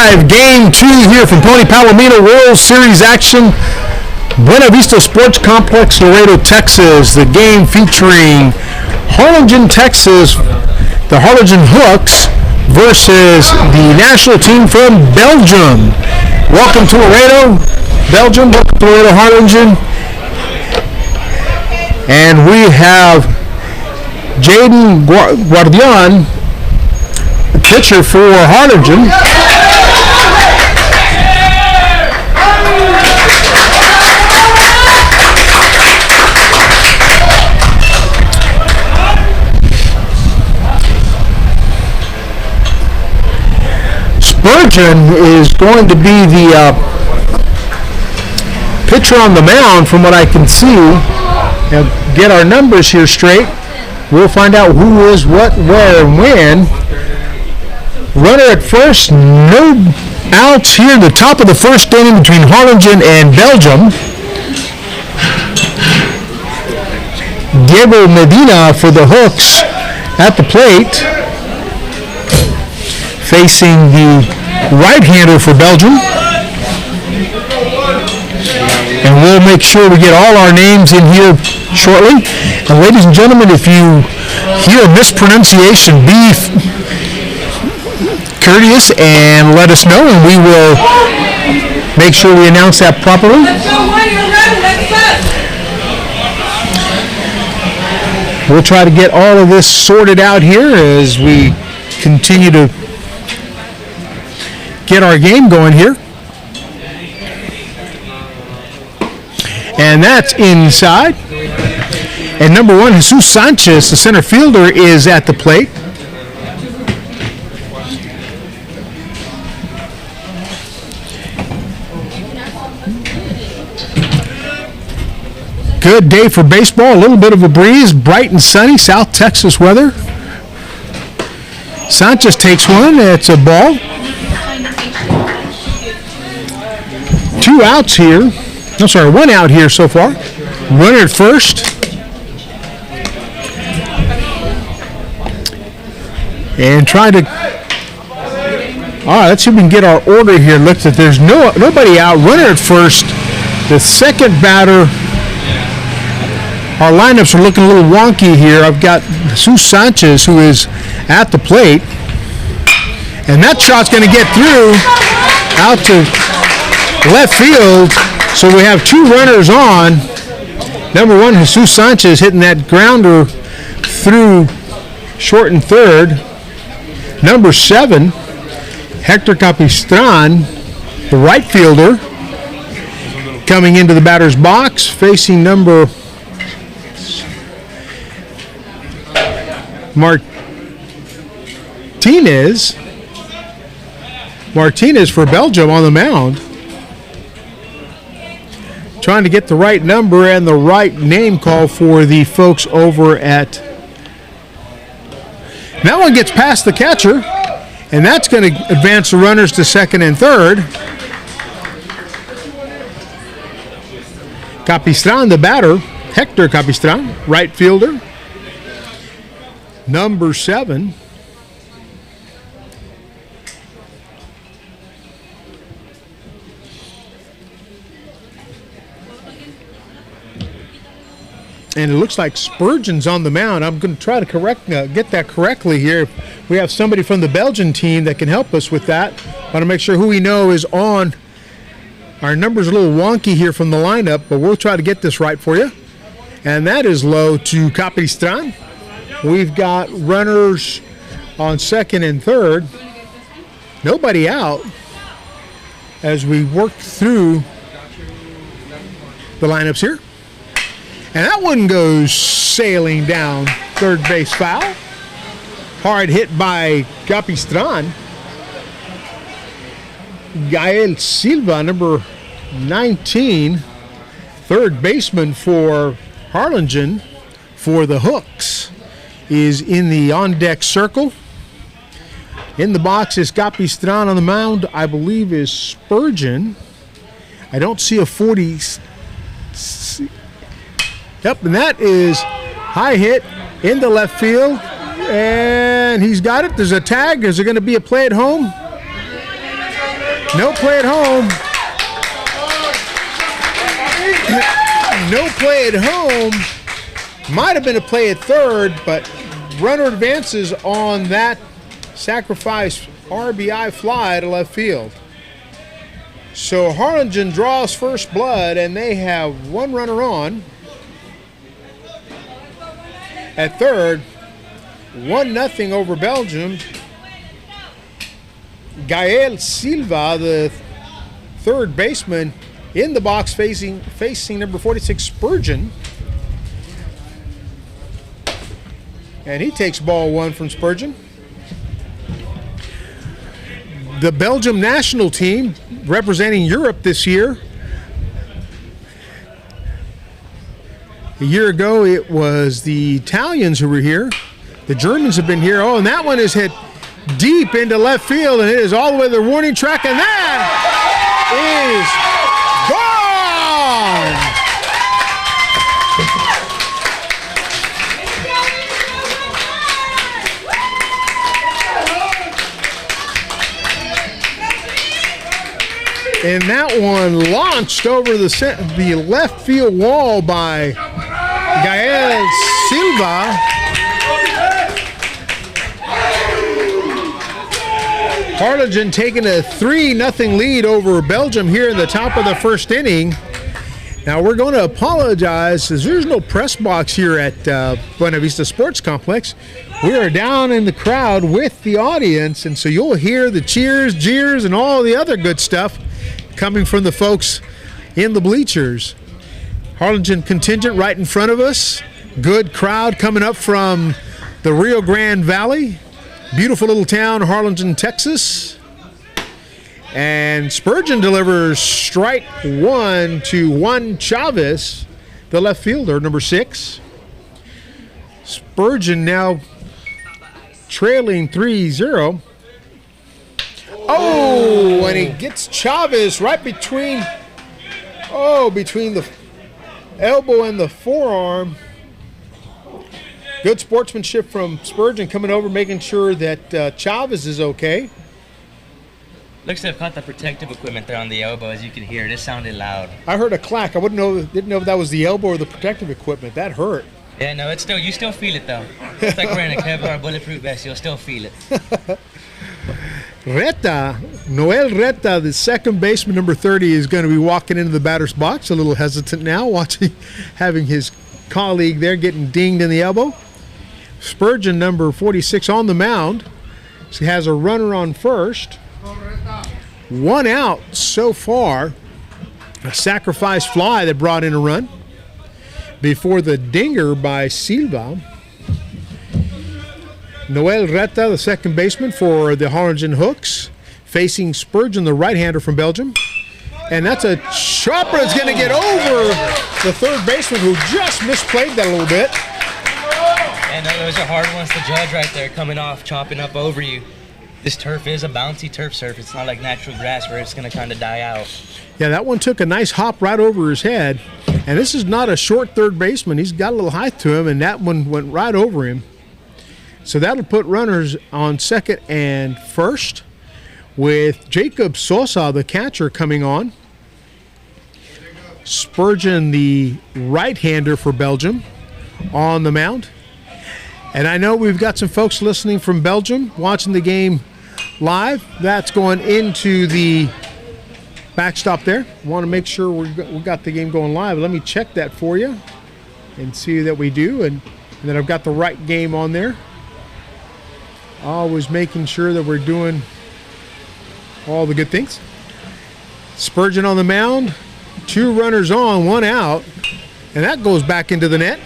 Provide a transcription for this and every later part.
live game 2 here from Pony Palomino World Series action. Buena Vista Sports Complex, Laredo, Texas. The game featuring Harligen, Texas, the Harligen Hooks versus the national team from Belgium. Welcome to Laredo, Belgium. Welcome to Laredo, Harligen. And we have Jaden Guardian, pitcher for Harligen. Spurgeon is going to be the pitcher on the mound from what I can see. Now, get our numbers here straight. We'll find out who is what, where, and when. Runner at first, no outs here in the top of the first inning between Harligen and Belgium. Diego Medina for the Hooks at the plate, facing the right-hander for Belgium. And we'll make sure we get all our names in here shortly. And ladies and gentlemen, if you hear a mispronunciation, be courteous and let us know, and we will make sure we announce that properly. We'll try to get all of this sorted out here as we continue to get our game going here. And that's inside. And number 1, Jesus Sanchez, the center fielder, is at the plate. Good day for baseball. A little bit of a breeze, bright and sunny, South Texas weather. Sanchez takes one. It's a ball. 2 outs here. I'm sorry, 1 out here so far. Runner at first. And trying to... All right, let's see if we can get our order here. Looks like there's nobody out. Runner at first. The second batter. Our lineups are looking a little wonky here. I've got Jesus Sanchez, who is at the plate. And that shot's going to get through out to left field. So we have 2 runners on. Number 1, Jesus Sanchez hitting that grounder through short and third. Number 7, Hector Capistran, the right fielder, coming into the batter's box, facing number Martinez for Belgium on the mound. Trying to get the right number and the right name call for the folks over at... That one gets past the catcher, and that's going to advance the runners to second and third. Capistran, the batter, Hector Capistran, right fielder. Number 7. And it looks like Spurgeon's on the mound. I'm going to try to get that correctly here. We have somebody from the Belgian team that can help us with that. I want to make sure who we know is on. Our number's a little wonky here from the lineup, but we'll try to get this right for you. And that is low to Capistran. We've got runners on second and third. Nobody out as we work through the lineups here. And that one goes sailing down third base foul. Hard hit by Capistran. Gael Silva, number 19, third baseman for Harligen for the Hooks, is in the on-deck circle. In the box is Capistran. On the mound, I believe, is Spurgeon. I don't see a 40. Yep, and that is high hit into left field. And he's got it. There's a tag. Is there going to be a play at home? No play at home. No play at home. Might have been a play at third, but runner advances on that sacrifice RBI fly to left field. So Harligen draws first blood, and they have one runner on. At third, 1-0 over Belgium. Gael Silva, the third baseman, in the box facing number 46, Spurgeon. And he takes ball one from Spurgeon. The Belgium national team representing Europe this year. A year ago, it was the Italians who were here. The Germans have been here. Oh, and that one is hit deep into left field, and it is all the way to the warning track, and that is gone! And that one launched over the left field wall by Gael Silva. Harligen taking a 3-0 lead over Belgium here in the top of the first inning. Now we're going to apologize as there's no press box here at Buena Vista Sports Complex. We are down in the crowd with the audience, and so you'll hear the cheers, jeers, and all the other good stuff coming from the folks in the bleachers. Harligen contingent right in front of us. Good crowd coming up from the Rio Grande Valley. Beautiful little town, Harlingen, Texas. And Spurgeon delivers strike one to Juan Chavez, the left fielder, number 6. Spurgeon now trailing 3-0. Oh, and he gets Chavez right between the elbow and the forearm. Good sportsmanship from Spurgeon coming over, making sure that Chavez is okay. Looks to have caught the protective equipment there on the elbow, as you can hear. It sounded loud. I heard a clack. I didn't know if that was the elbow or the protective equipment. That hurt. Yeah, no, you still feel it though. It's like wearing a Kevlar bulletproof vest. You'll still feel it. Noel Reta, the second baseman, number 30, is going to be walking into the batter's box. A little hesitant now, having his colleague there getting dinged in the elbow. Spurgeon, number 46, on the mound. He has a runner on first. 1 out so far. A sacrifice fly that brought in a run before the dinger by Silva. Noel Reta, the second baseman for the Harlingen Hooks, facing Spurgeon, the right-hander from Belgium. And that's a chopper that's going to get over the third baseman, who just misplayed that a little bit. And those are hard ones to judge right there, coming off, chopping up over you. This turf is a bouncy turf surface. It's not like natural grass where it's going to kind of die out. Yeah, that one took a nice hop right over his head. And this is not a short third baseman. He's got a little height to him, and that one went right over him. So that'll put runners on second and first, with Jacob Sosa, the catcher, coming on. Spurgeon, the right-hander for Belgium, on the mound. And I know we've got some folks listening from Belgium watching the game live. That's going into the backstop there. Want to make sure we got the game going live. Let me check that for you and see that we do, and that I've got the right game on there. Always making sure that we're doing all the good things. Spurgeon on the mound, 2 runners on, 1 out, and that goes back into the net.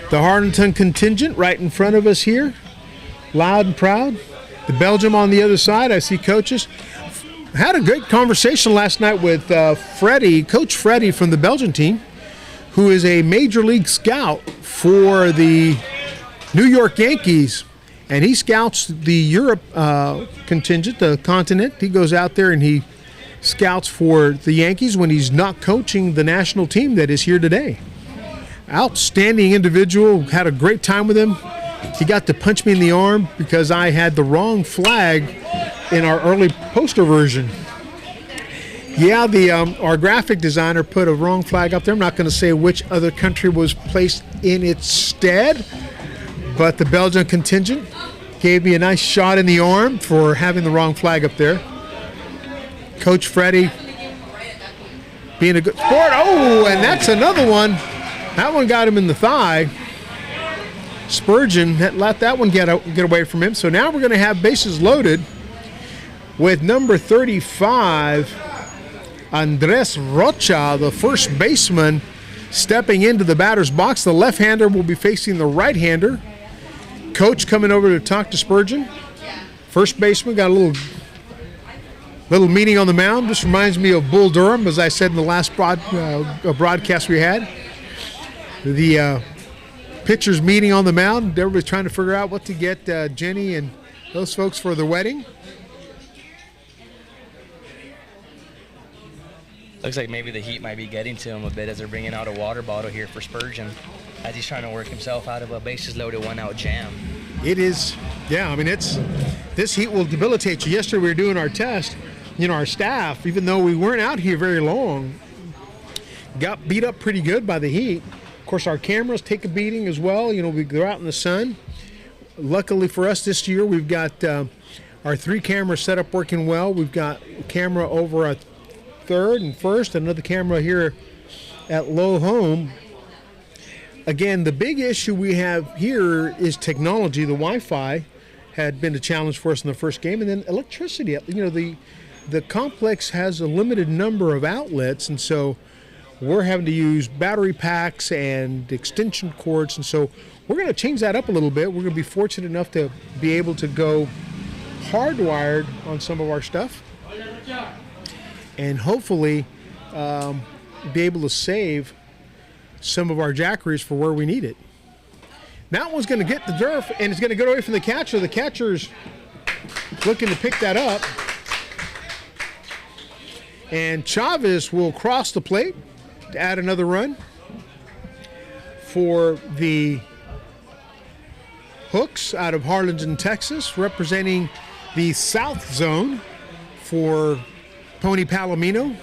The Harlingen contingent right in front of us here, loud and proud. The Belgium on the other side, I see coaches. Had a great conversation last night with Coach Freddie from the Belgian team, who is a major league scout for the New York Yankees, and he scouts the Europe contingent, the continent. He goes out there and he scouts for the Yankees when he's not coaching the national team that is here today. Outstanding individual, had a great time with him. He got to punch me in the arm because I had the wrong flag in our early poster version. Yeah, our graphic designer put a wrong flag up there. I'm not going to say which other country was placed in its stead, but the Belgian contingent gave me a nice shot in the arm for having the wrong flag up there. Coach Freddie being a good sport. Oh, and that's another one. That one got him in the thigh. Spurgeon let that one get away from him. So now we're going to have bases loaded with number 35, Andres Rocha, the first baseman, stepping into the batter's box. The left-hander will be facing the right-hander. Coach coming over to talk to Spurgeon. First baseman got a little meeting on the mound. This reminds me of Bull Durham, as I said in the last broadcast we had. The pitchers meeting on the mound. Everybody's trying to figure out what to get Jenny and those folks for the wedding. Looks like maybe the heat might be getting to him a bit as they're bringing out a water bottle here for Spurgeon as he's trying to work himself out of a bases loaded 1-out jam. It is, yeah, I mean, this heat will debilitate you. Yesterday we were doing our test. Our staff, even though we weren't out here very long, got beat up pretty good by the heat. Of course, our cameras take a beating as well. We go out in the sun. Luckily for us this year, we've got our 3 cameras set up working well. We've got a camera over at third and first, another camera here at low home. Again, the big issue we have here is technology. The Wi-Fi had been a challenge for us in the first game, and then electricity. The complex has a limited number of outlets, and so we're having to use battery packs and extension cords, and so we're going to change that up a little bit. We're going to be fortunate enough to be able to go hardwired on some of our stuff, and hopefully be able to save some of our jackeries for where we need it. That one's going to get the turf, and it's going to get away from the catcher. The catcher's looking to pick that up. And Chavez will cross the plate to add another run for the Hooks out of Harligen, Texas, representing the South Zone for Tony Palomino.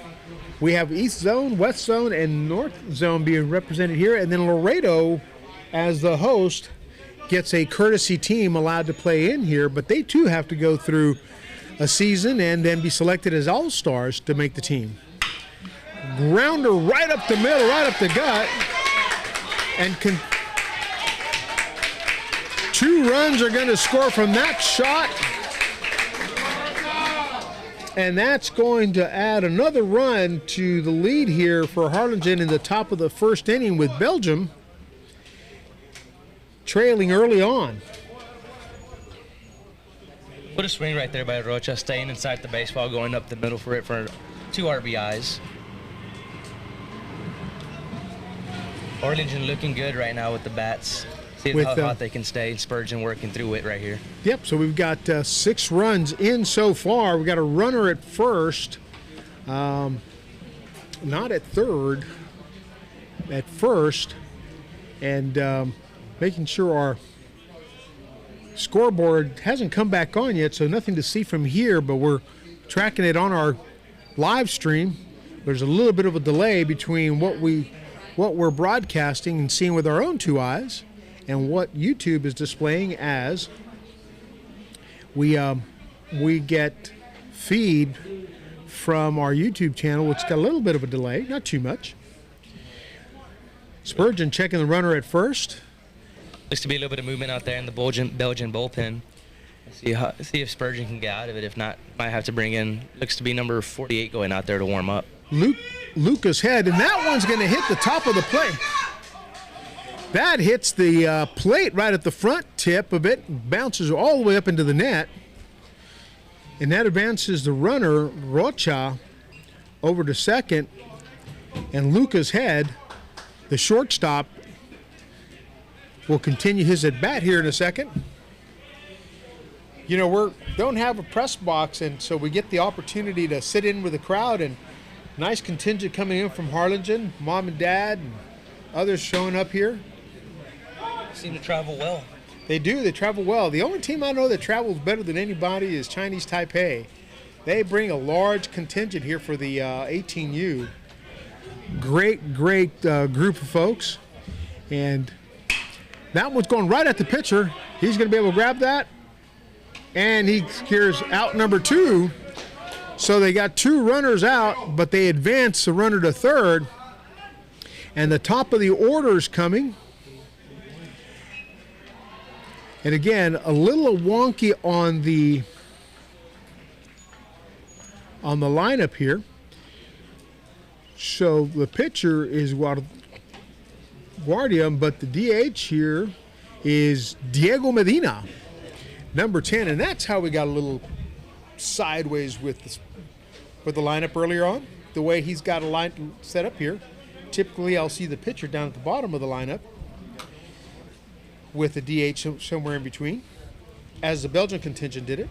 We have East Zone, West Zone, and North Zone being represented here. And then Laredo, as the host, gets a courtesy team allowed to play in here, but they too have to go through a season and then be selected as all-stars to make the team. Grounder right up the middle, right up the gut. And 2 runs are going to score from that shot. And that's going to add another run to the lead here for Harlingen in the top of the first inning, with Belgium trailing early on. What a swing right there by Rocha, staying inside the baseball, going up the middle for 2 RBIs. Harlingen looking good right now with the bats. See how hot they can stay. Spurgeon working through it right here. Yep, so we've got 6 runs in so far. We've got a runner at first, not at third, at first, and making sure our scoreboard hasn't come back on yet, so nothing to see from here, but we're tracking it on our live stream. There's a little bit of a delay between what we're broadcasting and seeing with our own 2 eyes and what YouTube is displaying as we get feed from our YouTube channel, which got a little bit of a delay, not too much. Spurgeon checking the runner at first. Looks to be a little bit of movement out there in the Belgian bullpen. See if Spurgeon can get out of it. If not, might have to bring in, looks to be number 48 going out there to warm up. Lucas Head, and that one's going to hit the top of the plate. That hits the plate right at the front tip of it, bounces all the way up into the net, and that advances the runner, Rocha, over to second, and Lucas Head, the shortstop, will continue his at-bat here in a second. We don't have a press box, and so we get the opportunity to sit in with the crowd, and nice contingent coming in from Harlingen, mom and dad, and others showing up here. Seem to travel well. They do. They travel well. The only team I know that travels better than anybody is Chinese Taipei. They bring a large contingent here for the 18U. Great group of folks. And that one's going right at the pitcher. He's going to be able to grab that. And he secures out number 2. So they got 2 runners out, but they advance the runner to third. And the top of the order is coming. And again, a little wonky on the lineup here. So the pitcher is Guardia, but the DH here is Diego Medina, number 10. And that's how we got a little sideways with the lineup earlier on. The way he's got a line set up here. Typically, I'll see the pitcher down at the bottom of the lineup with the DH somewhere in between, as the Belgian contingent did it.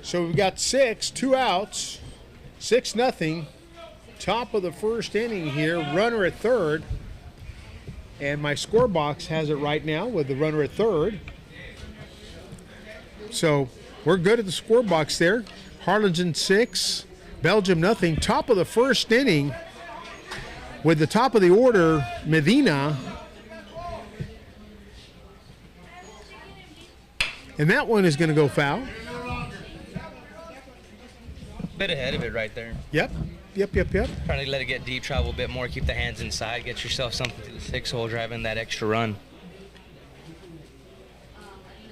So we've got 2 outs, 6-0. Top of the first inning here, runner at third. And my score box has it right now with the runner at third. So we're good at the score box there. Harligen 6, Belgium nothing. Top of the first inning with the top of the order, Medina. And that one is going to go foul. Bit ahead of it right there. Yep. Trying to let it get deep, travel a bit more, keep the hands inside, get yourself something to the 6-hole, driving that extra run.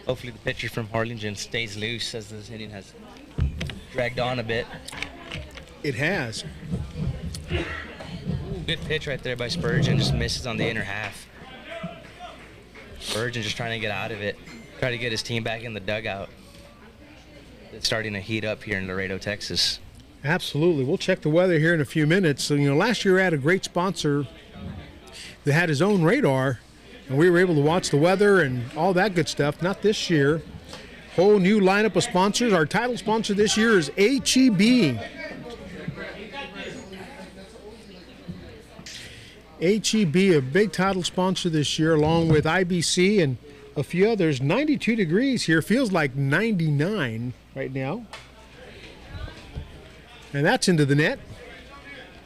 Hopefully the pitcher from Harlingen stays loose as this inning has dragged on a bit. It has. Good pitch right there by Spurgeon, just misses on the inner half. Spurgeon just trying to get out of it, try to get his team back in the dugout. It's starting to heat up here in Laredo, Texas. Absolutely. We'll check the weather here in a few minutes. So, last year I had a great sponsor that had his own radar, and we were able to watch the weather and all that good stuff. Not this year. Whole new lineup of sponsors. Our title sponsor this year is HEB. HEB, a big title sponsor this year, along with IBC and a few others. 92 degrees here. Feels like 99 right now. And that's into the net.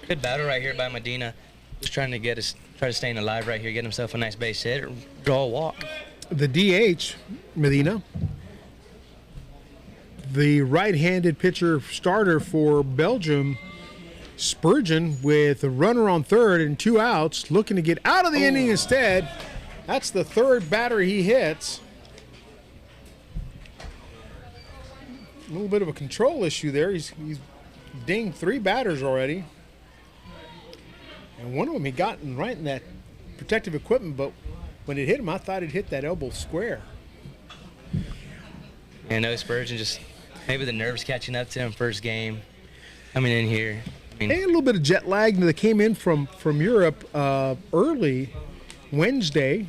Good battle right here by Medina. Just trying to try to stay alive right here, get himself a nice base hit or draw a walk. The DH, Medina, the right-handed pitcher starter for Belgium, Spurgeon, with a runner on third and 2 outs, looking to get out of the inning instead. That's the third batter he hits. A little bit of a control issue there. He's dinged 3 batters already. And one of them he got right in that protective equipment, but when it hit him, I thought it hit that elbow square. Yeah, no, Spurgeon just maybe the nerves catching up to him first game. Coming in here. A little bit of jet lag. They came in from Europe early Wednesday.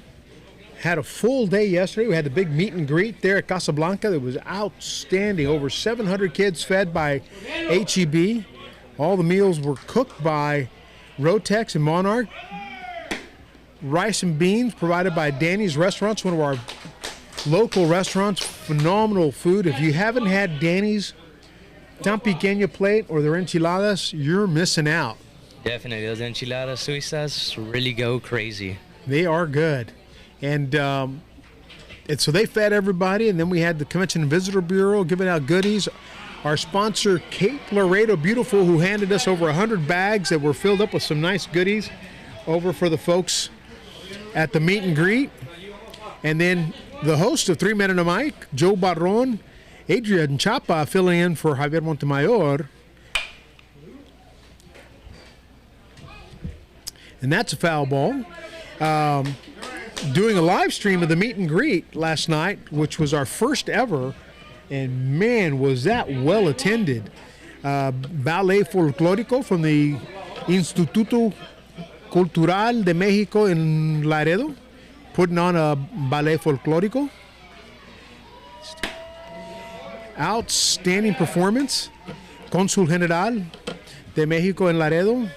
Had a full day yesterday. We had the big meet and greet there at Casablanca. That was outstanding. Over 700 kids fed by HEB. All the meals were cooked by Rotex and Monarch. Rice and beans provided by Danny's Restaurants, one of our local restaurants. Phenomenal food. If you haven't had Danny's Tan Pequeño plate or their enchiladas, you're missing out. Definitely. Those enchiladas suizas really go crazy. They are good. And so they fed everybody, and then we had the Convention and Visitor Bureau giving out goodies. Our sponsor, Cape Laredo Beautiful, who handed us over 100 bags that were filled up with some nice goodies over for the folks at the meet and greet. And then the host of 3 Men and a Mic, Joe Barron, Adrian Chapa filling in for Javier Montemayor. And that's a foul ball. Doing a live stream of the meet and greet last night, which was our first ever, and man, was that well attended. Ballet Folclórico from the Instituto Cultural de México in Laredo, putting on a ballet folclórico. Outstanding performance. Consul General de México in Laredo,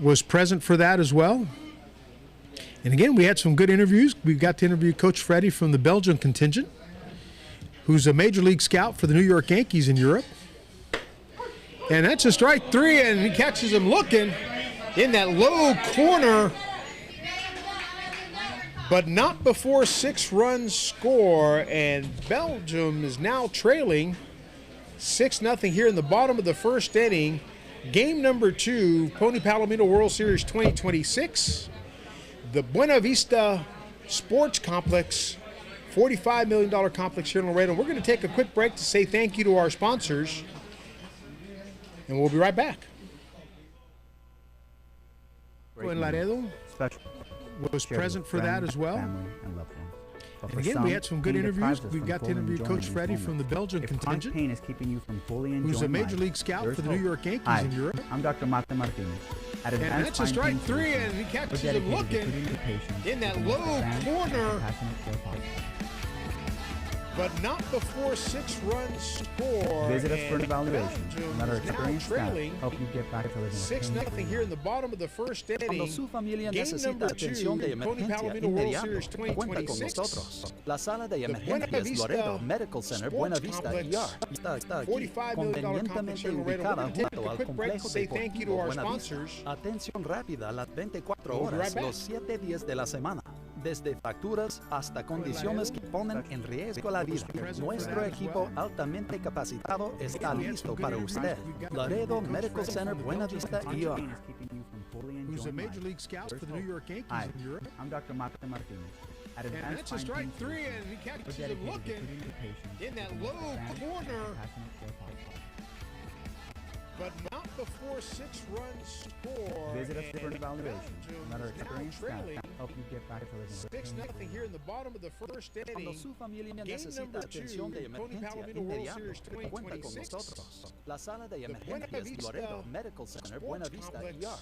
was present for that as well. And again, we had some good interviews. We got to interview Coach Freddie from the Belgian contingent, who's a major league scout for the New York Yankees in Europe. And that's a strike three, and he catches him looking in that low corner, but not before 6 runs score, and Belgium is now trailing 6-0 here in the bottom of the first inning. Game number 2, Pony Palomino World Series 2026. The Buena Vista Sports Complex, $45 million complex here in Laredo. We're going to take a quick break to say thank you to our sponsors, and we'll be right back. In Laredo was present for that as well. And again, we had some good interviews. We got to interview Coach Freddie from the Belgian contingent, pain is keeping you from fully enjoying who's a major life, league scout for the hope. New York Yankees Hi, in Europe. I'm Dr. Mate Martinez. At And Advanced that's a Fine strike Pain three, Solutions, and he catches we're him dedicated to looking treating the patients in that with the most low advanced and corner, compassionate care possible. but not before 6 runs score. Visit us for an and evaluation. Belgium Let our is now experienced staff trailing help you get back to living a 6-0 pain-free here in life. the bottom of the first inning. Cuando su familia Game necesita number 2, atención de Pony emergencia Palomino World inmediato, Series cuenta con 2026. nosotros. La sala de Buena emergencias Vista Laredo Medical Center Sports Buena Vista Complex, ER está aquí $45 million complex convenientemente here in Laredo. We're ubicada going to take junto a al quick break to complejo say thank you to deportivo our Buena Vista. sponsors. Atención rápida las 24 We'll be right horas, back. los 7 días de la semana. Desde facturas hasta condiciones que ponen en riesgo la vida. Nuestro equipo altamente capacitado está listo para usted. Laredo Medical Center Buena Vista Pain ER. is keeping you from fully Who's a enjoying major life. league scout for the New York Yankees Hi, in Europe. I'm Dr. Mate Martinez. At And Advanced that's a Fine strike Pain three, Solutions, and he we're catches him dedicated to looking treating the patients in that with the most low advanced and corner, compassionate care possible. but not before 6 runs score. Visit us for an and evaluation. Belgium Let our is now experienced staff trailing help you get back to living a 6-0 pain-free here in life. the bottom of the first Cuando inning. su familia Game necesita number 2, atención de Pony emergencia Palomino World inmediato, Series cuenta con 2026. nosotros. La sala de Buena emergencias Vista Laredo Medical Center Buena Sports Vista Complex, ER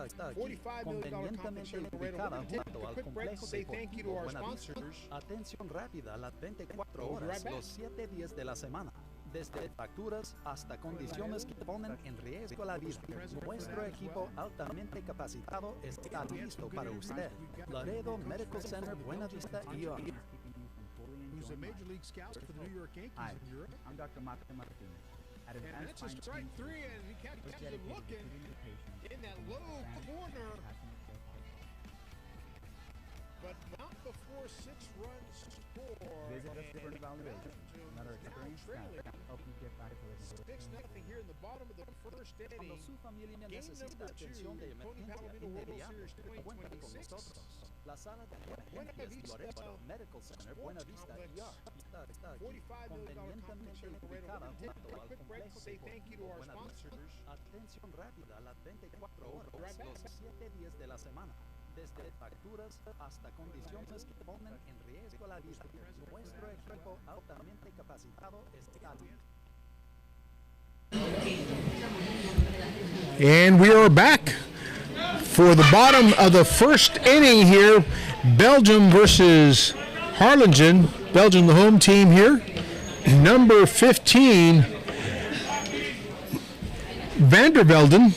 está aquí $45 million complex here convenientemente in Laredo. We're ubicada going to take junto a al quick break to complejo say thank you to deportivo our Buena Vista. sponsors. Atención rápida las 24 We'll be horas, right back. los 7 días de la semana. Desde facturas hasta condiciones que ponen en riesgo la vida. Nuestro equipo altamente capacitado está listo para usted. Laredo Medical Center Buena Vista ER. Keeping you from fully Who's a enjoying major life. league scout for the New York Yankees Hi, in Europe. I'm Dr. Mate Martinez. At And Advanced that's a Fine strike Pain three, Solutions, and he we're catches him dedicated to looking treating the patients in that with the low most advanced and corner, compassionate care possible. but not before 6 runs score. Visit us for an evaluation. Belgium Let our is now experienced staff trailing help you get back to living a 6-0 here in the bottom of the first Cuando inning. su familia Game necesita number 2, atención de Pony emergencia Palomino World inmediato, Series cuenta con 2026. nosotros. La sala de Buena emergencias Vista Laredo Medical Center Buena Sports Vista Complex, ER está aquí $45 million complex here in Laredo. We're ubicada going to take junto a al quick break to complejo say thank you to our deportivo Buena Vista. sponsors. Atención rápida las 24 We'll be right horas, back. los 7 días de la semana. Desde facturas hasta condiciones que ponen en riesgo la vida. Nuestro equipo altamente capacitado está listo. And we are back for the bottom of the first inning here. Belgium versus Harligen. Belgium, the home team here. Number 15, Vandervelden.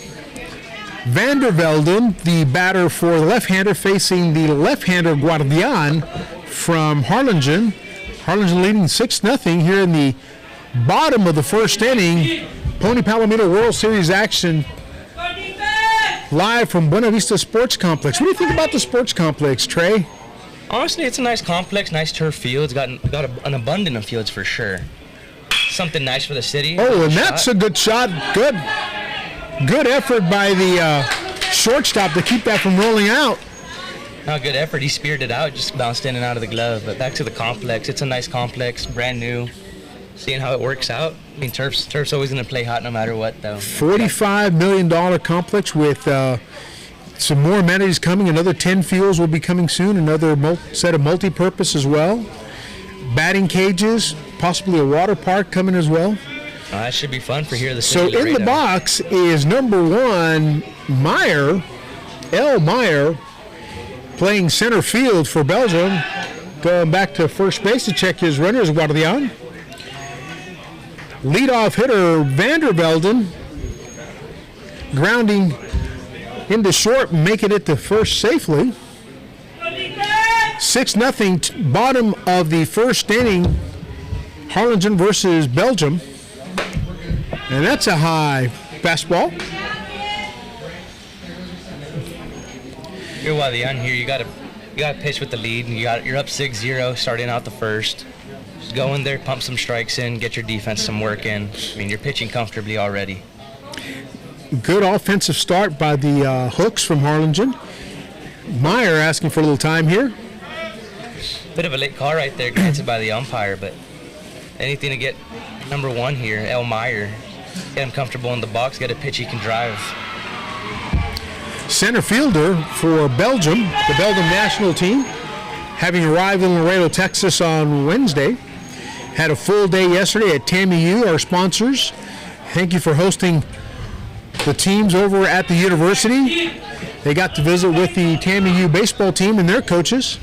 Vandervelden, the batter for the left-hander, facing the left-hander Guardian from Harlingen. Harlingen leading 6-0 here in the bottom of the first inning. Pony Palomino World Series action live from Buena Vista Sports Complex. What do you think about the sports complex, Trey? Honestly, it's a nice complex, nice turf field. It's got an abundance of fields for sure. Something nice for the city. Oh, and that's a good shot. Good effort by the shortstop to keep that from rolling out. Not good effort. He speared it out, just bounced in and out of the glove. But back to the complex. It's a nice complex, brand new. Seeing how it works out. I mean, turf's always going to play hot no matter what, though. $45 million complex with some more amenities coming. Another 10 fields will be coming soon. Another set of multi-purpose as well. Batting cages, possibly a water park coming as well. That should be fun for here in the So city. in the box is number 1, Meyer, L. Meyer, playing center field for Belgium. Going back to first base to check his runners, Guardian. Leadoff hitter Vandervelden, grounding into short, making it to first safely. 6-0, bottom of the first inning, Harlingen versus Belgium. And that's a high fastball. You're Guardian here. You gotta pitch with the lead. You're up 6-0 starting out the first. Just go in there, pump some strikes in, get your defense some work in. I mean, you're pitching comfortably already. Good offensive start by the Hooks from Harlingen. Meyer asking for a little time here. Bit of a late call right there, granted by the umpire, but anything to get number one here, El Meyer. Get him comfortable in the box, get a pitch he can drive. Center fielder for Belgium, the Belgium national team, having arrived in Laredo, Texas on Wednesday. Had a full day yesterday at TAMU, our sponsors. Thank you for hosting the teams over at the university. They got to visit with the TAMU baseball team and their coaches.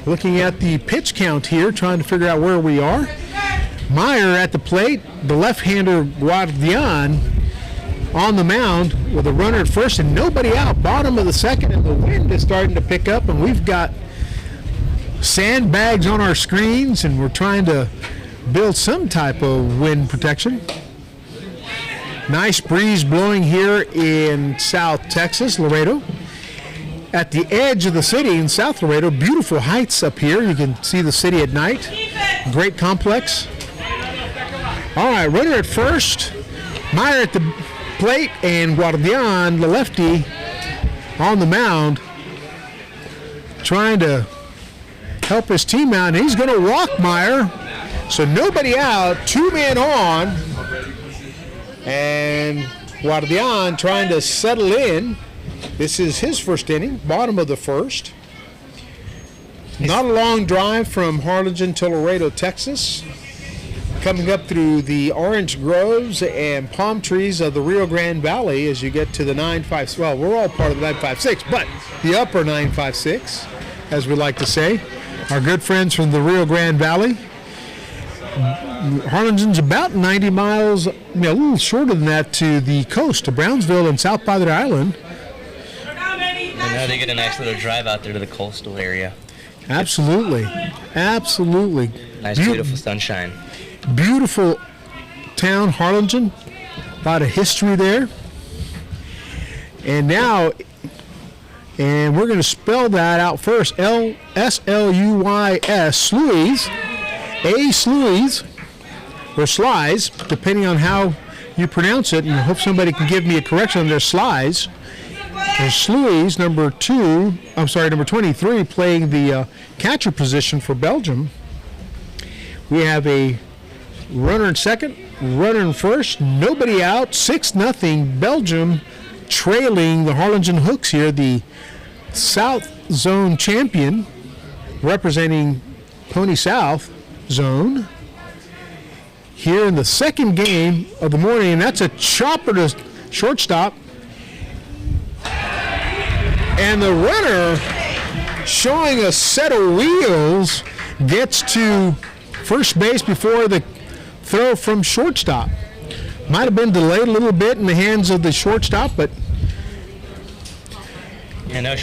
Looking at the pitch count here, trying to figure out where we are. Meyer at the plate, the left-hander Guardian on the mound with a runner at first and nobody out. Bottom of the second, and the wind is starting to pick up, and we've got sandbags on our screens, and we're trying to build some type of wind protection. Nice breeze blowing here in South Texas, Laredo. At the edge of the city in South Laredo, beautiful heights up here. You can see the city at night. Great complex. All right, runner at first. Meyer at the plate, and Guardian, the lefty, on the mound, trying to help his team out. And he's going to walk Meyer. So nobody out, 2 men on. And Guardian trying to settle in. This is his first inning, bottom of the first. Not a long drive from Harlingen to Laredo, Texas. Coming up through the orange groves and palm trees of the Rio Grande Valley as you get to the 956. Well, we're all part of the 956, but the upper 956, as we like to say. Our good friends from the Rio Grande Valley. Harlingen's about 90 miles, a little shorter than that, to the coast, to Brownsville and South Padre Island. And now they get a nice little drive out there to the coastal area. Absolutely. Absolutely. Nice, beautiful sunshine. Beautiful town, Harlingen. A lot of history there. And now, and we're going to spell that out first. S-L-U-Y-S, Sluys. A Sluys, or Slies, depending on how you pronounce it. And I hope somebody can give me a correction on their Slies. There's Sluys, number 23, playing the catcher position for Belgium. We have a runner in second, runner in first, nobody out, 6-0 Belgium trailing the Harlingen Hooks here, the South Zone champion, representing Pony South Zone. Here in the second game of the morning, and that's a chopper to shortstop. And the runner, showing a set of wheels, gets to first base before the throw from shortstop. Might have been delayed a little bit in the hands of the shortstop, but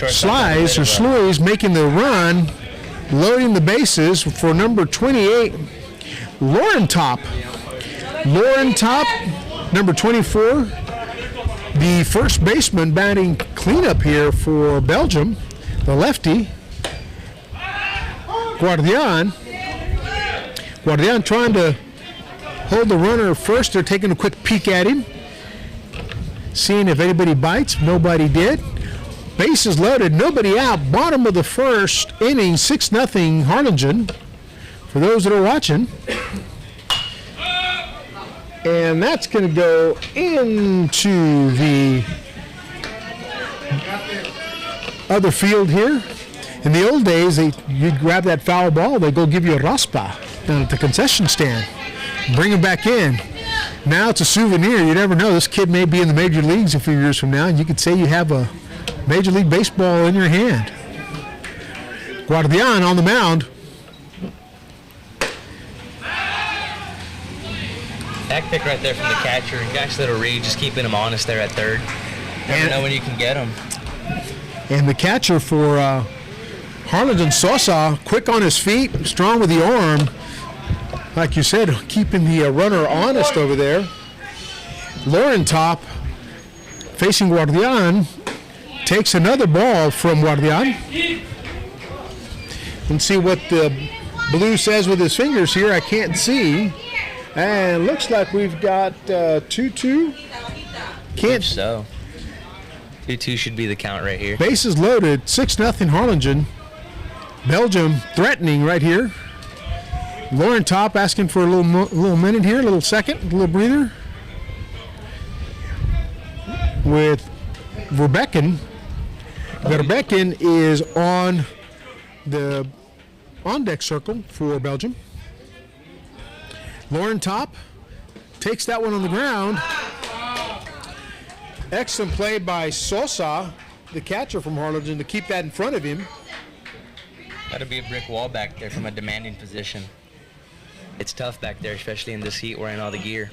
Slies or Sluys making the run, loading the bases for number 28, Lauren Top. Lauren Top, number 24, the first baseman batting cleanup here for Belgium, the lefty. Guardian trying to hold the runner first. They're taking a quick peek at him, seeing if anybody bites. Nobody did. Bases loaded, nobody out. Bottom of the first inning, 6-0 Harlingen, for those that are watching. And that's going to go into the other field here. In the old days, you'd grab that foul ball, they'd go give you a raspa down at the concession stand, bring him back in. Now it's a souvenir. You never know. This kid may be in the major leagues a few years from now, and you could say you have a Major League Baseball in your hand. Guardian on the mound. Back pick right there from the catcher. Nice little read, just keeping him honest there at third. Never know when you can get him. And the catcher for Harligen, Sosa, quick on his feet, strong with the arm. Like you said, keeping the runner honest over there. Lauren Top, facing Guardian, takes another ball from Guardian. And see what the blue says with his fingers here. I can't see. And looks like we've got 2-2. Can't so. 2-2 should be the count right here. Bases loaded, 6-0 Harlingen. Belgium threatening right here. Lauren Top asking for a little minute here, a little second, a little breather. With Verbecken. Verbecken is on the on-deck circle for Belgium. Lauren Top takes that one on the ground. Excellent play by Sosa, the catcher from Harlingen, to keep that in front of him. That'll be a brick wall back there from a demanding position. It's tough back there, especially in this heat wearing all the gear.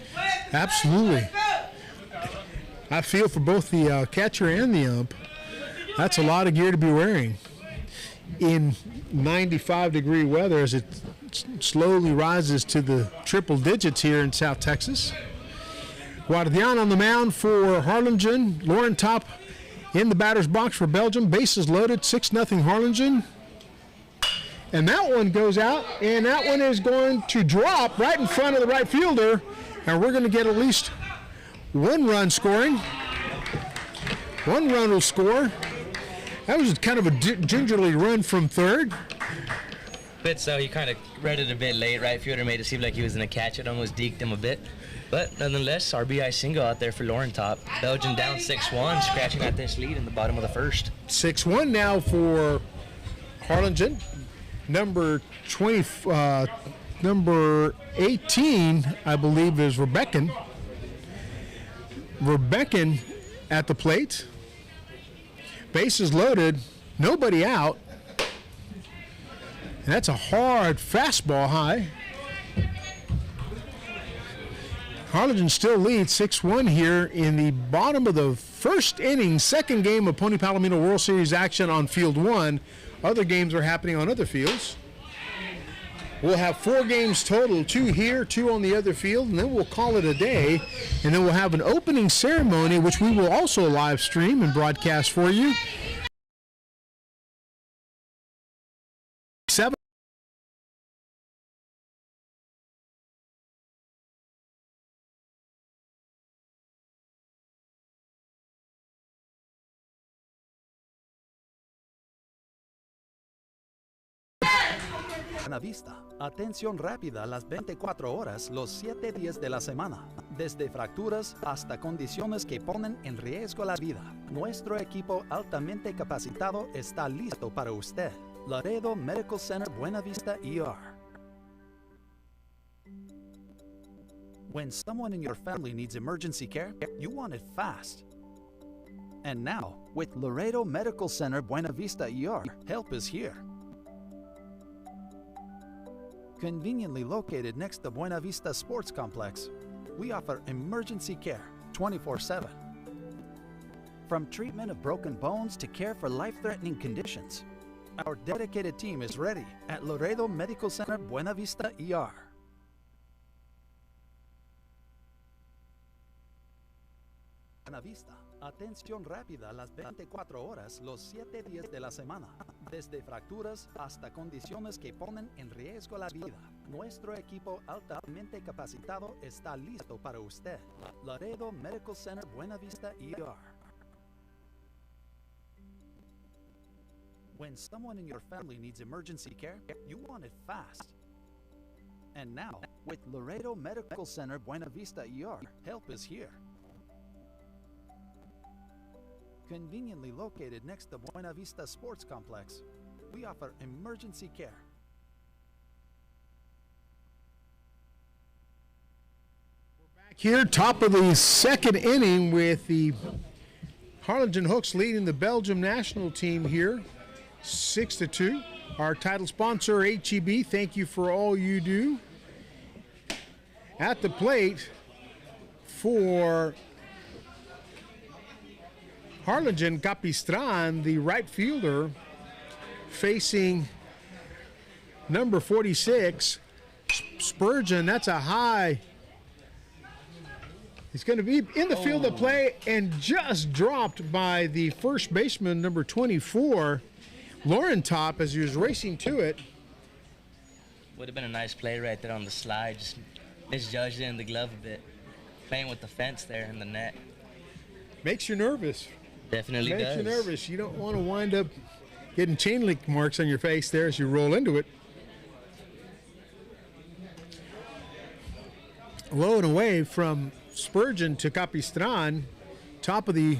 Absolutely. I feel for both the catcher and the ump. That's a lot of gear to be wearing in 95-degree weather as it slowly rises to the triple digits here in South Texas. Guardian on the mound for Harlingen. Lauren Top in the batter's box for Belgium. Bases loaded, 6-0 Harlingen. And that one goes out, and that one is going to drop right in front of the right fielder. And we're going to get at least one run scoring. One run will score. That was kind of a gingerly run from third. Bit so he kind of read it a bit late. Right fielder made it seem like he was going to catch it, almost deked him a bit. But nonetheless, RBI single out there for Lauren Top. Belgium down 6-1, scratching at this lead in the bottom of the first. 6-1 now for Harlingen. Number 18, I believe, is Verbecken. Verbecken at the plate. Bases loaded, nobody out. And that's a hard fastball high. Harlingen still leads 6-1 here in the bottom of the first inning, second game of Pony Palomino World Series action on Field 1. Other games are happening on other fields. We'll have 4 games total, 2 here, 2 on the other field, and then we'll call it a day. And then we'll have an opening ceremony, which we will also live stream and broadcast for you. 7. Buena Vista. Atención rápida a las 24 horas, los 7 días de la semana. Desde fracturas hasta condiciones que ponen en riesgo la vida. Nuestro equipo altamente capacitado está listo para usted. Laredo Medical Center Buena Vista ER. When someone in your family needs emergency care, you want it fast. And now, with Laredo Medical Center Buena Vista ER, help is here. Conveniently located next to Buena Vista Sports Complex, we offer emergency care 24/7. From treatment of broken bones to care for life-threatening conditions, our dedicated team is ready at Laredo Medical Center Buena Vista ER. Buena Vista. Atención rápida a las 24 horas, los 7 días de la semana. Desde fracturas hasta condiciones que ponen en riesgo la vida. Nuestro equipo altamente capacitado está listo para usted. Laredo Medical Center Buena Vista ER. When someone in your family needs emergency care, you want it fast. And now, with Laredo Medical Center Buena Vista ER, help is here. Conveniently located next to Buena Vista Sports Complex, we offer emergency care. Back here, top of the second inning with the Harlingen Hooks leading the Belgium national team here, 6-2. Our title sponsor, HEB, thank you for all you do. At the plate, for Harligen, Capistran, the right fielder, facing number 46, Spurgeon. That's a high. He's going to be in the field of play and just dropped by the first baseman, number 24, Lauren Top, as he was racing to it. Would have been a nice play right there on the slide. Just misjudged it in the glove a bit. Playing with the fence there in the net. Makes you nervous. Definitely does. Makes you nervous. You don't want to wind up getting chain link marks on your face there as you roll into it. Low and away from Spurgeon to Capistran, top of the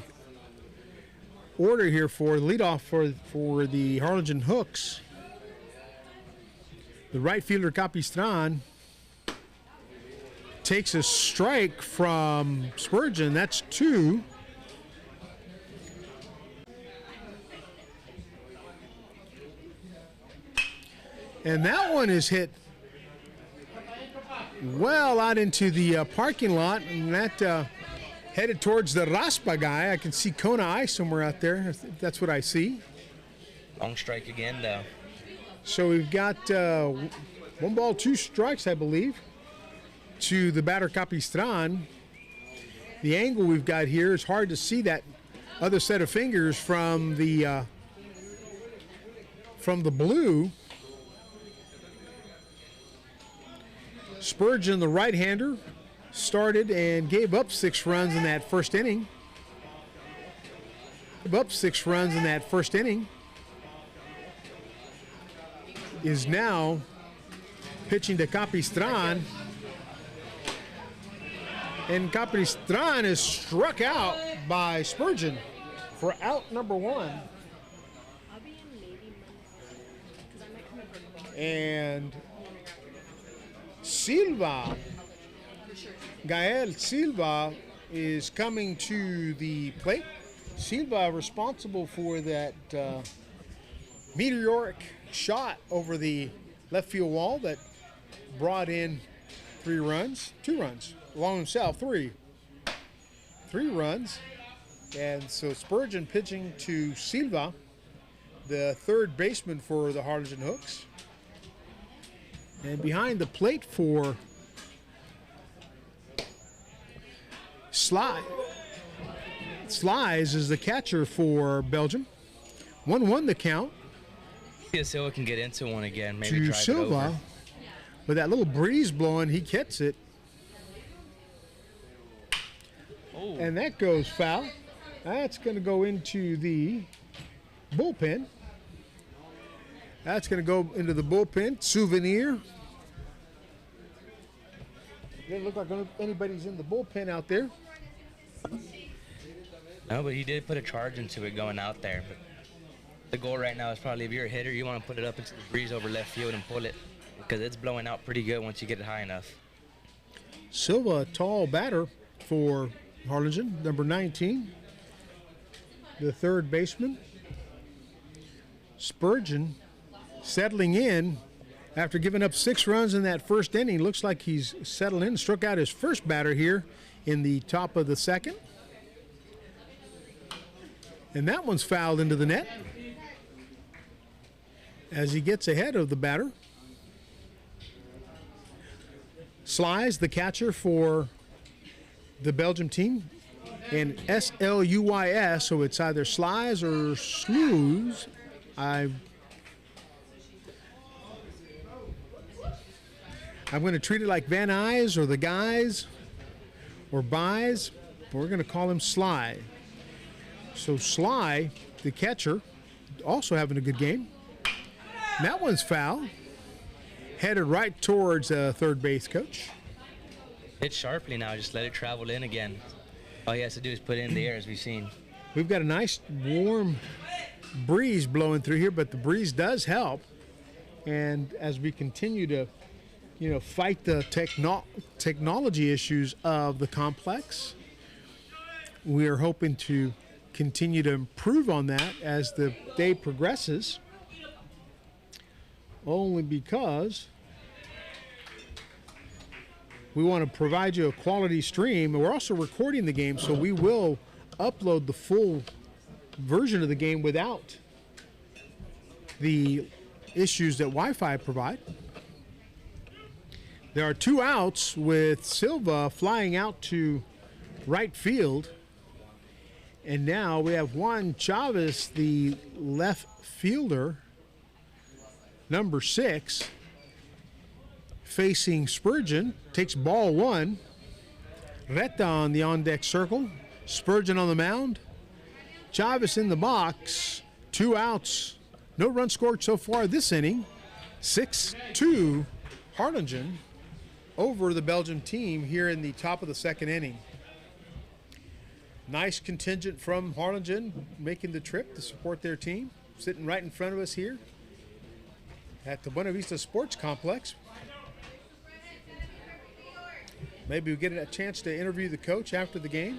order here for the leadoff for the Harlingen Hooks. The right fielder Capistran takes a strike from Spurgeon. That's 2. And that one is hit well out into the parking lot, and that headed towards the Raspa guy. I can see Kona Eye somewhere out there, if that's what I see. Long strike again, though. So we've got 1 ball, 2 strikes, I believe, to the batter Capistran. The angle we've got here is hard to see that other set of fingers from the blue. Spurgeon, the right-hander, started and gave up 6 runs in that first inning. Is now pitching to Capistran. And Capistran is struck out by Spurgeon for out number 1. I'll be in maybe because I might come over. And Silva, Gael Silva, is coming to the plate. Silva responsible for that meteoric shot over the left field wall that brought in 2 runs, along himself, 3 runs. And so Spurgeon pitching to Silva, the third baseman for the Harlingen Hooks. And behind the plate for Slies is the catcher for Belgium. 1-1 the count. See if Silva can get into one again. Maybe To drive Silva. it over. With that little breeze blowing, he gets it. Oh, And that goes foul. That's going to go into the bullpen. That's going to go into the bullpen. Souvenir. Doesn't look like anybody's in the bullpen out there. no, but he did put a charge into it going out there. But the goal right now is probably if you're a hitter, you want to put it up into the breeze over left field and pull it because it's blowing out pretty good once you get it high enough. Silva, a tall batter for Harlingen, number 19. The third baseman. Spurgeon settling in after giving up 6 runs in that first inning. Looks like he's settled in, struck out his first batter here in the top of the second. And that one's fouled into the net as he gets ahead of the batter. Slies, the catcher for the Belgium team, and S-L-U-Y-S, so it's either Slies or Slews. I'm going to treat it like Van Nuys or the guys or Buys, but we're going to call him Sly. So Sly, the catcher, also having a good game. And that one's foul. Headed right towards third base coach. Hit sharply now. Just let it travel in again. All he has to do is put it in the air, as we've seen. We've got a nice warm breeze blowing through here, but the breeze does help. And as we continue to, fight the technology issues of the complex, we are hoping to continue to improve on that as the day progresses. Only because we want to provide you a quality stream. And we're also recording the game, so we will upload the full version of the game without the issues that Wi-Fi provide. There are 2 outs with Silva flying out to right field. And now we have Juan Chavez, the left fielder, number 6, facing Spurgeon. Takes ball 1. Reta on the on-deck circle. Spurgeon on the mound. Chavez in the box. 2 outs. No run scored so far this inning. 6-2 Harligen over the Belgium team here in the top of the 2nd inning. Nice contingent from Harligen making the trip to support their team. Sitting right in front of us here at the Buena Vista Sports Complex. Maybe we'll get a chance to interview the coach after the game.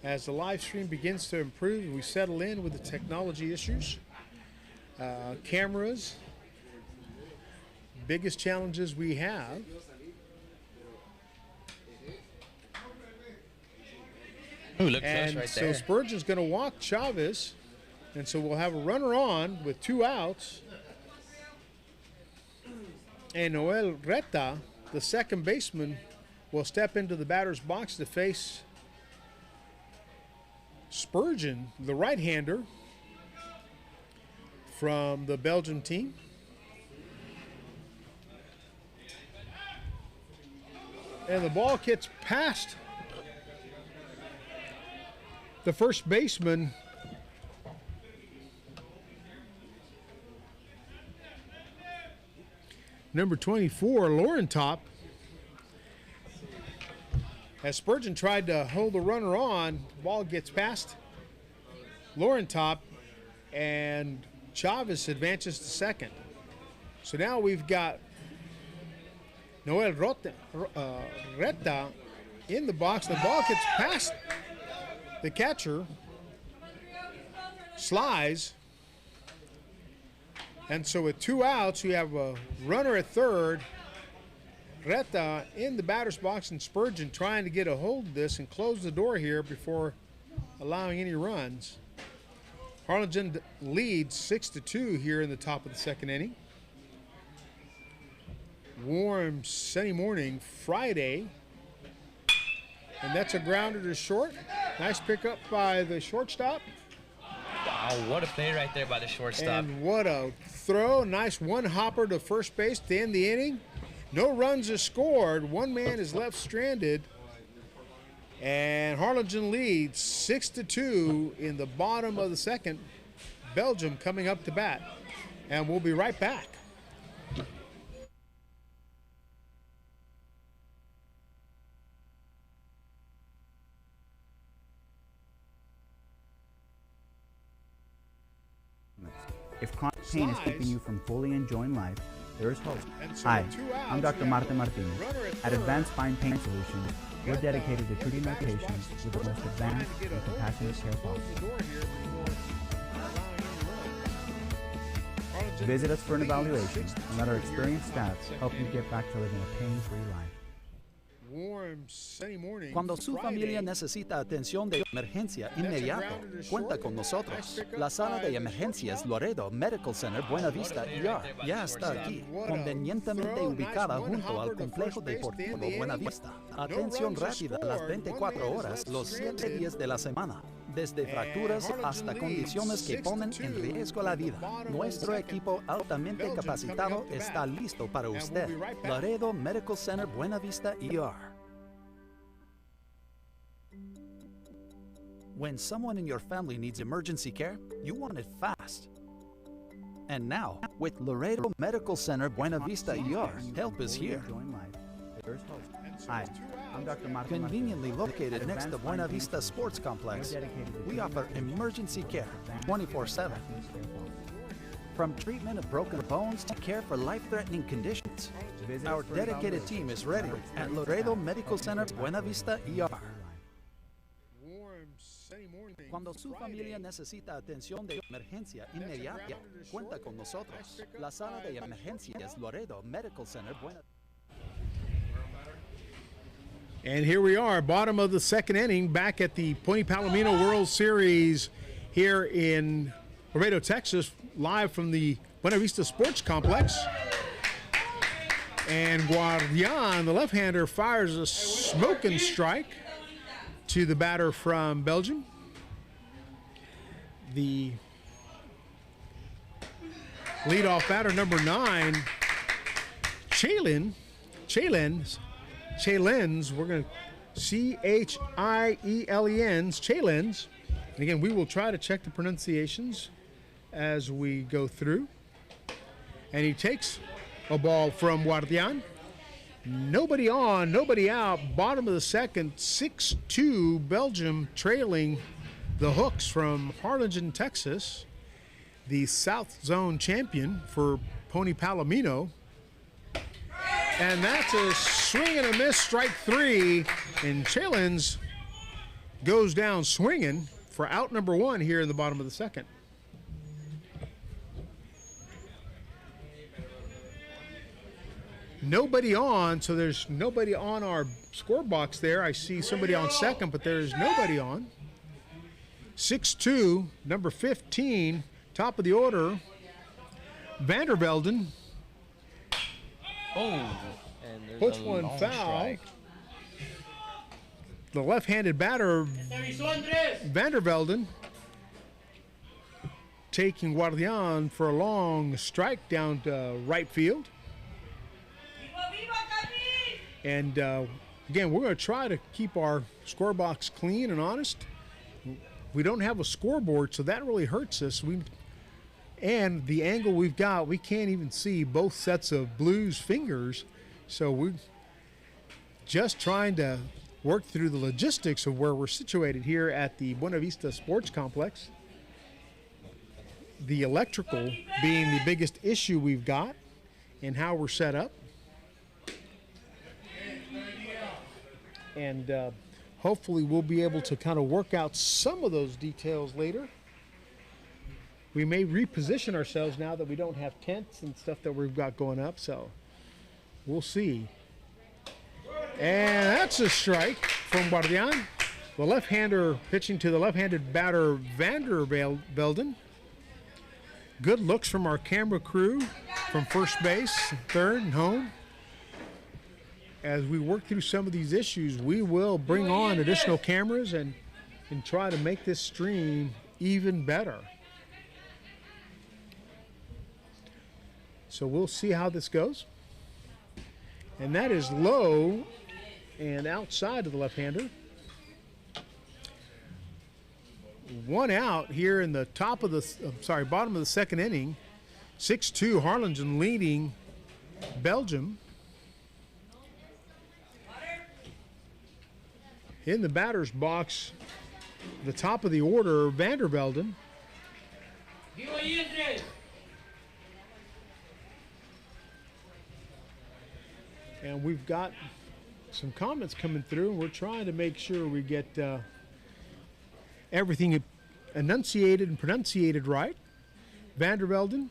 As the live stream begins to improve, we settle in with the technology issues. Cameras, biggest challenges we have. Ooh, look close And right so there. Spurgeon's going to walk Chavez, and so we'll have a runner on with 2 outs. And Noel Reta, the second baseman, will step into the batter's box to face Spurgeon, the right-hander from the Belgian team. And the ball gets past the first baseman, number 24, Laurentop. As Spurgeon tried to hold the runner on, the ball gets past Laurentop, and Chavez advances to second. So now we've got Noel Reta in the box. The ball gets past the catcher, slides, and so with 2 outs, you have a runner at third. Reta in the batter's box, and Spurgeon trying to get a hold of this and close the door here before allowing any runs. Harligen leads 6-2 here in the top of the 2nd inning. Warm, sunny morning, Friday. And that's a grounder to short. Nice pickup by the shortstop. Wow, what a play right there by the shortstop. And what a throw. Nice one hopper to first base to end the inning. No runs are scored. One man is left stranded. And Harligen leads 6-2 in the bottom of the 2nd. Belgium coming up to bat. And we'll be right back. If chronic pain is keeping you from fully enjoying life, there is hope. And so Hi, with 2 outs, I'm Dr. we have Marta Martinez. runner at At third. Advanced Spine Pain Solutions, we're dedicated to treating our Batter's box patients is with the most Spurgeon trying advanced to get a and hold of compassionate this care and close possible. the door here before allowing any runs. Harligen Visit us for an leads evaluation 6-2 and let our here in experienced the top staff of the help you 2nd get back to living a pain-free life. Warm, sunny morning. Cuando su Friday. familia necesita atención de emergencia inmediata, cuenta con nosotros. La sala de emergencias Laredo Medical Center Buena Vista ER ya está aquí, convenientemente ubicada junto al complejo deportivo Buena Vista. Atención rápida las 24 horas, los 7 días de la semana. Desde fracturas hasta condiciones que ponen en riesgo la vida. Nuestro equipo altamente capacitado está listo para usted. Laredo Medical Center Buena Vista ER. When someone in your family needs emergency care, you want it fast. And now, with Laredo Medical Center Buena Vista ER, help is here. Enjoying life, there is hope. Hi, I'm Dr. Marta Conveniently Martinez. located At next to Advanced Buena Spine Pain Vista Sports Complex, We're dedicated to we treating offer our patients emergency care with the most 24/7. advanced care possible. From treatment of broken bones to care for life-threatening conditions, Visit our us for dedicated evaluation team is and ready our at experienced Laredo staff Medical help you Center get back Buena to Vista living a ER. pain-free life. Warm, sunny morning. Cuando su familia necesita atención de emergencia inmediata, cuenta con nosotros. La sala de emergencias Laredo Medical Center Buena And here we are, bottom of the second inning, back at the Pony Palomino World Series here in Laredo, Texas, live from the Buena Vista Sports Complex. And Guardian, the left-hander, fires a smoking strike to the batter from Belgium. The leadoff batter, number 9, Chalens, we're going to Chielens, Chalens. And again, we will try to check the pronunciations as we go through. And he takes a ball from Guardian. Nobody on, nobody out. Bottom of the second, 6-2, Belgium trailing the Hooks from Harligen, Texas, the South Zone champion for Pony Palomino. And that's a swing and a miss, strike 3. And Chalens goes down swinging for out number 1 here in the bottom of the second. Nobody on, so there's nobody on our score box there. I see somebody on second, but there's nobody on. 6-2, number 15, top of the order, Vandervelden. Oh, and there's Puts a one long foul. strike. The left-handed batter, Vandervelden, taking Guardian for a long strike down to right field. And again, we're going to try to keep our score box clean and honest. We don't have a scoreboard, so that really hurts us. And the angle we've got, we can't even see both sets of Blues fingers. So we're just trying to work through the logistics of where we're situated here at the Buena Vista Sports Complex. The electrical being the biggest issue we've got and how we're set up. And hopefully we'll be able to kind of work out some of those details later. We may reposition ourselves now that we don't have tents and stuff that we've got going up, so we'll see. And that's a strike from Guardian. The left-hander pitching to the left-handed batter, Vandervelden. Good looks from our camera crew from first base, third, and home. As we work through some of these issues, we will bring on additional cameras and try to make this stream even better. So we'll see how this goes. And that is low and outside of the left-hander. One out here in the bottom of the second inning. 6-2, Harlingen leading Belgium. In the batter's box, the top of the order, Vandervelden. And we've got some comments coming through, and we're trying to make sure we get everything enunciated and pronunciated right. Vandervelden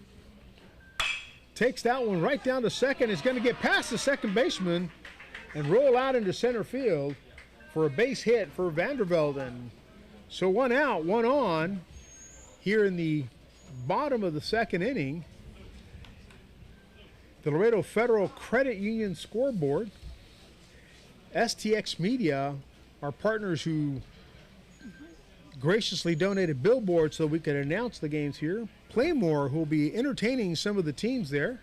takes that one right down to second. It's going to get past the second baseman and roll out into center field for a base hit for Vandervelden. So one out, one on here in the bottom of the second inning. The Laredo Federal Credit Union scoreboard. STX Media, our partners who graciously donated billboards so we could announce the games here. Playmore, who will be entertaining some of the teams there.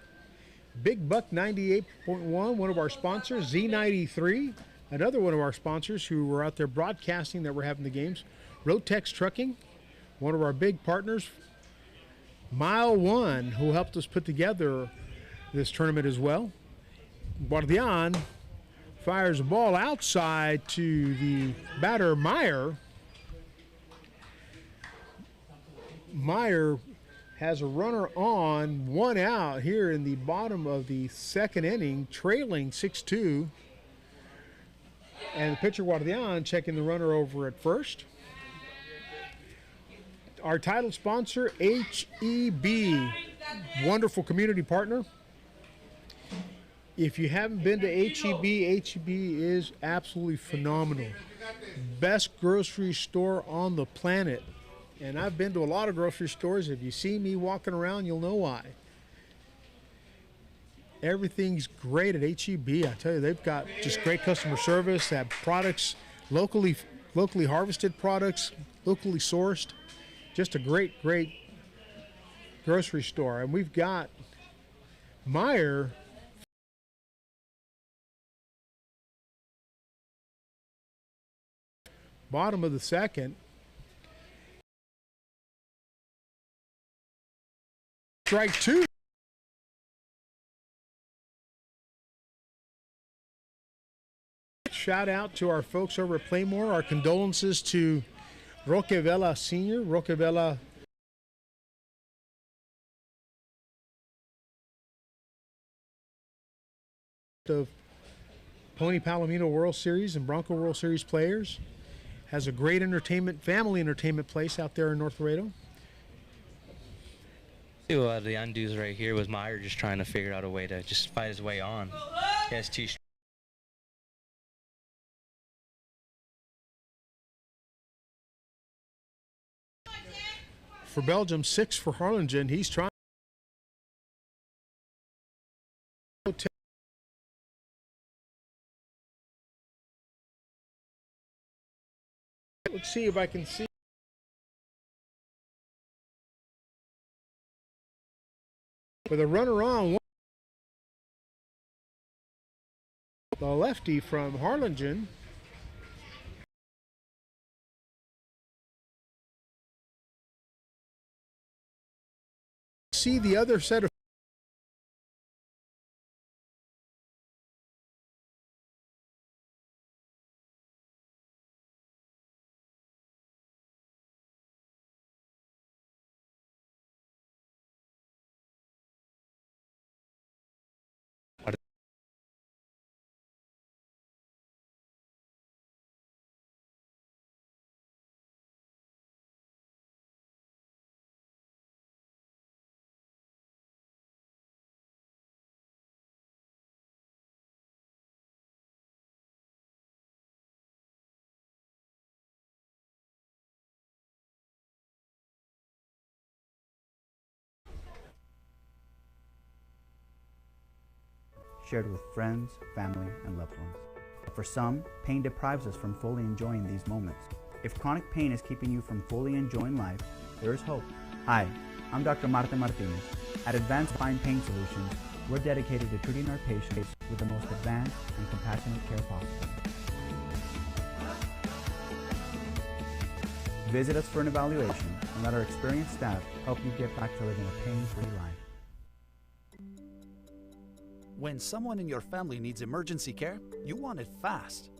Big Buck 98.1, one of our sponsors. Z93, another one of our sponsors who were out there broadcasting that we're having the games. Rotex Trucking, one of our big partners. Mile One, who helped us put together this tournament as well. Guardian fires a ball outside to the batter, Meyer. Meyer has a runner on, one out here in the bottom of the second inning, trailing 6-2. And the pitcher, Guardian, checking the runner over at first. Our title sponsor, HEB, wonderful community partner. If you haven't been to HEB, HEB is absolutely phenomenal. Best grocery store on the planet. And I've been to a lot of grocery stores. If you see me walking around, you'll know why. Everything's great at HEB. I tell you, they've got just great customer service. They have products, locally harvested products, locally sourced. Just a great grocery store. And we've got Meyer. Bottom of the second. Strike two. Shout out to our folks over at Playmore. Our condolences to Roquevela Sr., Roquevela of Pony Palomino World Series and Bronco World Series players. Has a great family entertainment place out there in North Laredo. See what the undos right here was Meyer just trying to figure out a way to just fight his way on. He has two. For Belgium, 6 for Harligen. He's trying. Let's see if I can see. With a runner on, the lefty from Harlingen. See the other set of shared with friends, family, and loved ones. For some, pain deprives us from fully enjoying these moments. If chronic pain is keeping you from fully enjoying life, there is hope. Hi, I'm Dr. Marta Martinez. At Advanced Spine Pain Solutions, we're dedicated to treating our patients with the most advanced and compassionate care possible. Visit us for an evaluation and let our experienced staff help you get back to living a pain-free life. When someone in your family needs emergency care, you want it fast.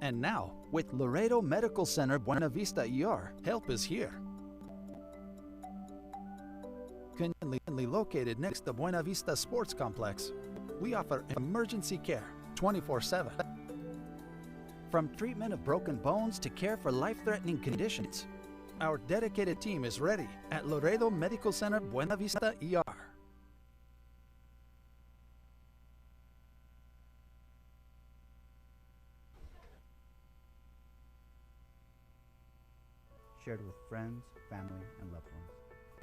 And now, with Laredo Medical Center Buena Vista ER, help is here. Conveniently located next to Buena Vista Sports Complex, we offer emergency care 24/7. From treatment of broken bones to care for life-threatening conditions, our dedicated team is ready at Laredo Medical Center Buena Vista ER. Shared with friends, family, and loved ones.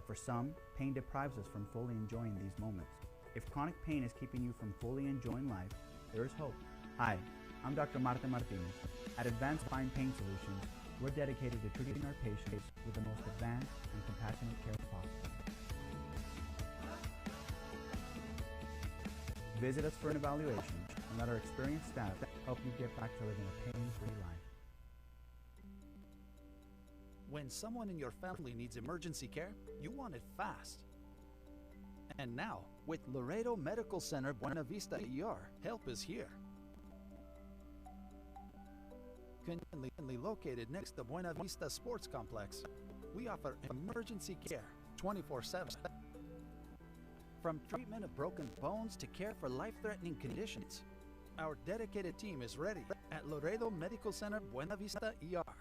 For some, pain deprives us from fully enjoying these moments. If chronic pain is keeping you from fully enjoying life, there is hope. Hi, I'm Dr. Marta Martinez. At Advanced Spine Pain Solutions, we're dedicated to treating our patients with the most advanced and compassionate care possible. Visit us for an evaluation and let our experienced staff help you get back to living a pain-free life. When someone in your family needs emergency care, you want it fast. And now, with Laredo Medical Center Buena Vista ER, help is here. Conveniently located next to Buena Vista Sports Complex, we offer emergency care 24/7. From treatment of broken bones to care for life-threatening conditions, our dedicated team is ready at Laredo Medical Center Buena Vista ER.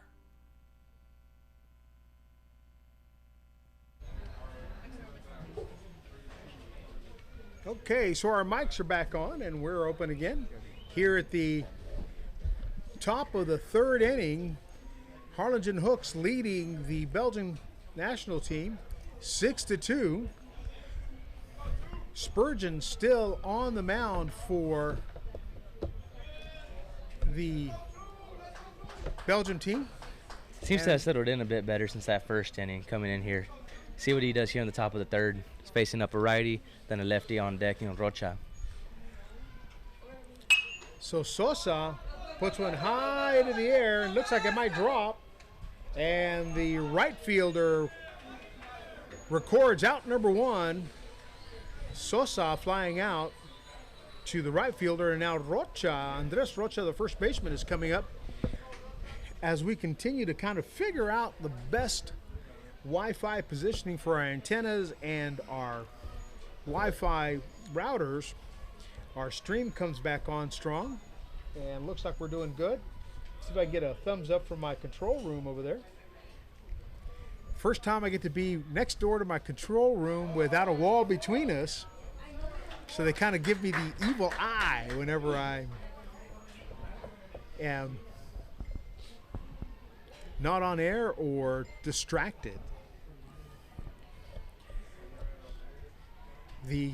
Okay, so our mics are back on and we're open again. Here at the top of the third inning, Harlingen Hooks leading the Belgian national team 6-2. Spurgeon still on the mound for the Belgian team. Seems to have settled in a bit better since that first inning coming in here. See what he does here on the top of the third. He's facing up a righty, then a lefty on deck, Rocha. So Sosa puts one high into the air and looks like it might drop. And the right fielder records out number one. Sosa flying out to the right fielder, and now Rocha, Andres Rocha, the first baseman, is coming up as we continue to kind of figure out the best Wi-Fi positioning for our antennas and our Wi-Fi routers. Our stream comes back on strong and looks like we're doing good. See if I can get a thumbs up from my control room over there. First time I get to be next door to my control room without a wall between us. So they kind of give me the evil eye whenever I am not on air or distracted. The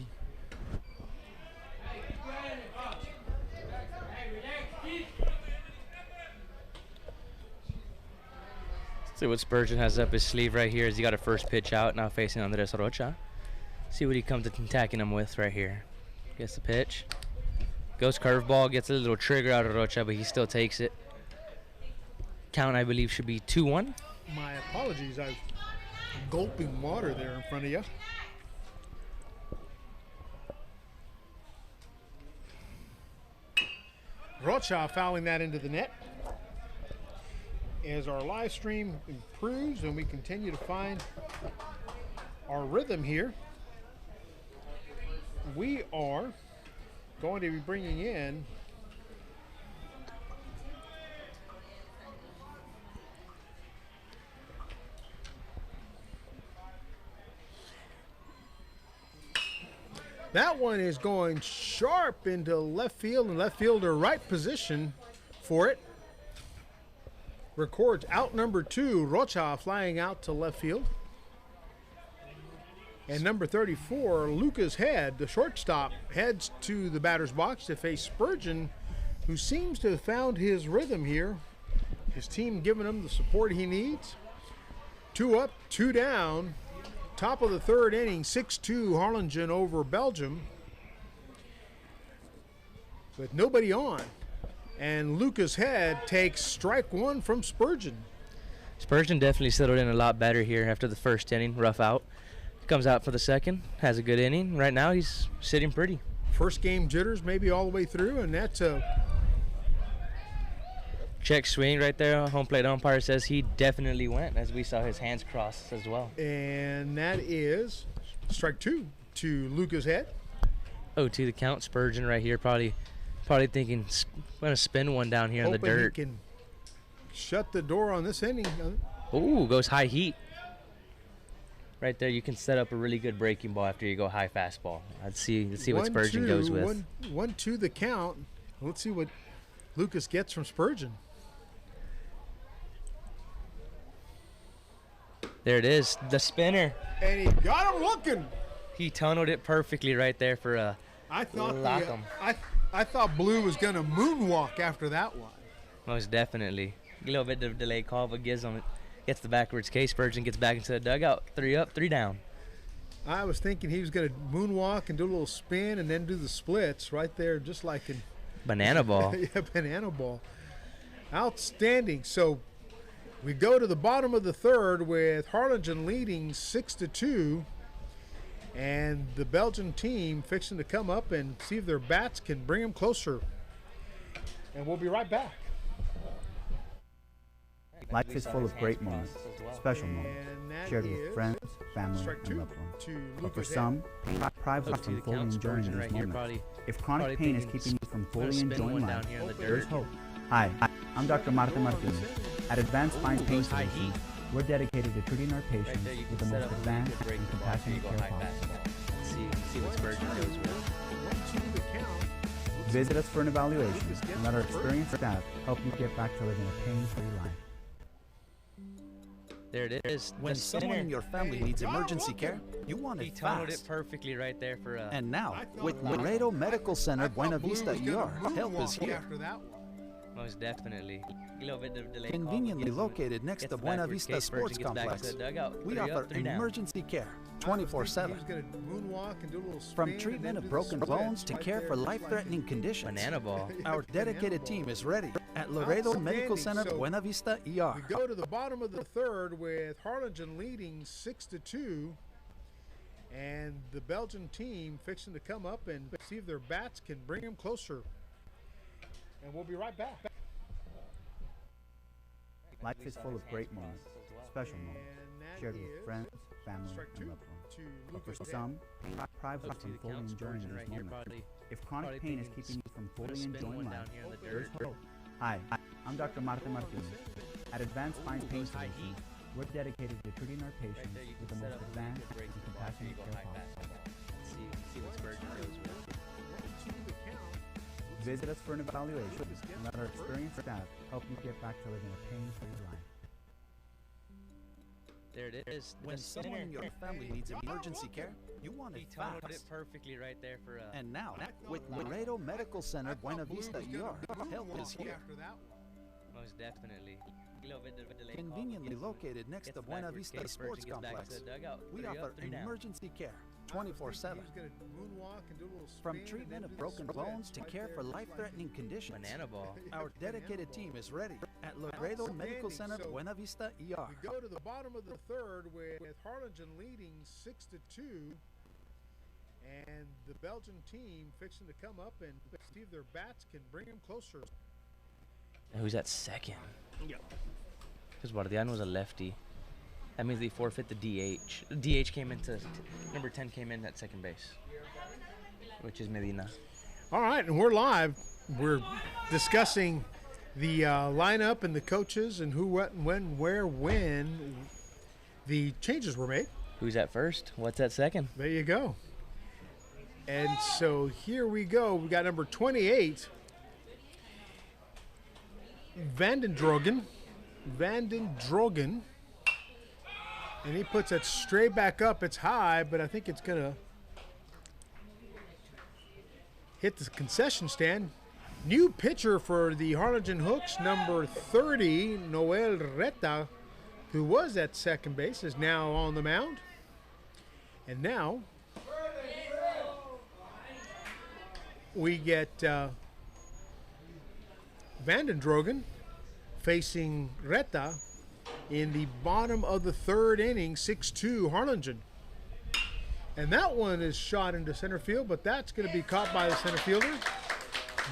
See what Spurgeon has up his sleeve right here as he got a first pitch out, now facing Andres Rocha. See what he comes attacking him with right here. Gets the pitch. Goes curveball, gets a little trigger out of Rocha, but he still takes it. Count, I believe, should be 2-1. My apologies, I'm gulping water there in front of you. Rocha fouling that into the net. As our live stream improves and we continue to find our rhythm here, we are going to be bringing in that one is going sharp into left field, and left fielder right position for it. Records out number 2, Rocha flying out to left field. And number 34, Lucas Head, the shortstop, heads to the batter's box to face Spurgeon, who seems to have found his rhythm here. His team giving him the support he needs. 2 up, 2 down. Top of the third inning, 6-2 Harlingen over Belgium. With nobody on. And Lucas Head takes strike 1 from Spurgeon. Spurgeon definitely settled in a lot better here after the first inning, rough out. Comes out for the second, has a good inning. Right now he's sitting pretty. First game jitters maybe all the way through, and that's a check swing right there. Home plate umpire says he definitely went, as we saw his hands crossed as well. And that is strike 2 to Lucas Head. 0-2 the count. Spurgeon right here probably thinking, I'm going to spin one down here in the dirt. He can shut the door on this inning. Ooh, goes high heat. Right there, you can set up a really good breaking ball after you go high fastball. Let's see what Spurgeon goes with. 1-2 the count. Let's see what Lucas gets from Spurgeon. There it is, the spinner. And he got him looking. He tunneled it perfectly right there for a I thought lock 'em. I thought Blue was going to moonwalk after that one. Most definitely. A little bit of delay call, but gets the backwards case. Spurgeon gets back into the dugout. 3 up, 3 down. I was thinking he was going to moonwalk and do a little spin and then do the splits right there, just like in Banana ball. yeah, banana ball. Outstanding. So we go to the bottom of the third with Harlingen leading 6-2, and the Belgian team fixing to come up and see if their bats can bring them closer. And we'll be right back. Life is full of great moments, special And moments, that shared is with friends, family, strike and 2 loved ones. to But for Lucas Head. some, pain deprives us from fully enjoying these moments. If chronic pain is keeping you from fully enjoying life, there's hope. Hi, I'm Dr. Marta Martinez. At Advanced Spine Pain Solutions, we're dedicated to treating our patients with the most advanced and compassionate care possible. See what Spurgeon goes with. 1-2 the count. Visit us for an evaluation and let our experienced staff help you get back to living a pain-free life. There it is. When The someone center. in your family needs emergency care, you want He it tunneled it fast. perfectly right there for And now, with Laredo Medical Center Buena Vista ER, help is here. After that one. most definitely. A little bit of delay. Conveniently located next to Buena Vista Sports Complex, we offer emergency care 24/7. He was going to moonwalk and do a little spin From and treatment then of do the broken split bones to right care there. for life-threatening conditions, Banana ball. our dedicated team is ready at Laredo Medical Center So, Buena Vista We ER. go to the bottom of the third with Harligen leading 6-2, and the Belgian team fixing to come up and see if their bats can bring them closer. And we'll be right back. Life is full of great moments, special moments, And that shared with is friends, family, strike and two loved ones. to But for Lucas some, pain deprives us Look, see from the fully count enjoying Spurgeon these right here, moments. probably. If chronic probably pain is thinking keeping you from Put a fully spin enjoying one life, down here in the there's dirt. hope. Hi, I'm Dr. Marta Martinez. At Advanced Spine Pain high Solutions, we're dedicated to treating our patients Right there, you with the can set most up a advanced good break and from the ball. Here you compassionate go, care high possible. fastball. See what Spurgeon goes with. Visit us for an evaluation and let our experienced staff help you get back to living a pain-free life. There it is. When The someone in center. your family needs emergency care, you want He it tunneled it fast. perfectly right there for And now, with Laredo Medical Center Buena Vista ER, help is here. After that one. most definitely. A little bit of delay. Conveniently located next to Buena Vista Sports Complex, we offer emergency care He 24/7. was going to moonwalk and do a little spin From and treatment then of do the broken split bones to right care there. for life-threatening conditions, Banana ball. our dedicated team is ready at Laredo Medical Center So, Buena Vista ER. We go to the bottom of the third with Harligen leading 6-2, and the Belgian team fixing to come up and see if their bats can bring them closer. Who's at second? Because Guardian was a lefty. That means they forfeit the DH. DH came into number 10 came in at second base, which is Medina. All right, and we're live. We're discussing the lineup and the coaches and who, what, when, where, when the changes were made. Who's at first? What's at second? There you go. And so here we go. We got number 28, Vandendrogen, and he puts it straight back up. It's high, but I think it's gonna hit the concession stand. New pitcher for the Harligen Hooks, number 30, Noel Reta, who was at second base, is now on the mound. And now we get Vandendrogen facing Reta in the bottom of the third inning, 6-2 Harlingen. And that one is shot into center field, but that's going to be caught by the center fielder.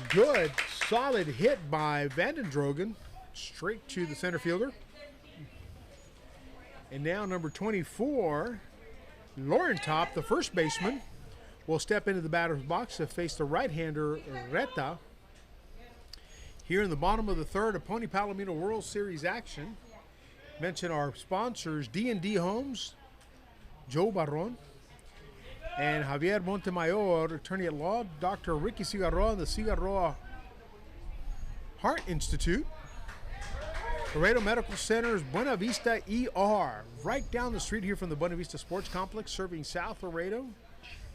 Good, solid hit by Vandendrogen, straight to the center fielder. And now number 24, Laurentop, the first baseman, will step into the batter's box to face the right-hander Reta. Here in the bottom of the third of Pony Palomino World Series action. Mention our sponsors, D&D Homes, Joe Barron, and Javier Montemayor, attorney at law, Dr. Ricky Cigarroa, the Cigarroa Heart Institute. Laredo Medical Center's Buena Vista ER, right down the street here from the Buena Vista Sports Complex, serving South Laredo.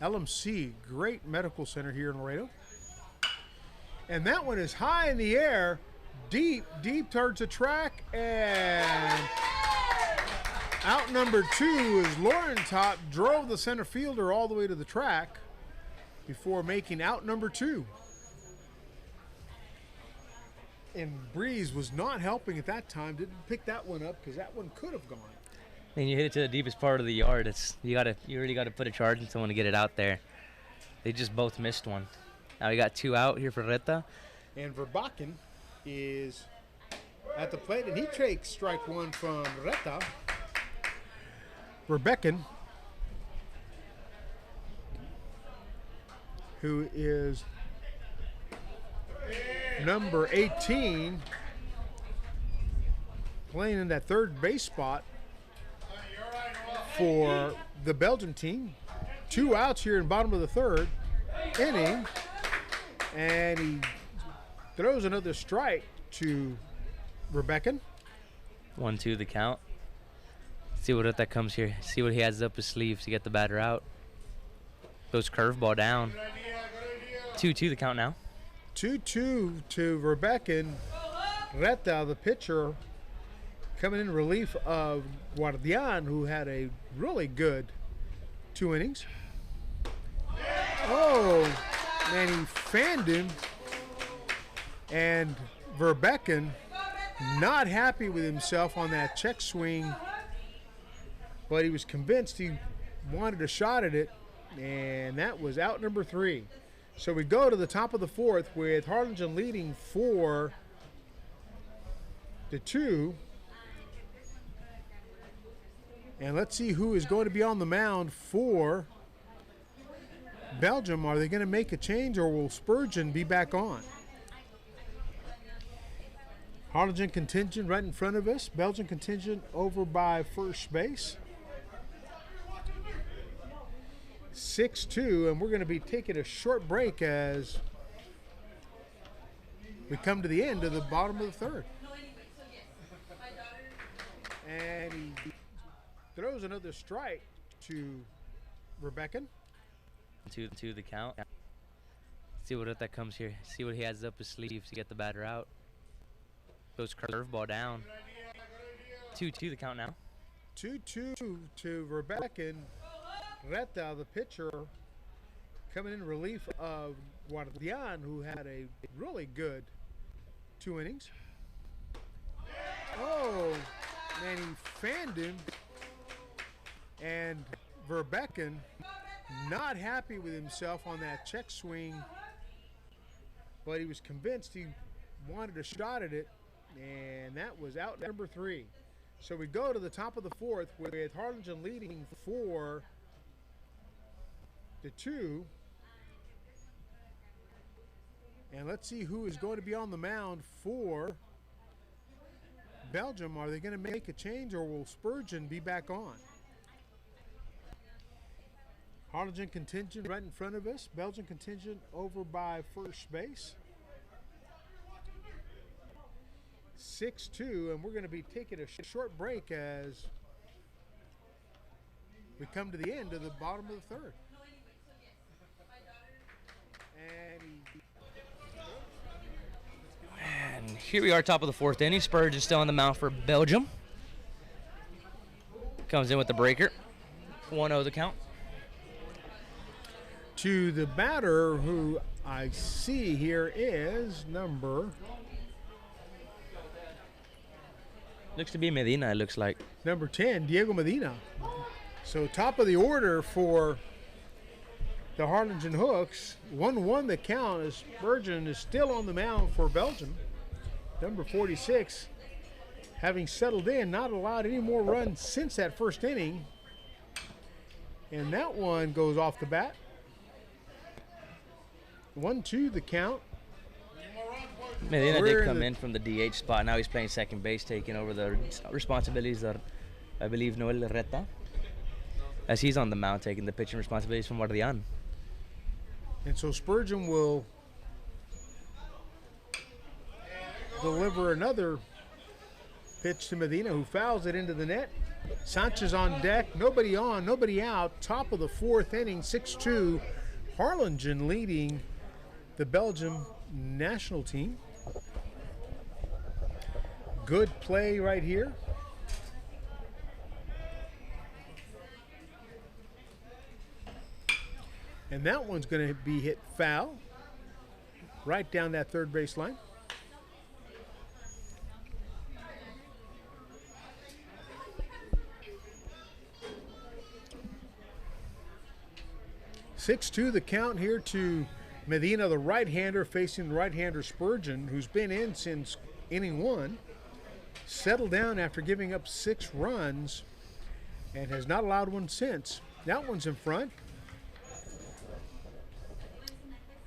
LMC, great medical center here in Laredo. And that one is high in the air, deep towards the track, and out number 2 is Laurentop, drove the center fielder all the way to the track before making out number 2. And Breeze was not helping at that time, didn't pick that one up because that one could have gone. And you hit it to the deepest part of the yard. You really gotta put a charge in someone to get it out there. They just both missed one. Now we got 2 out here for Reta. And Verbakken is at the plate, and he takes strike 1 from Reta. Verbakken, who is number 18, playing in that third base spot for the Belgian team. 2 outs here in bottom of the third inning. And he throws another strike to Rebeccan. 1-2 the count. See what that comes here. See what he has up his sleeve to get the batter out. Goes curveball down. 2-2 the count now. 2-2 to Rebeccan. Reta, the pitcher, coming in relief of Guardian, who had a really good 2 innings. Oh, man, he fanned him. And Verbecken not happy with himself on that check swing, but he was convinced he wanted a shot at it, and that was out number 3. So we go to the top of the fourth with Harligen leading 4-2. And let's see who is going to be on the mound for Belgium. Are they going to make a change, or will Spurgeon be back on? Harligen contingent right in front of us. Belgian contingent over by first base. 6-2, and we're going to be taking a short break as we come to the end of the bottom of the third. And he throws another strike to Rebeccan. 2-2 the count. See what that comes here. See what he has up his sleeve to get the batter out. Goes curveball down. 2-2 the count now. 2-2 to Rebeccan. Reta, the pitcher, coming in relief of Guardian, who had a really good 2 innings. Oh, man, he fanned him. And Verbecken not happy with himself on that check swing, but he was convinced he wanted a shot at it, and that was out number 3. So we go to the top of the fourth with Harligen leading 4-2. And let's see who is going to be on the mound for Belgium. Are they going to make a change, or will Spurgeon be back on? Harligen contingent right in front of us. Belgian contingent over by first base. 6-2, and we're going to be taking a short break as we come to the end of the bottom of the third. And here we are, top of the fourth inning. Spurgeon still on the mound for Belgium. Comes in with the breaker. 1-0 the count. To the batter, who I see here is number... Looks to be Medina, it looks like. Number 10, Diego Medina. So top of the order for the Harlingen Hooks. 1-1 the count as Spurgeon is still on the mound for Belgium. Number 46, having settled in, not allowed any more runs since that first inning. And that one goes off the bat. 1-2 the count. Medina did come in from the DH spot. Now he's playing second base, taking over the responsibilities of, I believe, Noel Reta. As he's on the mound, taking the pitching responsibilities from Guardian. And so Spurgeon will deliver another pitch to Medina, who fouls it into the net. Sanchez on deck, nobody on, nobody out. Top of the fourth inning, 6-2. Harlingen leading the Belgium national team. Good play right here. And that one's going to be hit foul right down that third base line. Six-2 the count here to Medina, the right-hander, facing the right-hander Spurgeon, who's been in since inning 1. Settled down after giving up 6 runs and has not allowed one since. That one's in front.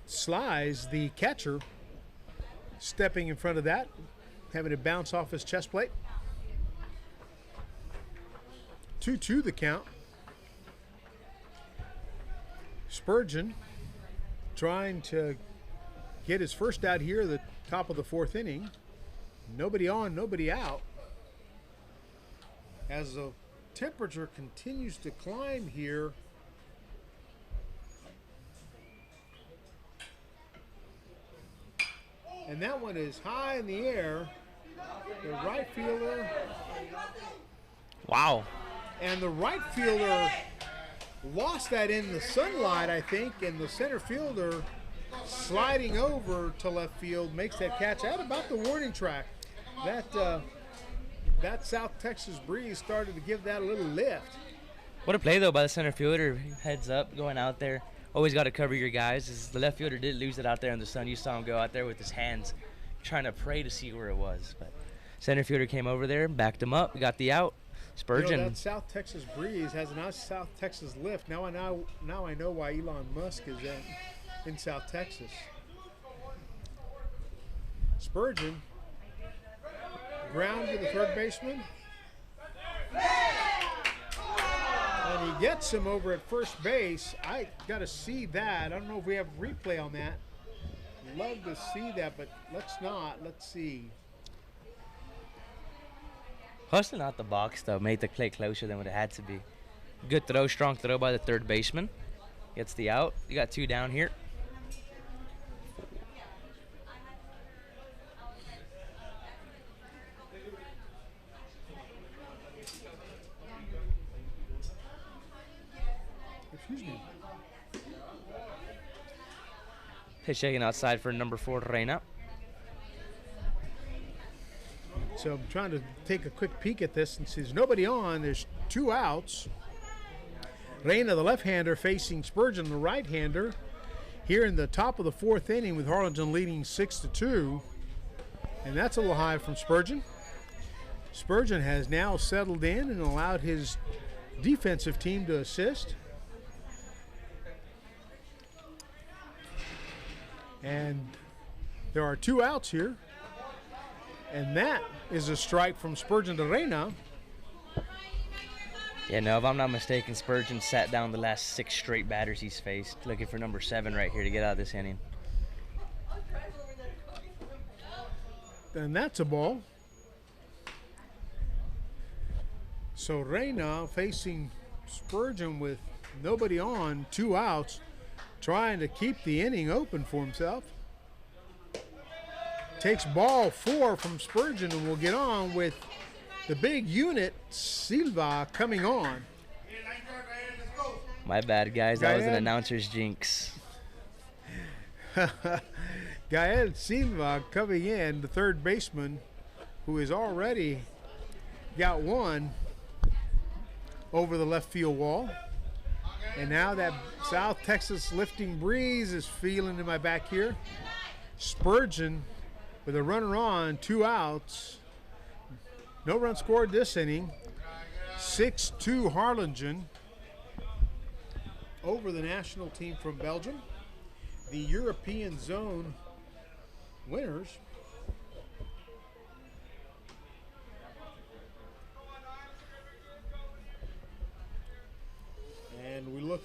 Slies, the catcher, stepping in front of that, having it bounce off his chest plate. 2-2 the count. Spurgeon trying to get his first out here at the top of the 4th inning. Nobody on, nobody out. As the temperature continues to climb here, and that one is high in the air. The right fielder. Wow. And the right fielder lost that in the sunlight, I think, and the center fielder sliding over to left field makes that catch out about the warning track. That South Texas breeze started to give that a little lift. What a play, though, by the center fielder. Heads up, going out there. Always got to cover your guys. As the left fielder did lose it out there in the sun. You saw him go out there with his hands trying to pray to see where it was. But center fielder came over there, backed him up, got the out. Spurgeon. That South Texas breeze has a nice South Texas lift. Now I know why Elon Musk is in South Texas. Spurgeon, ground to the third baseman. And he gets him over at first base. I got to see that. I don't know if we have replay on that. Love to see that, but let's not. Let's see. Hustling out the box, though, made the play closer than what it had to be. Good throw, strong throw by the third baseman. Gets the out. You got 2 down here. Excuse me. Pitch shaking outside for number 4, Reina. So I'm trying to take a quick peek at this and see there's nobody on. There's 2 outs. Reina, the left-hander, facing Spurgeon, the right-hander. Here in the top of the 4th inning with Harligen leading 6-2. And that's a little high from Spurgeon. Spurgeon has now settled in and allowed his defensive team to assist. And there are 2 outs here. And that is a strike from Spurgeon to Reina. Yeah, no, if I'm not mistaken, Spurgeon sat down the last 6 straight batters he's faced, looking for number 7 right here to get out of this inning. And that's a ball. So Reina facing Spurgeon with nobody on, 2 outs, trying to keep the inning open for himself. Takes ball 4 from Spurgeon, and we'll get on with the big unit, Silva, coming on. My bad, guys. That was an announcer's jinx. Gael Silva coming in, the third baseman, who has already got 1 over the left field wall. And now that South Texas lifting breeze is feeling in my back here. Spurgeon with a runner on, 2 outs. No run scored this inning. 6-2 Harlingen over the national team from Belgium. The European zone winners. And we look.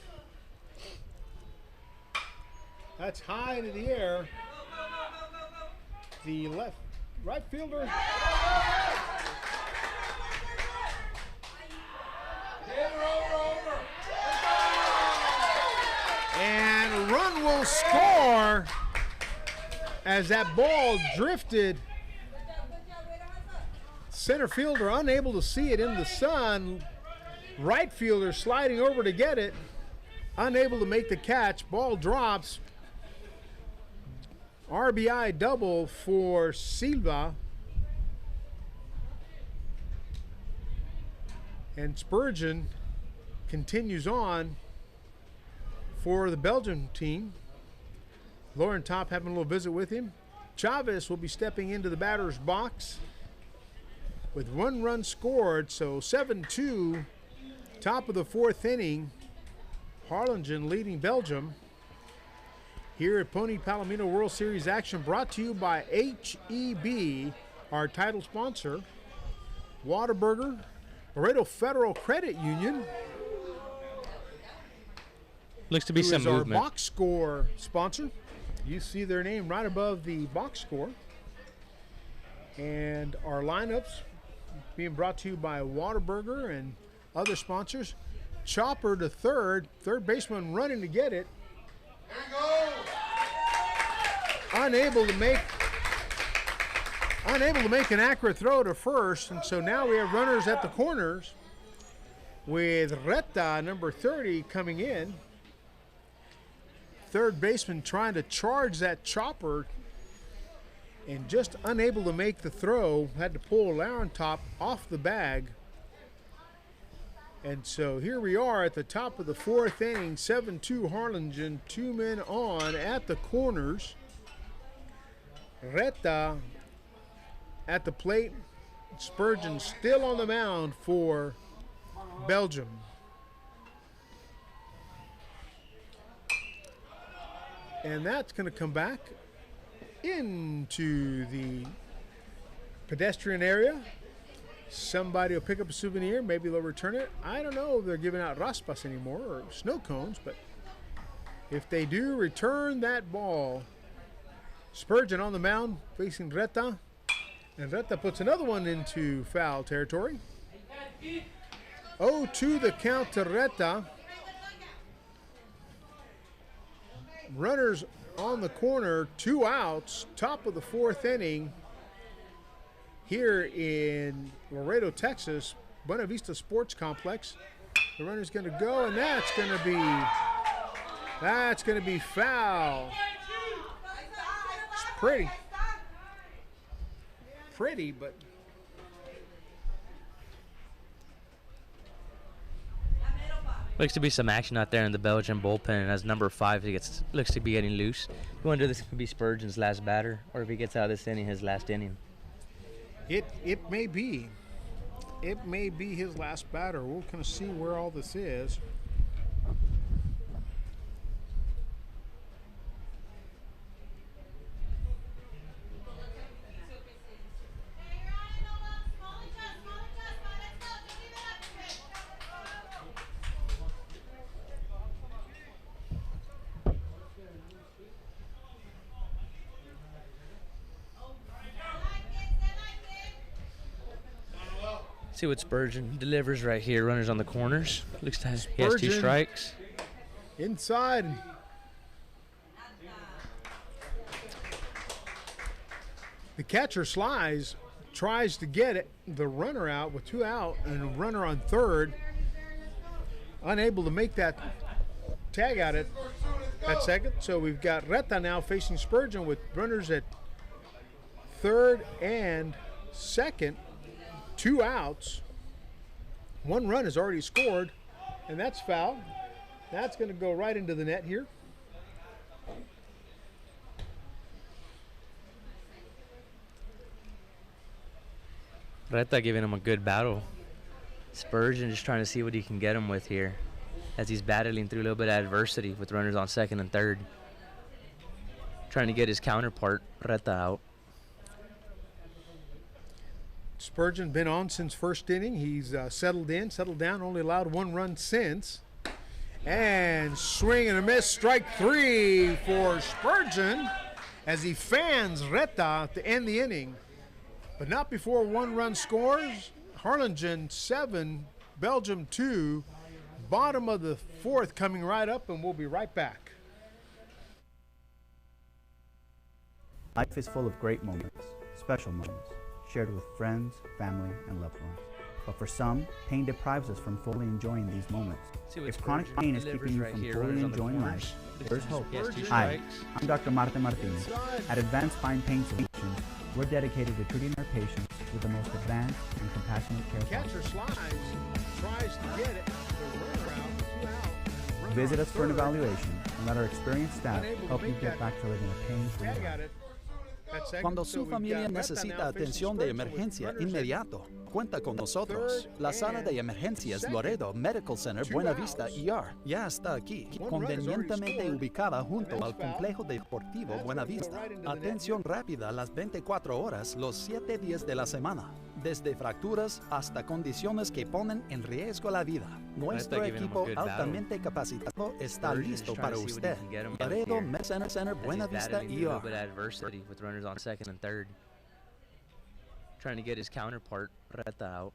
That's high into the air. The right fielder. And a run will score as that ball drifted. Center fielder unable to see it in the sun. Right fielder sliding over to get it. Unable to make the catch. Ball drops. RBI double for Silva. And Spurgeon continues on for the Belgian team. Lauren Top having a little visit with him. Chavez will be stepping into the batter's box with 1 run scored, so 7-2, top of the 4th inning. Harlingen leading Belgium. Here at Pony Palomino World Series action, brought to you by HEB, our title sponsor, Whataburger, Laredo Federal Credit Union, Looks to be who some is our movement. box score sponsor. You see their name right above the box score. And our lineups being brought to you by Whataburger and other sponsors. Chopper to third baseman running to get it. There you go. Unable to make an accurate throw to first, and so now we have runners at the corners with Reta, number 30, coming in. Third baseman trying to charge that chopper and just unable to make the throw. Had to pull Laron top off the bag. And so here we are at the top of the fourth inning, 7-2 Harlingen, 2 men on at the corners. Reta at the plate, Spurgeon still on the mound for Belgium. And that's going to come back into the pedestrian area. Somebody will pick up a souvenir. Maybe they'll return it. I don't know if they're giving out raspas anymore or snow cones, but if they do, return that ball. Spurgeon on the mound facing Reta. And Reta puts another one into foul territory. 0-2 the count to Reta. Runners on the corner, 2 outs, top of the fourth inning. Here in Laredo, Texas, Buena Vista Sports Complex. The runner's going to go, and that's going to be foul. It's pretty, but Looks to be some action out there in the Belgian bullpen, and as number 5 looks to be getting loose. You wonder if this could be Spurgeon's last batter, or if he gets out of this inning, his last inning. It may be. It may be his last batter. We'll kind of see where all this is. See what Spurgeon delivers right here. Runners on the corners. Looks to he has 2 strikes. Inside. The catcher slides, tries to get the runner out with 2 out and a runner on third. Unable to make that tag out at second. So we've got Reta now facing Spurgeon with runners at third and second. 2 outs. 1 run is already scored, and that's foul. That's going to go right into the net here. Reta giving him a good battle. Spurgeon just trying to see what he can get him with here, as he's battling through a little bit of adversity with runners on second and third. Trying to get his counterpart, Reta, out. Spurgeon been on since first inning. He's settled down, only allowed 1 run since. And swing and a miss, strike 3 for Spurgeon as he fans Reta to end the inning. But not before 1 run scores. Harlingen 7, Belgium 2. Bottom of the 4th coming right up, and we'll be right back. Life is full of great moments, special moments, shared with friends, family, and loved ones. But for some, pain deprives us from fully enjoying these moments. If chronic pain is keeping you from fully enjoying life, there's hope. Hi, I'm Dr. Marta Martinez. At Advanced Spine Pain Solutions, we're dedicated to treating our patients with the most advanced and compassionate care Catcher possible. slides, tries to get it. The runner out, 2 out. Visit us for an evaluation and let our experienced staff help you get back to living a pain-free Tag life. at it. Cuando su familia necesita atención de emergencia inmediato, cuenta con nosotros. La sala de emergencias Laredo Medical Center Buena Vista ER ya está aquí, convenientemente ubicada junto al complejo deportivo Buena Vista. Atención rápida las 24 horas, los 7 días de la semana. desde fracturas hasta condiciones que ponen en riesgo la vida. Nuestro giving him a equipo good battle. altamente capacitado está Spurgeon is listo trying para to see what he usted. can get him out Laredo here, Medical Center Buena As he's Vista battling through a little bit of ER. adversity with runners on second and third. Trying to get his counterpart, Reta, out.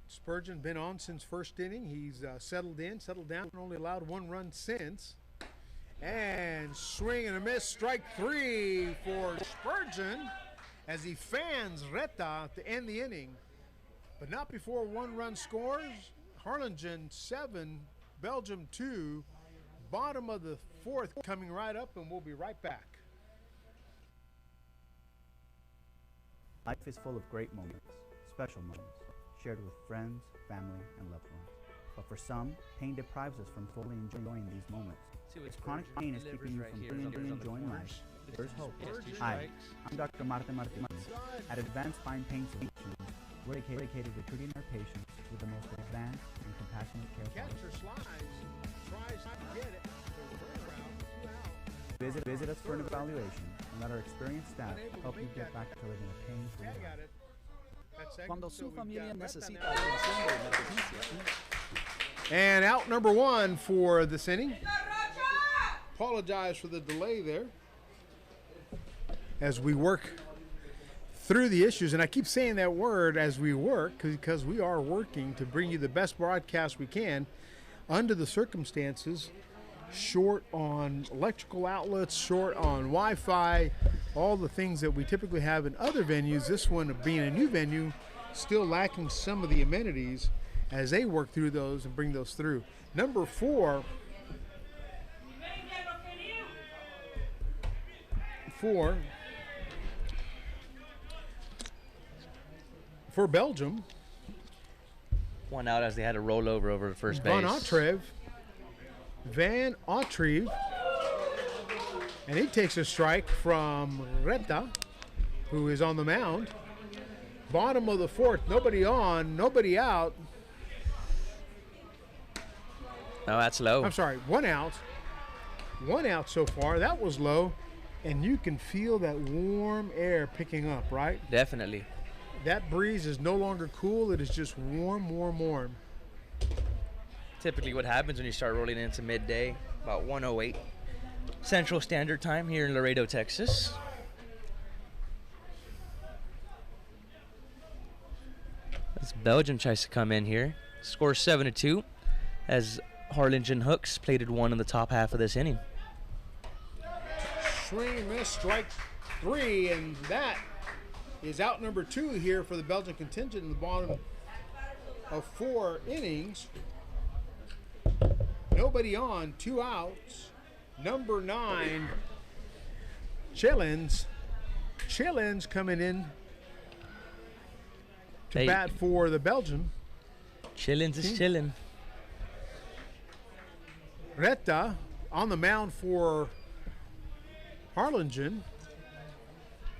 Spurgeon been on since first inning. He's settled down, and only allowed one run since. And swing and a miss, strike three for Spurgeon as he fans Reta to end the inning. But not before one run scores. Harligen 7, Belgium 2. Bottom of the fourth coming right up, and we'll be right back. Life is full of great moments, special moments, shared with friends, family, and loved ones. But for some, pain deprives us from fully enjoying these moments. If chronic pain is keeping you from fully enjoying life, there's hope. Hi, I'm Dr. Marta Martinez. At Advanced Spine Pain Solutions, we're dedicated to treating our patients with the most advanced and compassionate care Catcher possible. slides, tries to get it. The turnaround, 2 out. Visit us for an evaluation and let our experienced staff help you get back to living a pain-free Tag life. at it. That segment, Cuando so su we've familia got Reta necesita now. atención de emergencia. And out number one for this inning. Apologize for the delay there as we work through the issues. And I keep saying that word, as we work, because we are working to bring you the best broadcast we can under the circumstances, short on electrical outlets, short on Wi-Fi, all the things that we typically have in other venues. This one being a new venue, still lacking some of the amenities as they work through those and bring those through. Number four for Belgium, One out as they had a rollover over first base. Van Autreve, and he takes a strike from Reta, who is on the mound. Bottom of the fourth, nobody on, nobody out. No, that's low. I'm sorry, one out. One out so far. That was low, and you can feel that warm air picking up, right? Definitely. That breeze is no longer cool. It is just warm, warm, warm. Typically what happens when you start rolling into midday, about 1:08 Central Standard Time here in Laredo, Texas. As Belgium tries to come in here. Score 7-2 as Harlingen hooks plated one in the top half of this inning. Swing and miss, strike three, and that is out number two here for the Belgian contingent in the bottom of 4 innings. Nobody on, 2 outs. Number 9, Chillins coming in to bat for the Belgian. Chillins is chillin'. Reta on the mound for Harlingen.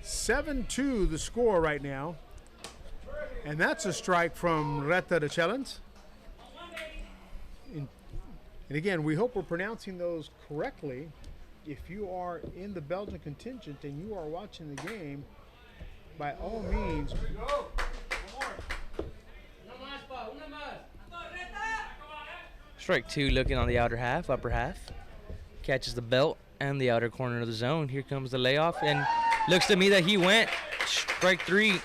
7-2 the score right now. And that's a strike from Reta to Chellens. And again, we hope we're pronouncing those correctly. If you are in the Belgian contingent and you are watching the game, by all means, Strike two looking on the outer half, upper half. Catches the belt and the outer corner of the zone. Here comes the layoff, and looks to me that he went. Strike three.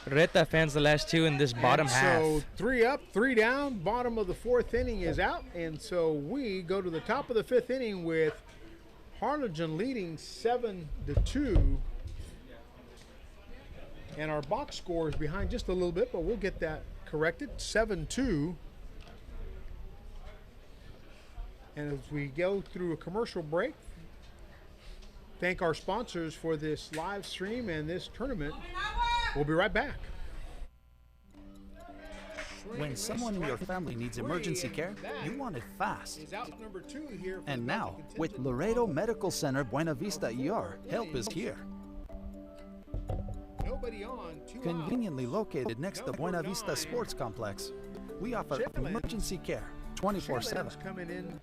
Reta fans the last two in this bottom half. So 3 up, 3 down. Bottom of the 4th inning is out. And so we go to the top of the 5th inning with Harlingen leading 7-2. And our box score is behind just a little bit, but we'll get that corrected. 7-2. And as we go through a commercial break, thank our sponsors for this live stream and this tournament. We'll be right back. When someone in your family needs emergency care, you want it fast. Is out number 2 here. for And the now, Belgian with contingent. Laredo Medical Center Buena Vista ER, help is here. Nobody on, 2 Conveniently located next to Buena Vista Sports Complex, we offer emergency care 24/7. Coming in.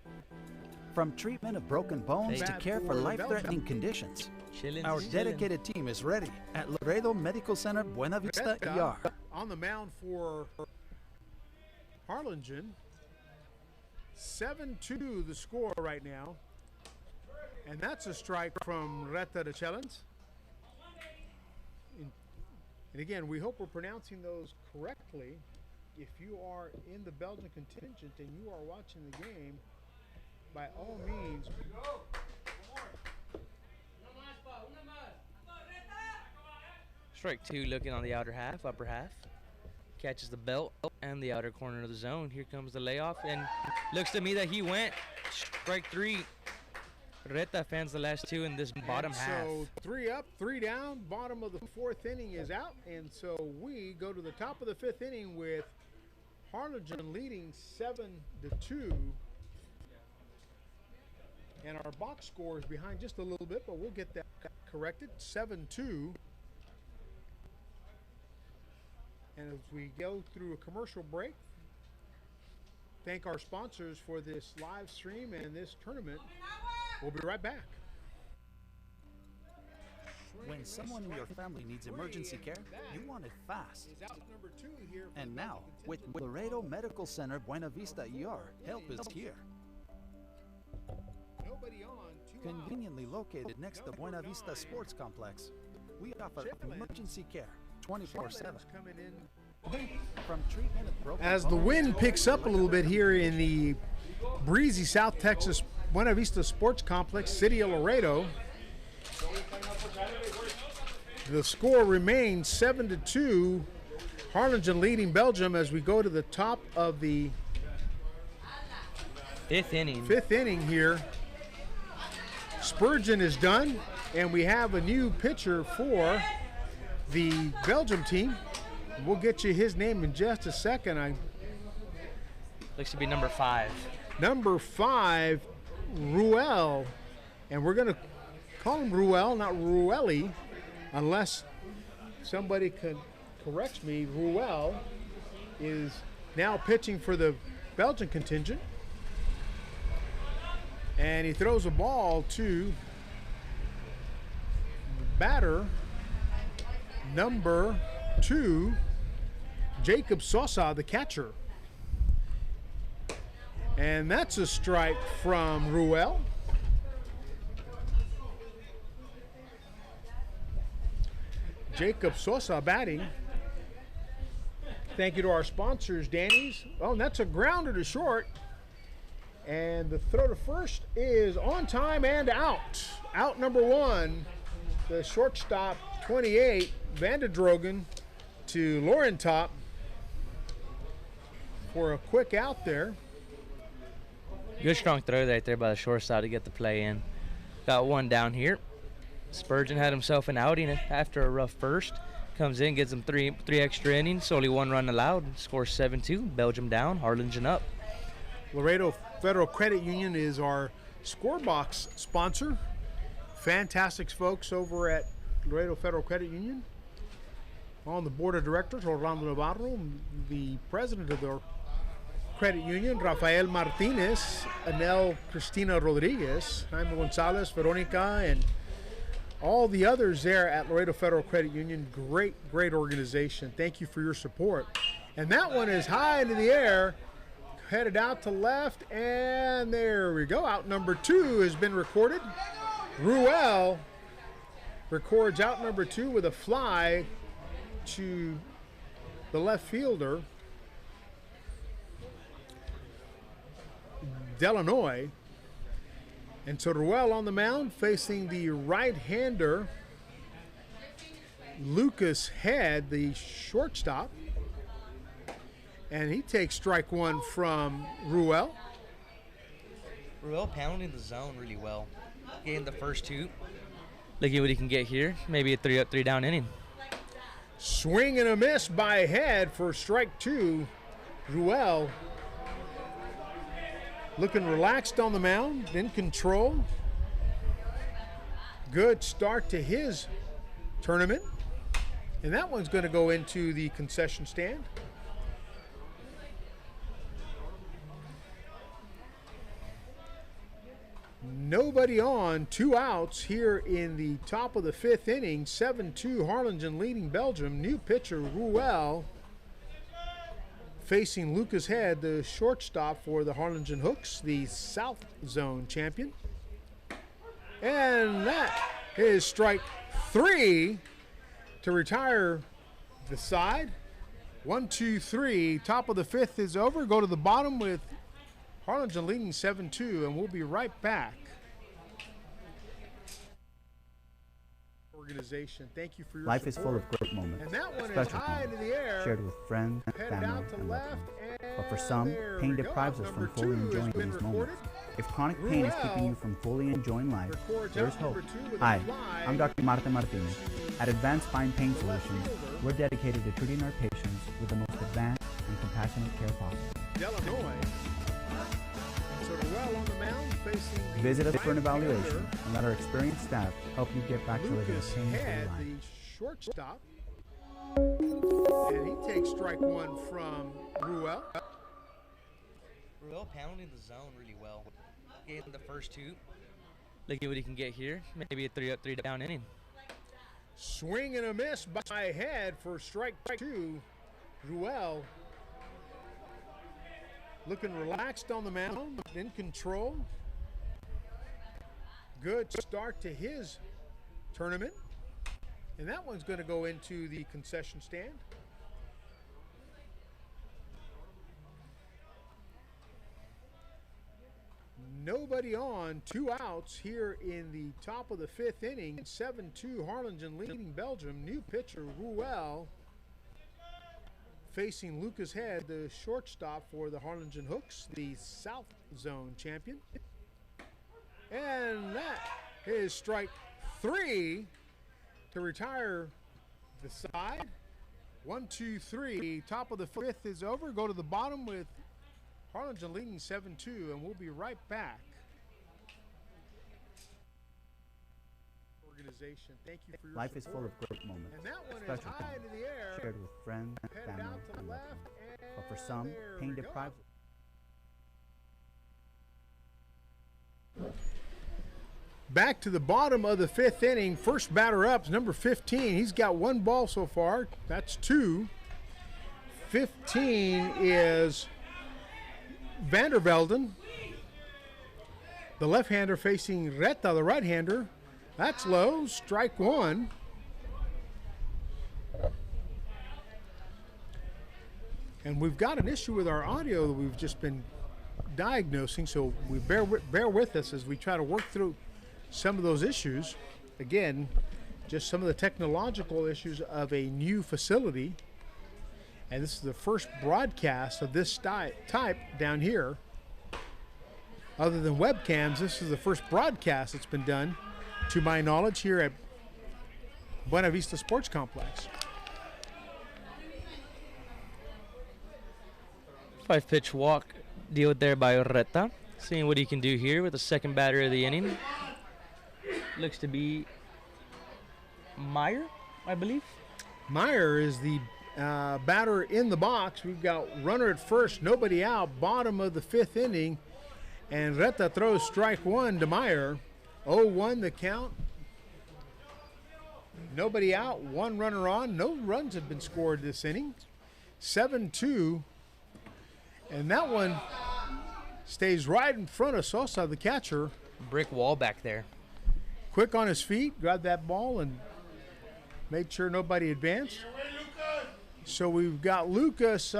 From treatment of broken bones to care for life-threatening conditions, Chilling. Our dedicated team is ready at Laredo Medical Center Buena Vista ER. On the mound for Harlingen. 7-2 the score right now. And that's a strike from Reta de Challenge. And again, we hope we're pronouncing those correctly. If you are in the Belgian contingent and you are watching the game, by all means, Strike 2 looking on the outer half, upper half. Catches the belt and the outer corner of the zone. Here comes the layoff, and looks to me that he went. Strike 3. Reta fans the last 2 in this bottom half. So 3 up, 3 down. Bottom of the 4th inning is out, and so we go to the top of the 5th inning with Harlingen leading 7-2. And our box score is behind just a little bit, but we'll get that corrected. 7-2. And as we go through a commercial break, thank our sponsors for this live stream and this tournament. We'll be right back. When someone in your family needs emergency care, you want it fast. And now, with Laredo Medical Center Buena Vista ER, help is here. Conveniently located next to Buena Vista Sports Complex, we offer emergency care 24/7. From treatment of broken As the bones wind to picks up a little bit here in the breezy South Texas Buena Vista Sports Complex, City of Laredo, the score remains 7-2. Harlingen leading Belgium as we go to the top of the 5th inning. 5th inning here. Spurgeon is done, and we have a new pitcher for the Belgium team. We'll get you his name in just a second. Looks to be number 5. Number 5, Ruel. And we're going to call him Ruel, not Rueli, unless somebody can correct me. Ruel is now pitching for the Belgian contingent. And he throws a ball to batter number 2, Jacob Sosa, the catcher. And that's a strike from Ruel. Jacob Sosa batting. Thank you to our sponsors, Danny's. Oh, and that's a grounder to short. And the throw to first is on time and out. Out number 1, the shortstop, 28, Vanderdrogen to Lorentop for a quick out there. Good strong throw right there by the shortstop to get the play in. Got one down here. Spurgeon had himself an outing after a rough first. Comes in, gets him three extra innings. Only 1 run allowed. Scores 7-2. Belgium down. Harlingen up. Laredo Federal Credit Union is our scorebox sponsor. Fantastic folks over at Laredo Federal Credit Union. On the board of directors, Orlando Navarro, the president of the credit union, Rafael Martinez, Anel Cristina Rodriguez, Jaime Gonzalez, Veronica, and all the others there at Laredo Federal Credit Union. Great organization. Thank you for your support. And that one is high into the air, headed out to left, and there we go. Out number 2 has been recorded. Ruel records out number 2 with a fly to the left fielder, Delanoy. And so Ruel on the mound facing the right-hander, Lucas Head, the shortstop. And he takes strike 1 from Ruel. Ruel pounding the zone really well. Getting the first 2. Look at what he can get here. Maybe a 3 up, 3 down inning. Swing and a miss by Head for strike 2. Ruel looking relaxed on the mound, in control. Good start to his tournament. And that one's going to go into the concession stand. Nobody on, 2 outs here in the top of the 5th inning. 7-2 Harlingen leading Belgium. New pitcher Ruel facing Lucas Head, the shortstop for the Harlingen Hooks, the South Zone champion. And that is strike 3 to retire the side. 1, 2, 3. Top of the 5th is over. Go to the bottom with Harlingen leading 7-2, and we'll be right back. Organization, thank you for your Life is support. full of great moments, And that one is special high into times, the air, shared with friends, headed family, out to and loved left, ones. and But for some, there pain we go. deprives us from Number fully 2 has enjoying been these recorded. moments. If chronic pain is keeping Ruel you from fully enjoying life, records there's out hope. number 2 with a Hi, fly. I'm Dr. Marta Martinez. At Advanced Spine Pain Solutions, we're dedicated to treating our patients with the most advanced and compassionate care possible. Illinois. So Ruel on the mound facing the Visit us for an right evaluation fielder, and let our experienced staff help you get back to living a Lucas pain-free Head, life. the shortstop. And he takes strike 1 from Ruel. Ruel pounding the zone really well. Getting the first 2. Look at what he can get here. Maybe a 3 up, 3 down inning. Swing and a miss by Head for strike 2. Ruel looking relaxed on the mound, in control. Good start to his tournament. And that one's going to go into the concession stand. Nobody on, 2 outs here in the top of the 5th inning. 7-2 Harlingen leading Belgium. New pitcher Ruel facing Lucas Head, the shortstop for the Harlingen Hooks, the South Zone champion. And that is strike 3 to retire the side. 1, 2, 3. Top of the 5th is over. Go to the bottom with Harlingen leading 7-2, and we'll be right back. Organization, thank you for your Life is support. full of great moments, And that one is special high times, into the air, shared with friends, headed family, out to the and loved left, ones. and But for some, there pain we go. deprives Back to the bottom of the 5th inning. First batter up is number 15. He's got 1 ball so far. That's 2. 15 is Vandervelden, the left-hander facing Reta, the right-hander. That's low. Strike 1. And we've got an issue with our audio that we've just been diagnosing, so we bear with us as we try to work through some of those issues. Again, just some of the technological issues of a new facility. And this is the first broadcast of this type down here. Other than webcams, this is the first broadcast that's been done, to my knowledge, here at Buena Vista Sports Complex. 5-pitch walk deal there by Reta. Seeing what he can do here with the second batter of the inning. Looks to be Meyer, I believe. Meyer is the batter in the box. We've got runner at first, nobody out, bottom of the 5th inning. And Reta throws strike 1 to Meyer. 0-1 the count. Nobody out, 1 runner on. No runs have been scored this inning. 7-2. And that one stays right in front of Sosa, the catcher. Brick wall back there. Quick on his feet, grabbed that ball and made sure nobody advanced. So we've got Lucas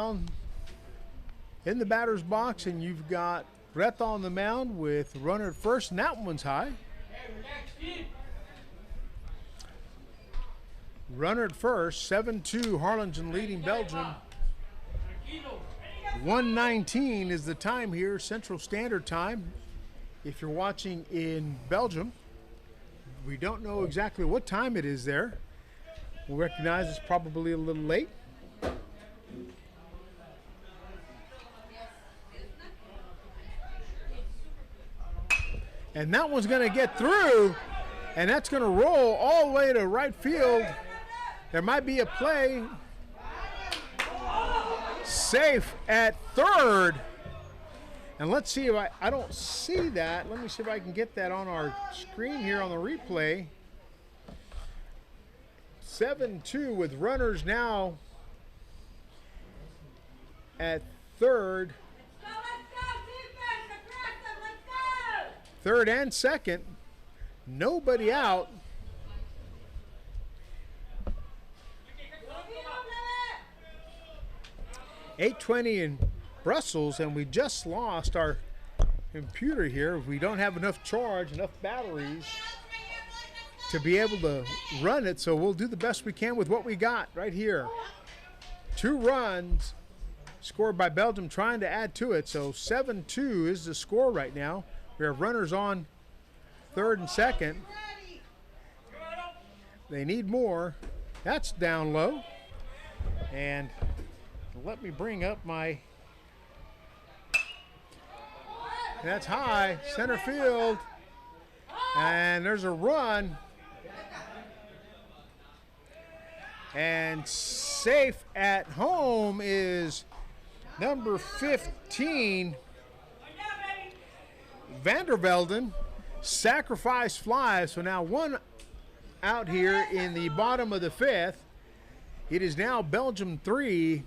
in the batter's box, and you've got Reta on the mound with runner at first, and that one's high. Runner at first, 7-2, Harlingen leading Belgium. 1:19 is the time here, Central Standard Time. If you're watching in Belgium, we don't know exactly what time it is there. We recognize it's probably a little late. And that one's going to get through, and that's going to roll all the way to right field. There might be a play. Safe at third. And let's see if I don't see that. Let me see if I can get that on our screen here on the replay. 7-2 with runners now at third. Third and second. Nobody out. .820 in Brussels, and we just lost our computer here. We don't have enough charge, enough batteries to be able to run it, so we'll do the best we can with what we got right here. 2 runs scored by Belgium, trying to add to it, so 7-2 is the score right now. We have runners on third and second. They need more. That's down low. And let me bring up my... That's high, center field. And there's a run. And safe at home is number 15, Vandervelden. Sacrifice fly. So now 1 out here in the bottom of the 5th. It is now Belgium 3,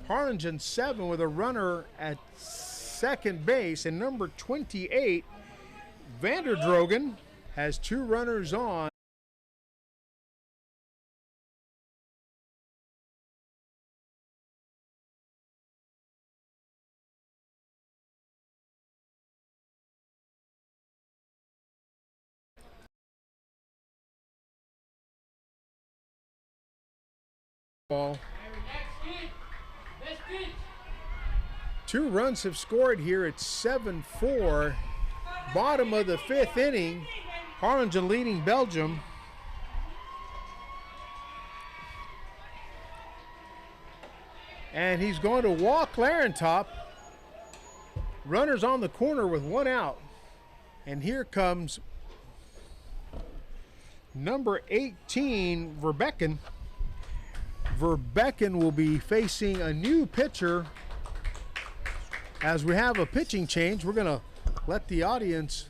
Harligen 7 with a runner at second base, and number 28, Vanderdrogen, has 2 runners on. Ball. 2 runs have scored here at 7-4. Bottom of the 5th inning. Harlingen leading Belgium. And he's going to walk Larentop. Runners on the corner with 1 out. And here comes number 18, Verbecken. Verbecken will be facing a new pitcher. As we have a pitching change, we're going to let the audience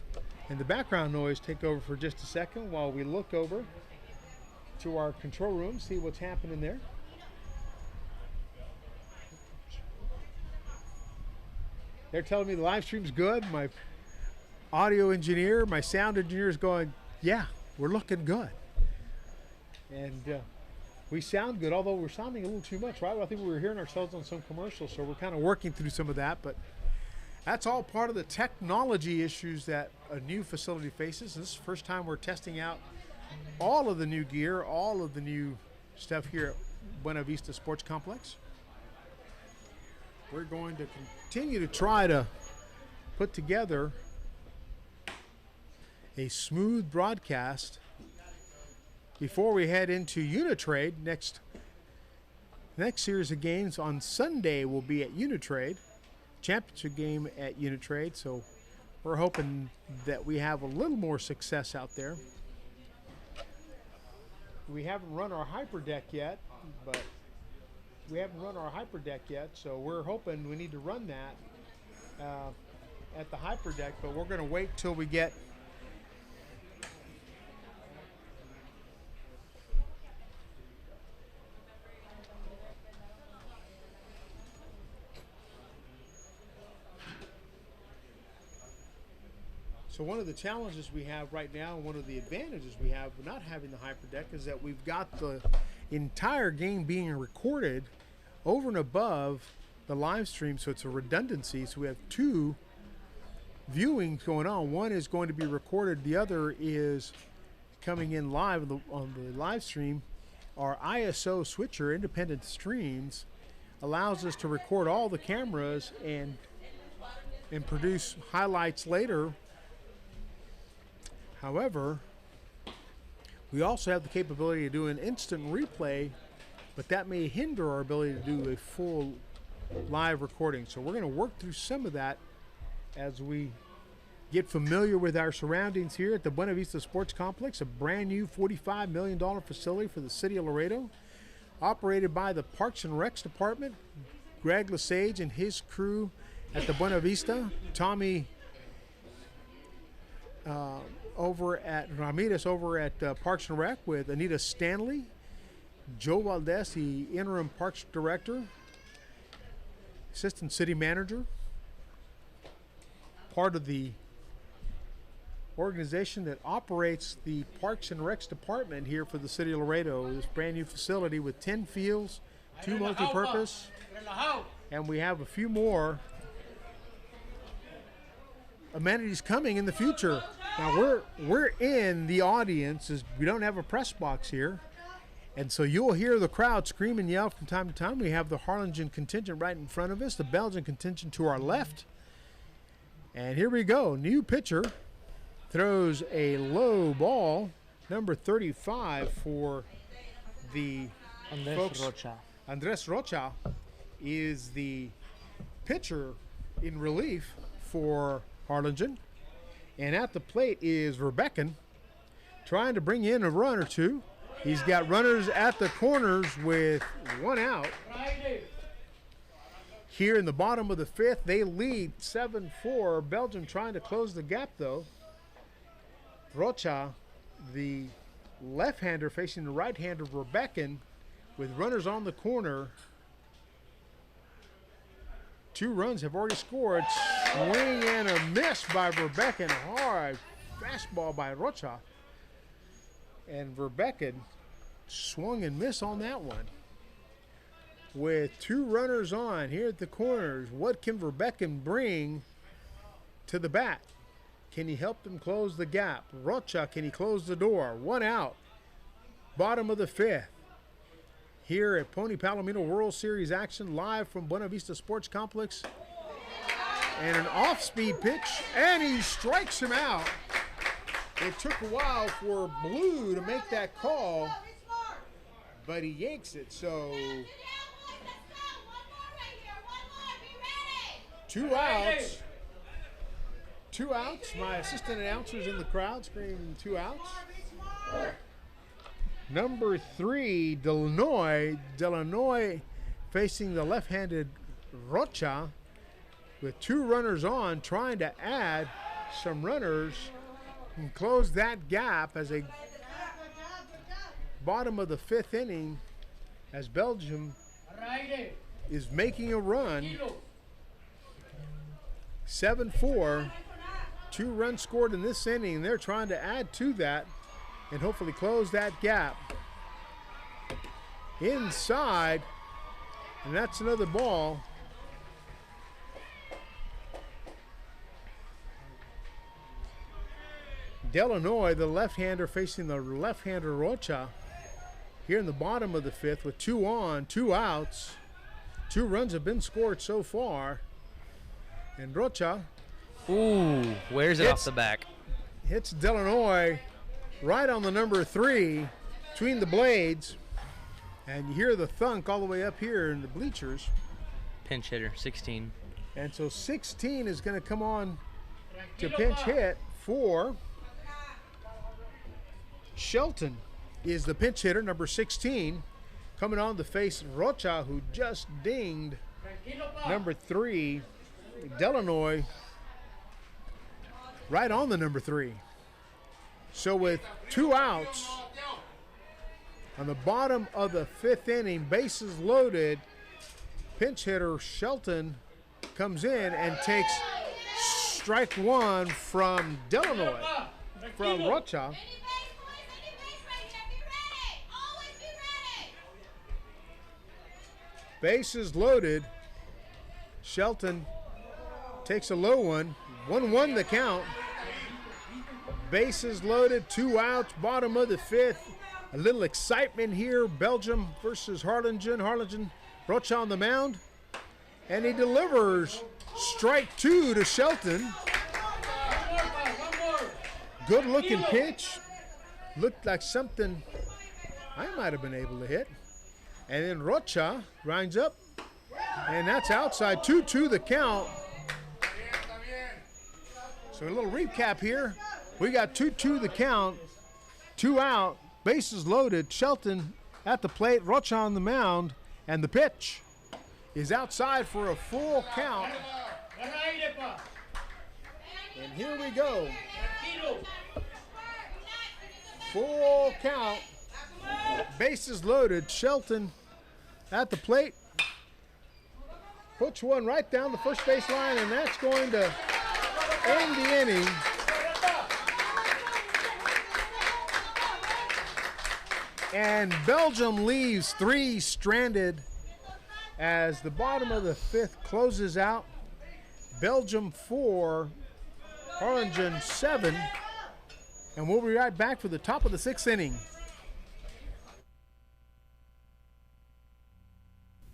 and the background noise take over for just a second while we look over to our control room, see what's happening there. They're telling me the live stream's good. My audio engineer, my sound engineer is going, yeah, we're looking good. And we sound good, although we're sounding a little too much, right? I think we were hearing ourselves on some commercials, so we're kind of working through some of that, but that's all part of the technology issues that a new facility faces. This is the first time we're testing out all of the new gear, all of the new stuff here at Buena Vista Sports Complex. We're going to continue to try to put together a smooth broadcast before we head into Unitrade. Next series of games on Sunday will be at Unitrade. Championship game at Unitrade. So we're hoping that we have a little more success out there. We haven't run our hyperdeck yet, so we're hoping we need to run that at the hyperdeck, but we're going to wait till we get So one of the challenges we have right now, and one of the advantages we have with not having the hyperdeck, is that we've got the entire game being recorded over and above the live stream, so it's a redundancy. So we have 2 viewings going on. One is going to be recorded, the other is coming in live on the live stream. Our ISO switcher, independent streams, allows us to record all the cameras and produce highlights later. However, we also have the capability to do an instant replay, but that may hinder our ability to do a full live recording. So we're going to work through some of that as we get familiar with our surroundings here at the Buena Vista Sports Complex, a brand new $45 million facility for the city of Laredo, operated by the Parks and Recs Department. Greg Lesage and his crew at the Buena Vista, Tommy over at Ramirez over at Parks and Rec with Anita Stanley, Joe Valdez, the interim Parks Director, Assistant City Manager, part of the organization that operates the Parks and Recs department here for the city of Laredo. This brand new facility with 10 fields, 2 multi-purpose, and we have a few more amenities coming in the future. Now we're in the audience, as we don't have a press box here, and so you'll hear the crowd scream and yell from time to time. We have the Harlingen contingent right in front of us, the Belgian contingent to our left, and here we go. New pitcher throws a low ball, number 35 for the folks. Andres Rocha is the pitcher in relief for Harlingen. And at the plate is Verbecken trying to bring in a run or two. He's got runners at the corners with 1 out. Here in the bottom of the 5th, they lead 7-4. Belgium trying to close the gap, though. Rocha, the left-hander facing the right-hander Verbecken, with runners on the corner. 2 runs have already scored. Swing and a miss by Verbecken. Hard fastball by Rocha. And Verbecken swung and missed on that one. With 2 runners on here at the corners, what can Verbecken bring to the bat? Can he help them close the gap? Rocha, can he close the door? 1 out. Bottom of the 5th. Here at Pony Palomino World Series action, live from Buena Vista Sports Complex. And an off-speed pitch, and he strikes him out. It took a while for Blue to make that call, but he yanks it. So 2 outs. 2 outs. My assistant announcer's in the crowd screaming 2 outs. Number 3, Delanoy facing the left-handed Rocha with 2 runners on, trying to add some runners and close that gap as a bottom of the 5th inning as Belgium is making a run. 7-4, 2 runs scored in this inning. They're trying to add to that and hopefully close that gap. Inside, and that's another ball. Delanoy, the left-hander facing the left-hander Rocha, here in the bottom of the 5th with 2 on, 2 outs. 2 runs have been scored so far. And Rocha wears it off the back. Hits Delanoy right on the number 3 between the blades. And you hear the thunk all the way up here in the bleachers. Pinch hitter, 16. And so 16 is going to come on to pinch hit for Shelton. Is the pinch hitter, number 16, coming on to face Rocha, who just dinged number 3, Delanoy, right on the number 3. So with 2 outs on the bottom of the 5th inning, bases loaded, pinch hitter Shelton comes in and takes strike 1 from Delanoy, from Rocha. Bases loaded. Shelton takes a low one. 1-1 the count. Bases loaded, 2 outs, bottom of the 5th. A little excitement here. Belgium versus Harlingen. Harlingen, Rocha on the mound. And he delivers strike 2 to Shelton. Good looking pitch. Looked like something I might have been able to hit. And then Rocha grinds up, and that's outside. 2-2 the count. So a little recap here. We got 2-2 the count, 2 out, bases loaded. Shelton at the plate, Rocha on the mound, and the pitch is outside for a full count. And here we go. Full count. Bases loaded. Shelton at the plate. Puts one right down the first base line, and that's going to end the inning. And Belgium leaves 3 stranded as the bottom of the 5th closes out. Belgium 4, Harligen 7. And we'll be right back for the top of the 6th inning.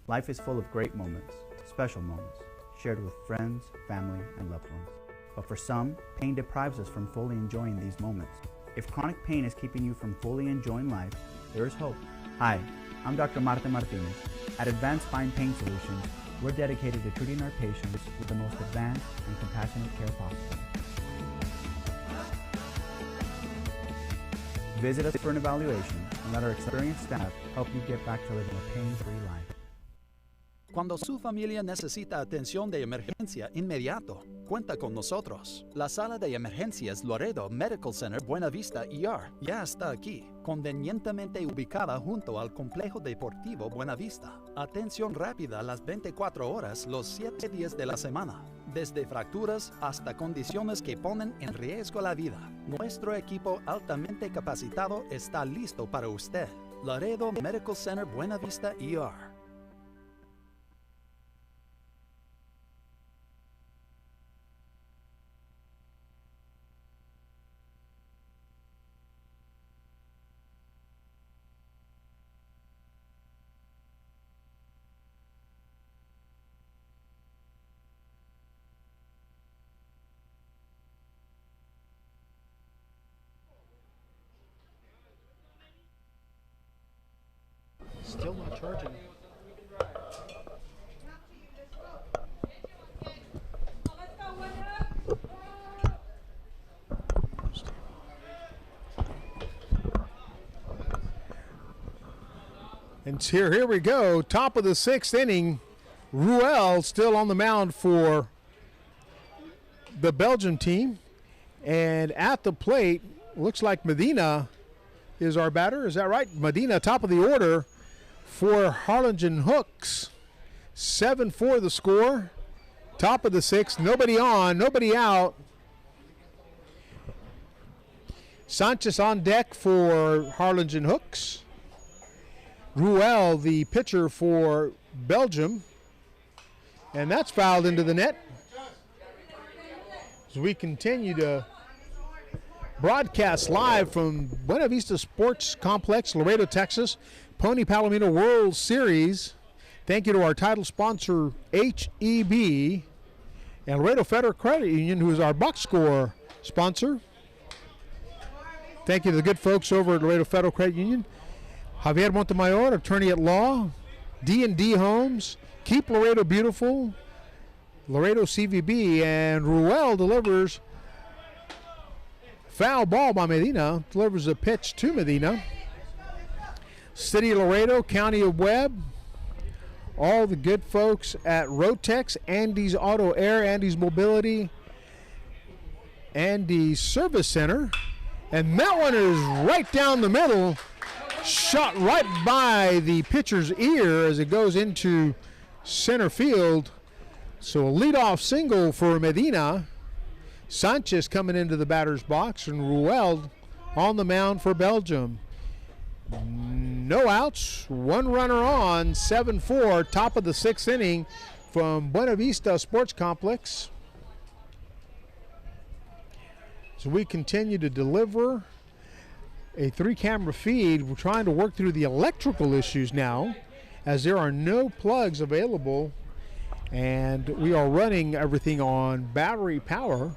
Life is full of great moments, special moments, shared with friends, family, and loved ones. But for some, pain deprives us from fully enjoying these moments. If chronic pain is keeping you from fully enjoying life, there is hope. Hi, I'm Dr. Marta Martinez. At Advanced Spine Pain Solutions, we're dedicated to treating our patients with the most advanced and compassionate care possible. Visit us for an evaluation and let our experienced staff help you get back to living a pain-free life. Cuando su familia necesita atención de emergencia inmediato, cuenta con nosotros. La sala de emergencias Laredo Medical Center Buena Vista ER ya está aquí, convenientemente ubicada junto al complejo deportivo Buena Vista. Atención rápida a las 24 horas los 7 días de la semana, desde fracturas hasta condiciones que ponen en riesgo la vida. Nuestro equipo altamente capacitado está listo para usted. Laredo Medical Center Buena Vista ER. Still not charging. And here we go. Top of the 6th inning. Ruel still on the mound for the Belgian team. And at the plate, looks like Medina is our batter. Is that right? Medina, top of the order for Harlingen Hooks. 7-4 the score. Top of the 6th. Nobody on, nobody out. Sanchez on deck for Harlingen Hooks. Ruel, the pitcher for Belgium. And that's fouled into the net. As we continue to broadcast live from Buena Vista Sports Complex, Laredo, Texas, Pony Palomino World Series. Thank you to our title sponsor, HEB, and Laredo Federal Credit Union, who is our box score sponsor. Thank you to the good folks over at Laredo Federal Credit Union. Javier Montemayor, attorney at law, D&D Homes, Keep Laredo Beautiful, Laredo CVB, and Ruel delivers foul ball by Medina, delivers a pitch to Medina. City of Laredo, County of Webb, all the good folks at Rotex, Andy's Auto Air, Andy's Mobility, Andy's Service Center. And that one is right down the middle, shot right by the pitcher's ear as it goes into center field. So a leadoff single for Medina. Sanchez coming into the batter's box, and Ruel on the mound for Belgium. No outs, one runner on, 7-4, top of the 6th inning from Buena Vista Sports Complex. So we continue to deliver a 3-camera feed. We're trying to work through the electrical issues now, as there are no plugs available, and we are running everything on battery power.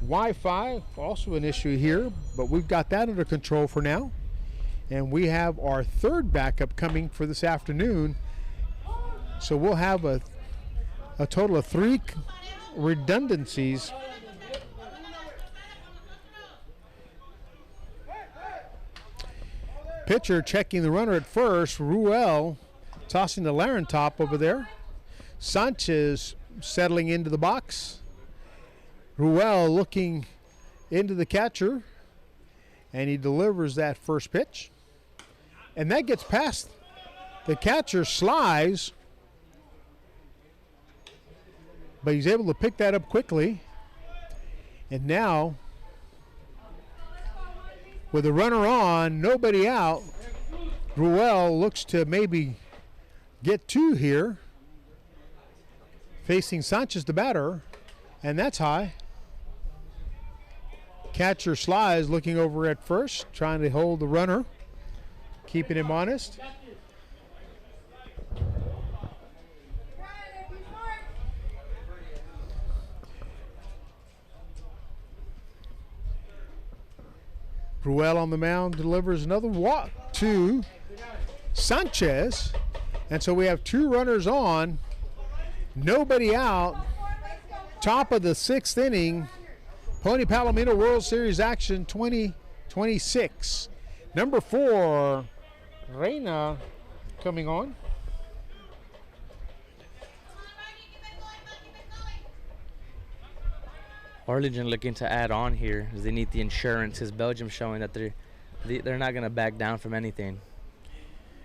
Wi-Fi, also an issue here, but we've got that under control for now. And we have our 3rd backup coming for this afternoon. So we'll have a total of 3 redundancies. Pitcher checking the runner at first. Ruel tossing the Larentop over there. Sanchez settling into the box. Ruel looking into the catcher, and he delivers that first pitch. And that gets past the catcher, Slies, but he's able to pick that up quickly. And now, with a runner on, nobody out, Ruel looks to maybe get two here, facing Sanchez, the batter, and that's high. Catcher Slies looking over at first, trying to hold the runner, keeping him honest. Ruel on the mound delivers another walk to Sanchez. And so we have two runners on, nobody out. Top of the sixth inning. Pony Palomino World Series action 2026. Number 4, Reina coming on. Harligen looking to add on here as they need the insurance. His Belgium showing that they're not going to back down from anything.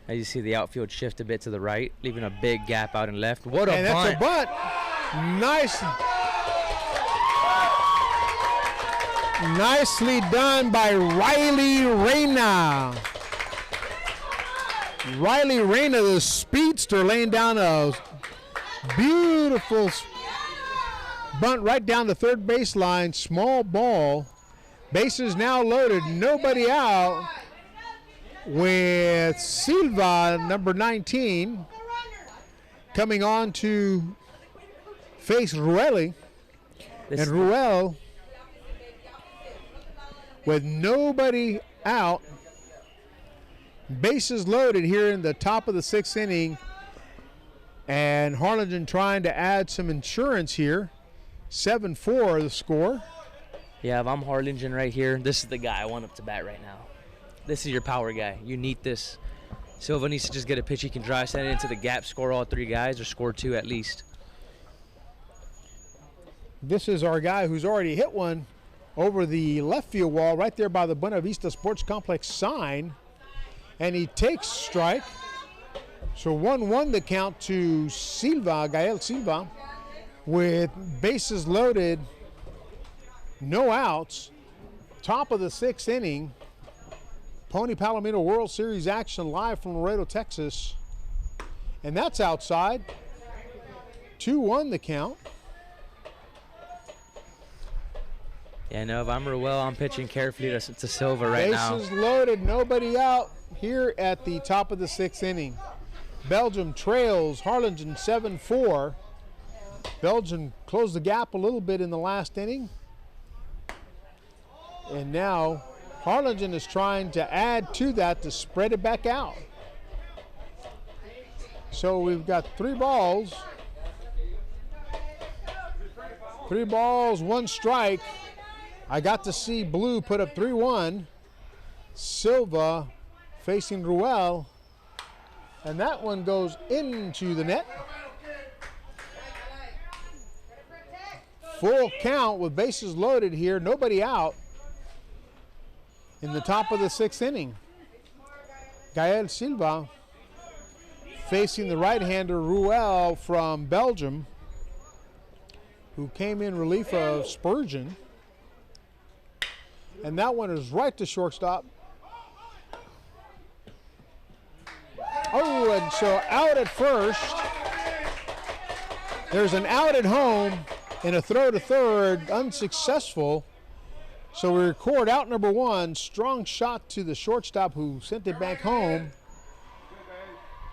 As you see, the outfield shift a bit to the right, leaving a big gap out and left. What a bunt! And that's a bunt. Nice. Nicely done by Riley Reina. Riley Reina, the speedster, laying down a beautiful bunt right down the third baseline. Small ball. Bases now loaded. Nobody out. With Silva, number 19, coming on to face Rueli. And Ruel, with nobody out, bases loaded here in the top of the sixth inning, and Harligen trying to add some insurance here. 7-4 the score. Yeah, if I'm Harligen right here, this is the guy I want up to bat right now. This is your power guy. You need this. Silva needs to just get a pitch he can drive, send it into the gap, score all 3 guys, or score 2 at least. This is our guy who's already hit one over the left field wall right there by the Buena Vista Sports Complex sign. And he takes strike. So 1-1 the count to Silva, Gael Silva, with bases loaded, no outs. Top of the sixth inning. Pony Palomino World Series action live from Laredo, Texas. And that's outside. 2-1 the count. Yeah, no, if I'm Ruel, I'm pitching carefully to Silva right now. Bases loaded, nobody out here at the top of the sixth inning. Belgium trails Harlingen 7-4. Belgium closed the gap a little bit in the last inning. And now Harlingen is trying to add to that to spread it back out. So we've got 3 balls. 3 balls, 1 strike. I got to see Blue put up 3-1. Silva facing Ruel. And that one goes into the net. Full count with bases loaded here. Nobody out in the top of the sixth inning. Gael Silva facing the right-hander Ruel from Belgium, who came in relief of Spurgeon. And that one is right to shortstop. Oh, and so out at first. There's an out at home and a throw to third, unsuccessful. So we record out number 1, strong shot to the shortstop who sent it back home.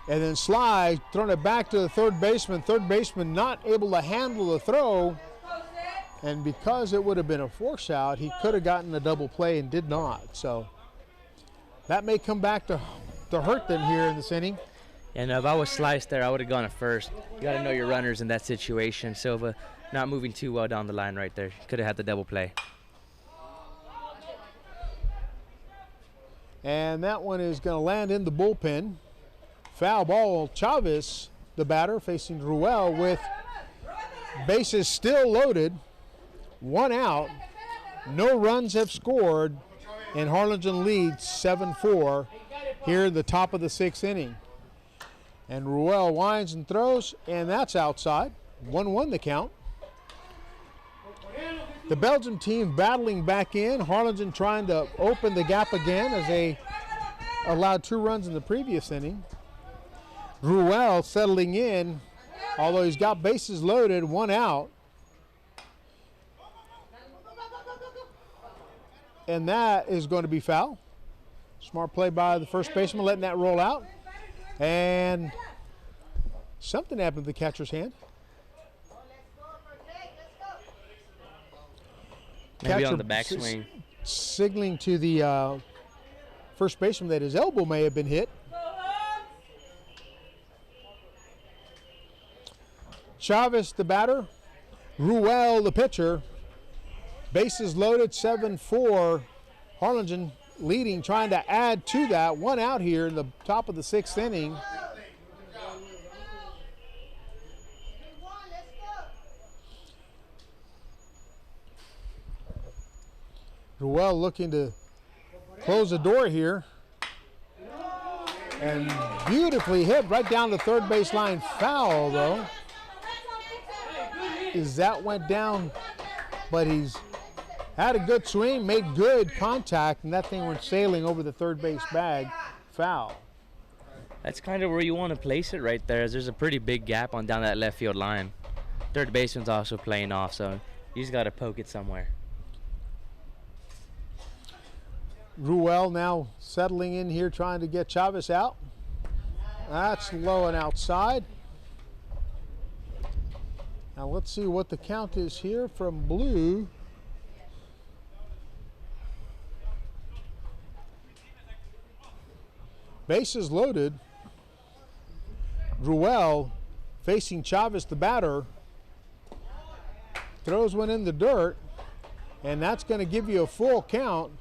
And then Sly throwing it back to the third baseman not able to handle the throw. And because it would have been a force out, he could have gotten a double play and did not. So that may come back to hurt them here in this inning. And if I was sliced there, I would have gone at first. You got to know your runners in that situation. Silva not moving too well down the line right there. Could have had the double play. And that one is going to land in the bullpen. Foul ball. Chavez, the batter, facing Ruel with Bases still loaded. 1 out. No runs have scored. And Harlingen leads 7-4 here in the top of the 6th inning. And Ruel winds and throws, and that's outside. 1-1 the count. The Belgium team battling back in. Harlingen trying to open the gap again as they allowed 2 runs in the previous inning. Ruel settling in, although he's got bases loaded, 1 out. And that is going to be foul. Smart play by the first baseman, letting that roll out. And something happened to the catcher's hand. Maybe on the backswing. Signaling to the first baseman that his elbow may have been hit. Chavez, the batter. Ruel, the pitcher. Bases loaded, 7-4. Harlingen leading, trying to add to that. 1 out here in the top of the 6th inning. Ruel looking to close the door here. And beautifully hit right down the third base line. Foul, though. As that went down, but he's had a good swing, made good contact, and that thing went sailing over the third base bag. Foul. That's kind of where you want to place it right there, as there's a pretty big gap on down that left field line. Third baseman's also playing off, so you just got to poke it somewhere. Ruel now settling in here, trying to get Chavez out. That's low and outside. Now let's see what the count is here from Blue. Bases loaded. Ruel facing Chavez, the batter. Throws one in the dirt, and that's going to give you a full count.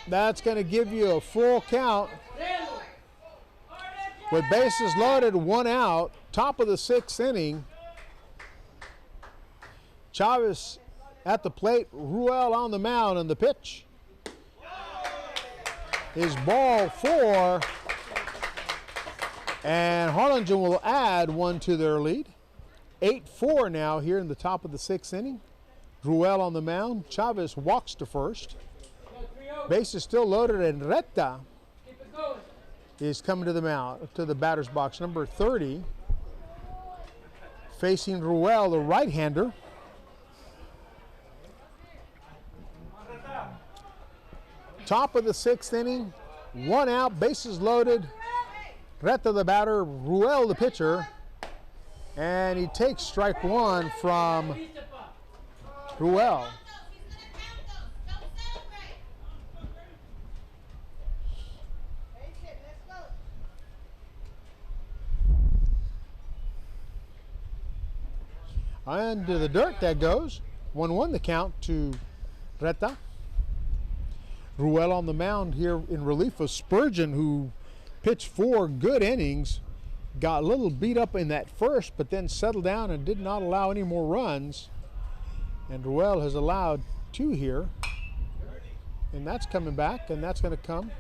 That's going to give you a full count. With bases loaded, 1 out, top of the 6th inning. Chavez at the plate, Ruel on the mound, and the pitch is ball 4. And Harlingen will add 1 to their lead. 8-4 now here in the top of the 6th inning. Ruel on the mound. Chavez walks to first. Bases still loaded, and Reta is coming to the mound, to the batter's box. Number 30, facing Ruel, the right-hander. Top of the 6th inning, 1 out, bases loaded. Reta, the batter, Ruel, the pitcher, and he takes strike 1 from Ruel. And to the dirt that goes. 1-1 the count to Reta. Ruel on the mound here in relief of Spurgeon, who pitched 4 good innings. Got a little beat up in that first, but then settled down and did not allow any more runs. And Ruel has allowed 2 here. And that's coming back, and that's going to come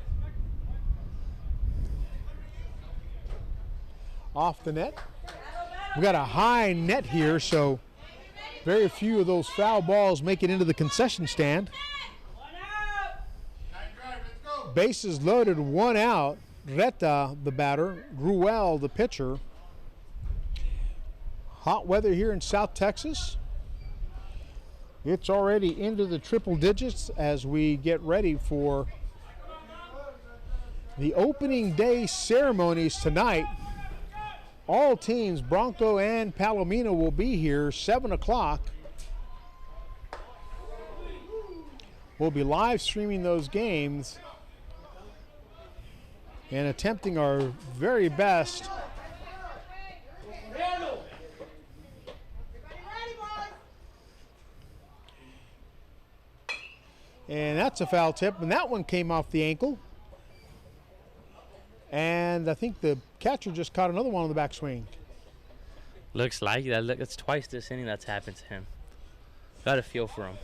off the net. We got a high net here, so very few of those foul balls make it into the concession stand. Bases loaded, 1 out. Reta, the batter. Ruel, the pitcher. Hot weather here in South Texas. It's already into the triple digits as we get ready for the opening day ceremonies tonight. All teams, Bronco and Palomino, will be here 7 o'clock. We'll be live streaming those games and attempting our very best and that's a foul tip, and that one came off the ankle. And I think the catcher just caught another one on the backswing. Looks like that. Look, it's twice this inning that's happened to him. Got a feel for him.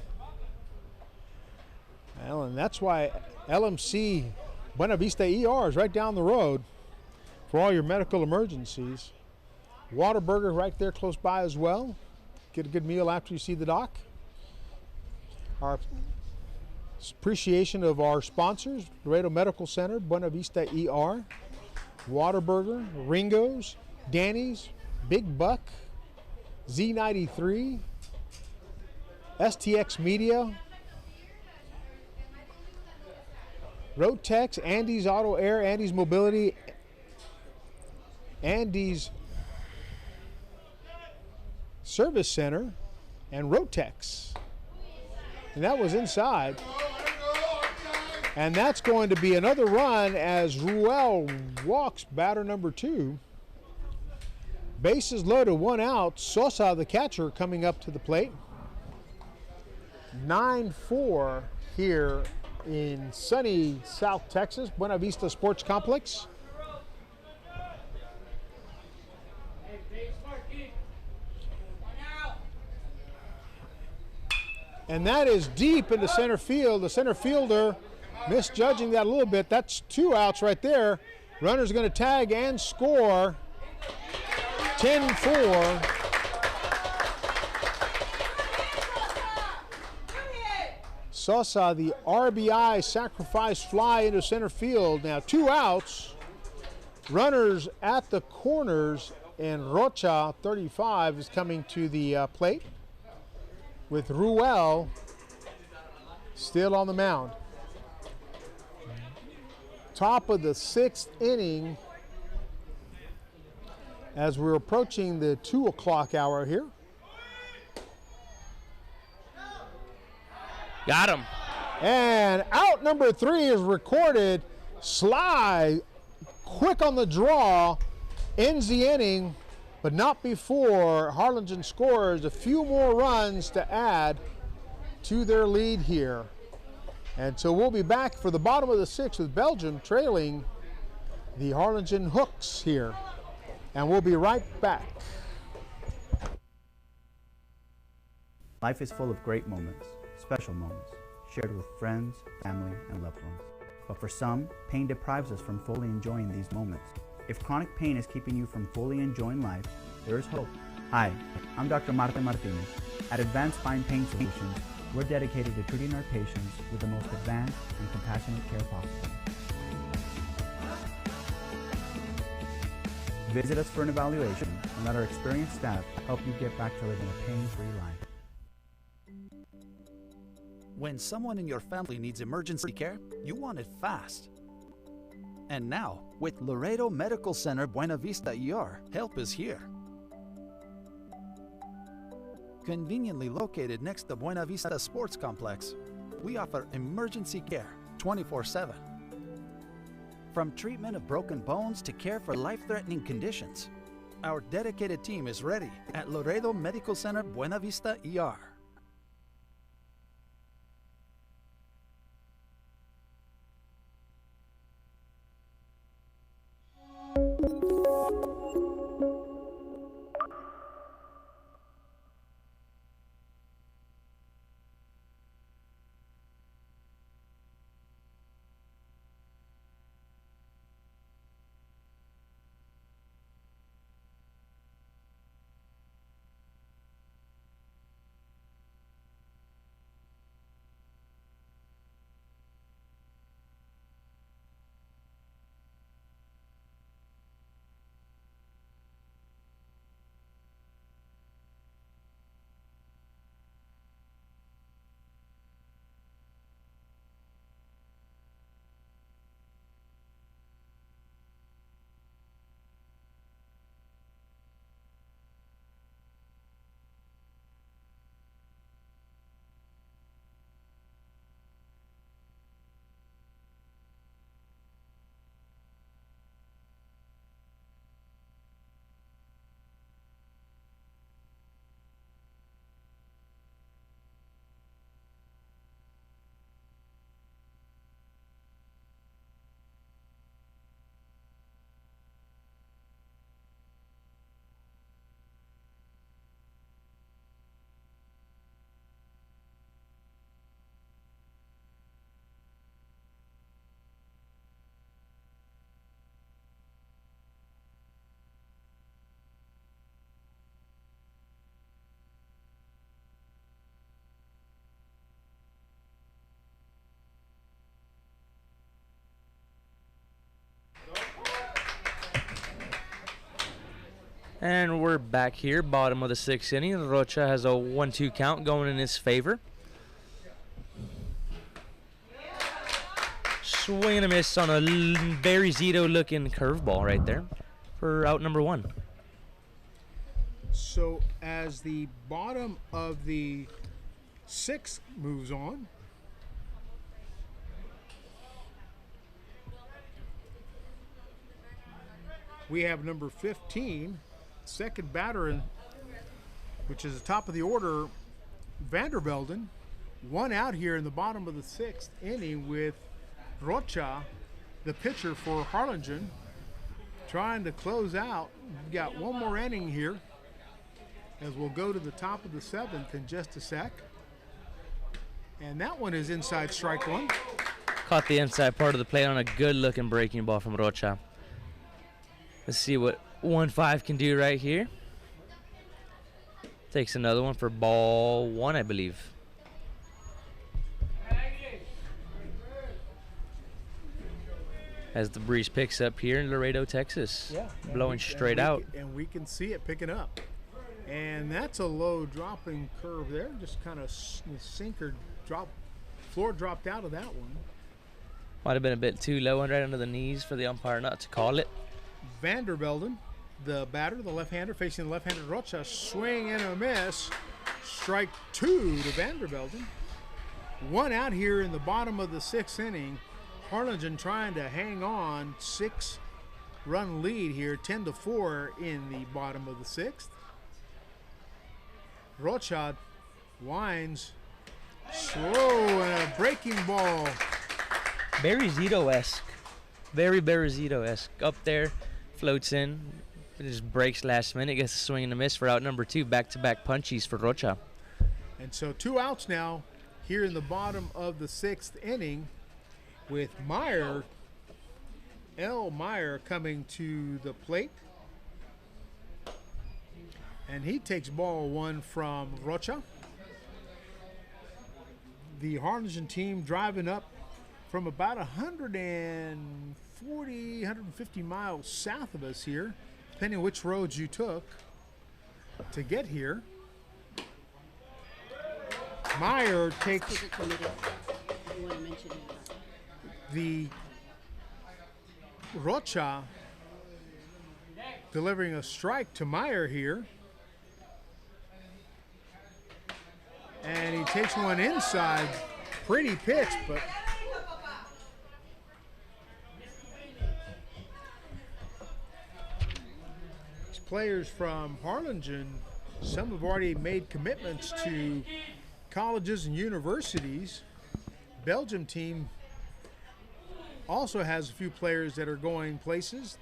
Well, and that's why LMC Buena Vista ER is right down the road for all your medical emergencies. Whataburger right there close by as well. Get a good meal after you see the doc. Our appreciation of our sponsors, Laredo Medical Center, Buena Vista ER, Whataburger, Ringo's, Danny's, Big Buck, Z93, STX Media, Rotex, Andy's Auto Air, Andy's Mobility, Andy's Service Center, and Rotex. And that was inside. And that's going to be another run as Ruel walks batter number 2. Bases loaded, 1 out. Sosa, the catcher, coming up to the plate. 9-4 here in sunny South Texas, Buena Vista Sports Complex. And that is deep into center field. The center fielder misjudging that a little bit. That's 2 outs right there. Runner's going to tag and score. 10-4. Sosa, the RBI sacrifice fly into center field. Now 2 outs. Runners at the corners, and Rocha, 35, is coming to the plate with Ruel still on the mound. Top of the 6th inning as we're approaching the 2 o'clock hour here. Got him. And out number 3 is recorded. Sly, quick on the draw, ends the inning, but not before Harligen scores a few more runs to add to their lead here. And so we'll be back for the bottom of the 6th with Belgium trailing the Harlingen Hooks here. And we'll be right back. Life is full of great moments, special moments, shared with friends, family, and loved ones. But for some, pain deprives us from fully enjoying these moments. If chronic pain is keeping you from fully enjoying life, there is hope. Hi, I'm Dr. Marta Martinez. At Advanced Spine Pain Solutions, we're dedicated to treating our patients with the most advanced and compassionate care possible. Visit us for an evaluation and let our experienced staff help you get back to living a pain-free life. When someone in your family needs emergency care, you want it fast. And now, with Laredo Medical Center Buena Vista ER, help is here. Conveniently located next to Buena Vista Sports Complex, we offer emergency care 24/7. From treatment of broken bones to care for life-threatening conditions, our dedicated team is ready at Laredo Medical Center Buena Vista ER. And we're back here, bottom of the 6th inning. Rocha has a 1-2 count going in his favor. Swing and a miss on a very Zito-looking curveball right there for out number 1. So as the bottom of the 6th moves on, we have number 15, second batter, which is the top of the order, Vandervelden. 1 out here in the bottom of the 6th inning with Rocha, the pitcher for Harligen, trying to close out. We've got one more inning here as we'll go to the top of the 7th in just a sec. And that one is inside strike 1. Caught the inside part of the plate on a good-looking breaking ball from Rocha. Let's see what 1-5 can do right here. Takes another one for ball 1, I believe. As the breeze picks up here in Laredo, Texas. Blowing straight out. And we can see it picking up. And that's a low dropping curve there. Just kind of sinker drop. Floor dropped out of that one. Might have been a bit too low and right under the knees for the umpire not to call it. Vandervelden, the batter, the left-hander, facing the left-handed Rocha. Swing and a miss. Strike 2 to Vandervelden. 1 out here in the bottom of the 6th inning. Harlingen trying to hang on, 6-run lead here, 10-4 in the bottom of the 6th. Rocha winds slow and a breaking ball. Very Zito-esque. Very Zito-esque. Up there, floats in, it just breaks last minute, gets a swing and a miss for out number 2. Back-to-back punchies for Rocha. And so 2 outs now here in the bottom of the 6th inning, with Meyer, L. Meyer, coming to the plate. And he takes ball 1 from Rocha. The Harlingen team driving up from about 140, 150 miles south of us here, depending on which roads you took to get here. Meyer takes the Rocha, delivering a strike to Meyer here. And he takes one inside. Pretty pitch, but these players from Harlingen, some have already made commitments to colleges and universities. Belgium team also has a few players that are going places.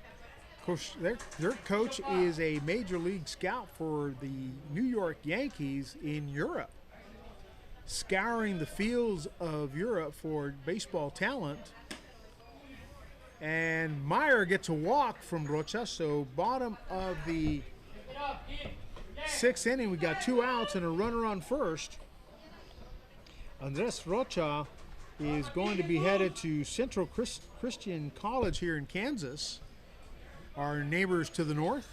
Of course, their coach is a major league scout for the New York Yankees in Europe, scouring the fields of Europe for baseball talent. And Meyer gets a walk from Rocha, so bottom of the 6th inning, we got 2 outs and a runner on first. Andres Rocha is going to be headed to Central Christian College here in Kansas, our neighbors to the north.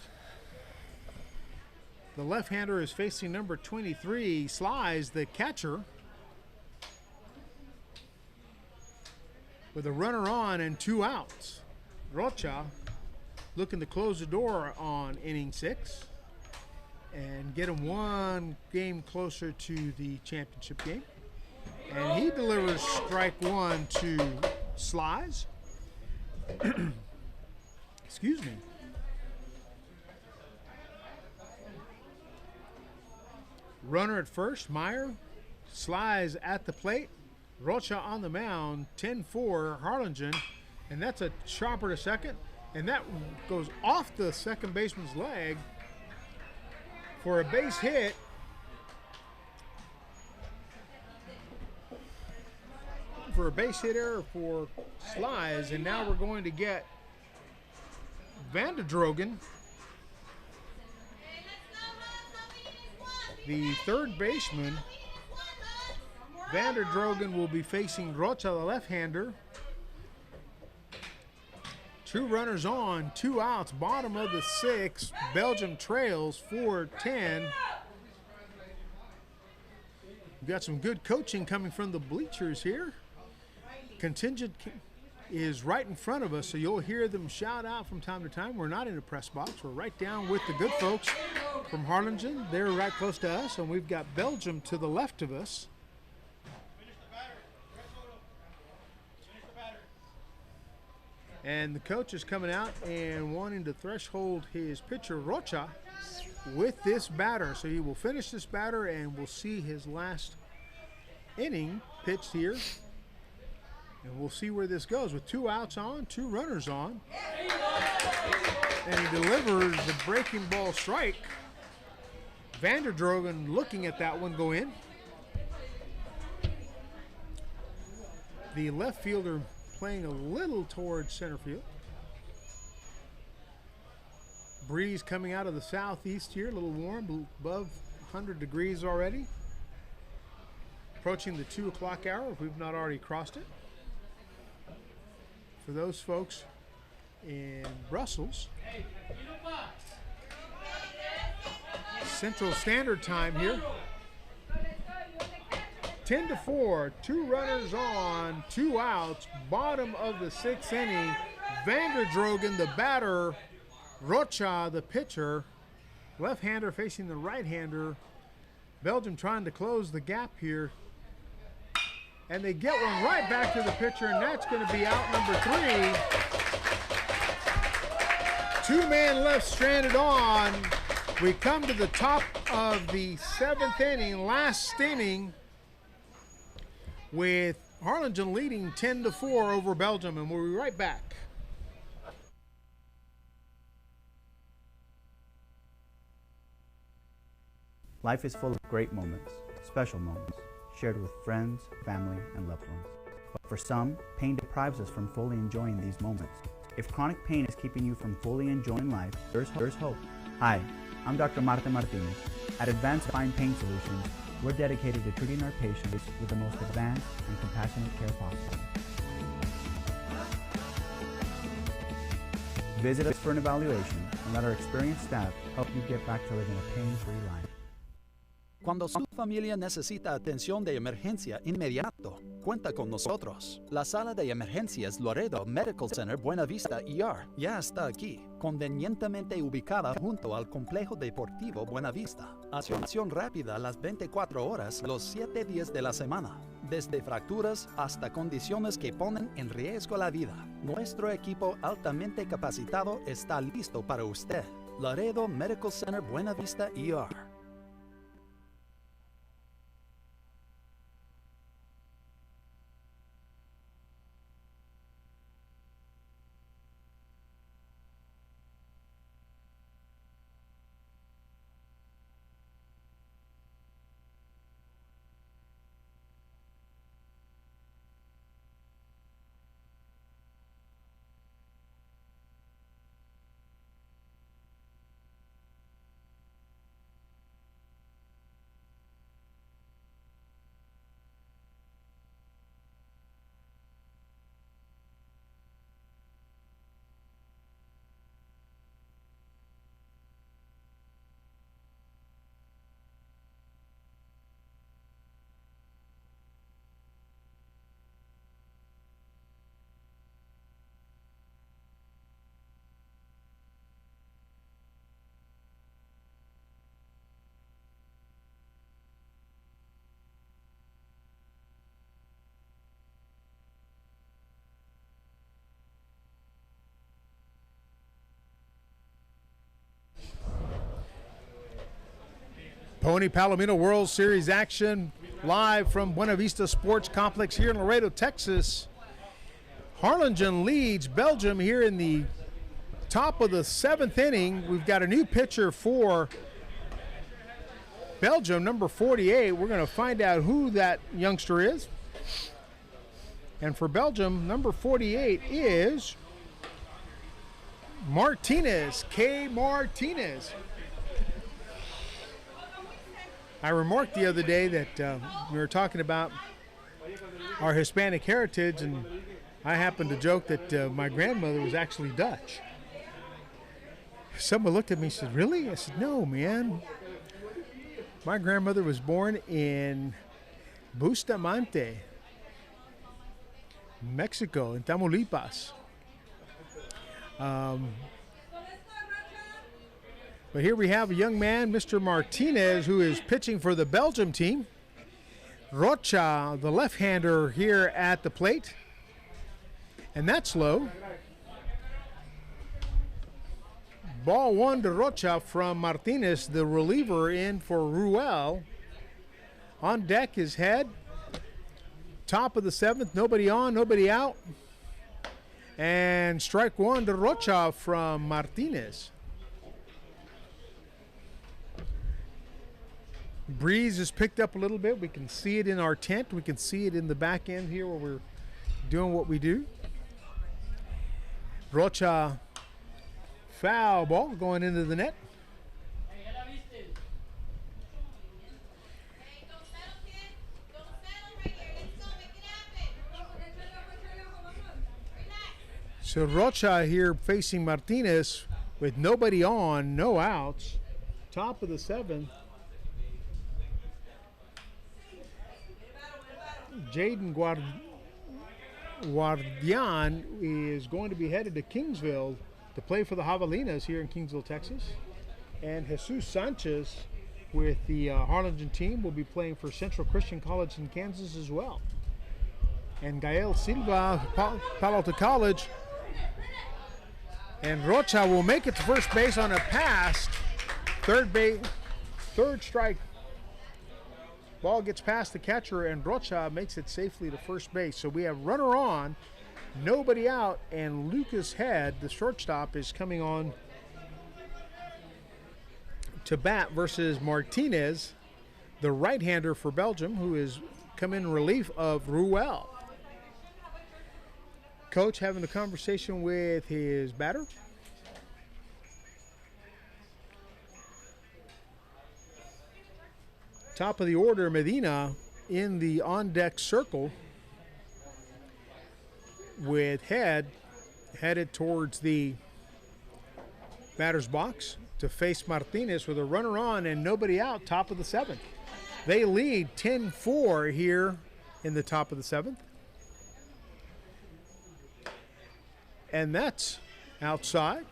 The left-hander is facing number 23, Slies, the catcher, with a runner on and 2 outs. Rocha looking to close the door on inning 6 and get him 1 game closer to the championship game. And he delivers strike 1 to Slies. Excuse me. Runner at first, Meyer. Slies at the plate. Rocha on the mound, 10-4 Harlingen. And that's a chopper to second. And that goes off the second baseman's leg for a base hit. For a base hit error for Slies, and now we're going to get Vanderdrogen, the third baseman. Vanderdrogen will be facing Rocha, the left-hander. 2 runners on, 2 outs, bottom of the 6th. Belgium trails 4-10. We've got some good coaching coming from the bleachers here. Contingent is right in front of us, so you'll hear them shout out from time to time. We're not in a press box. We're right down with the good folks from Harlingen. They're right close to us, and we've got Belgium to the left of us. And the coach is coming out and wanting to threshold his pitcher, Rocha, with this batter. So he will finish this batter, and we'll see his last inning pitched here. And we'll see where this goes with 2 outs on, 2 runners on. And he delivers the breaking ball strike. Vanderdrogen looking at that one go in. The left fielder playing a little towards center field. Breeze coming out of the southeast here, a little warm, above 100 degrees already. Approaching the 2 o'clock hour if we've not already crossed it. For those folks in Brussels, Central Standard Time here. 10-4, 2 runners on, 2 outs, bottom of the 6th inning. Vanderdrogen, the batter, Rocha, the pitcher, left-hander facing the right-hander. Belgium trying to close the gap here. And they get one right back to the pitcher, and that's going to be out number 3. 2-man left stranded on. We come to the top of the 7th inning, last inning, with Harlingen leading 10-4 over Belgium, and we'll be right back. Life is full of great moments, special moments, shared with friends, family, and loved ones. But for some, pain deprives us from fully enjoying these moments. If chronic pain is keeping you from fully enjoying life, there's hope. Hi, I'm Dr. Marta Martinez. At Advanced Fine Pain Solutions, we're dedicated to treating our patients with the most advanced and compassionate care possible. Visit us for an evaluation and let our experienced staff help you get back to living a pain-free life. Cuando su familia necesita atención de emergencia inmediato, cuenta con nosotros. La sala de emergencias Laredo Medical Center Buena Vista ER ya está aquí, convenientemente ubicada junto al complejo deportivo Buena Vista. Atención rápida a las 24 horas, los 7 días de la semana. Desde fracturas hasta condiciones que ponen en riesgo la vida. Nuestro equipo altamente capacitado está listo para usted. Laredo Medical Center Buena Vista ER. Pony Palomino World Series action live from Buena Vista Sports Complex here in Laredo, Texas. Harlingen leads Belgium here in the top of the 7th inning. We've got a new pitcher for Belgium, number 48. We're going to find out who that youngster is. And for Belgium, number 48 is Martinez, K. Martinez. I remarked the other day that we were talking about our Hispanic heritage, and I happen to joke that my grandmother was actually Dutch. Someone looked at me and said, "Really?" I said, "No, man. My grandmother was born in Bustamante, Mexico, in Tamaulipas." But here we have a young man, Mr. Martinez, who is pitching for the Belgium team. Rocha, the left-hander, here at the plate. And that's low. Ball one to Rocha from Martinez, the reliever in for Ruel. On deck is Head. Top of the seventh, nobody on, nobody out. And strike one to Rocha from Martinez. Breeze is picked up a little bit. We can see it in our tent. We can see it in the back end here where we're doing what we do. Rocha, foul ball going into the net. So Rocha here facing Martinez with nobody on, no outs. Top of the seventh. Jaden Guardian is going to be headed to Kingsville to play for the Javelinas here in Kingsville, Texas. And Jesus Sanchez with the Harligen team will be playing for Central Christian College in Kansas as well. And Gael Silva, Palo Alto College. And Rocha will make it to first base on a pass. Third strike. Ball gets past the catcher, and Rocha makes it safely to first base. So we have runner on, nobody out, and Lucas Head, the shortstop, is coming on to bat versus Martinez, the right-hander for Belgium, who is come in relief of Ruel. Coach having a conversation with his batter. Top of the order, Medina in the on-deck circle with Head headed towards the batter's box to face Martinez with a runner on and nobody out, top of the seventh. They lead 10-4 here in the top of the seventh. And that's outside.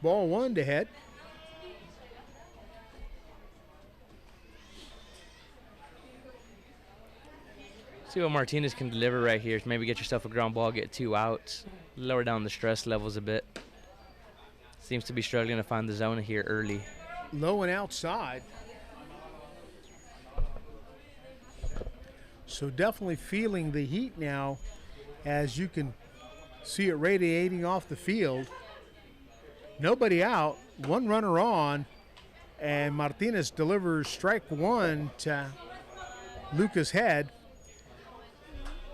Ball one to Head. See what Martinez can deliver right here. Maybe get yourself a ground ball, get 2 outs, lower down the stress levels a bit. Seems to be struggling to find the zone here early. Low and outside. So definitely feeling the heat now, as you can see it radiating off the field. Nobody out, one runner on, and Martinez delivers strike one to Lucas Head.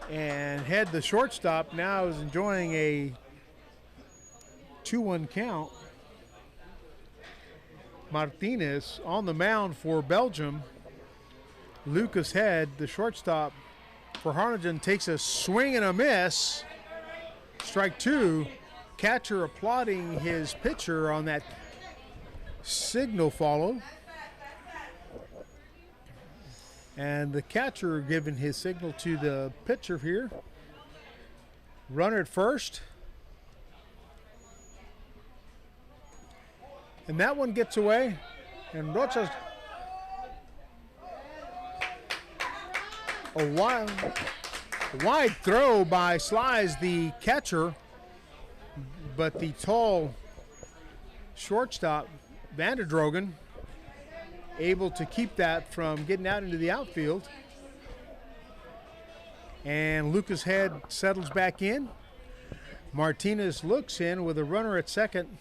And Head, the shortstop, now is enjoying a 2-1 count. Martinez on the mound for Belgium. Lucas Head, the shortstop for Harligen, takes a swing and a miss. Strike two. Catcher applauding his pitcher on that signal follow. And the catcher giving his signal to the pitcher here. Runner at first. And that one gets away. And Rocha's a wide throw by Slies, the catcher. But the tall shortstop, Vanderdrogen, able to keep that from getting out into the outfield. And Lucas Head settles back in. Martinez looks in with a runner at second.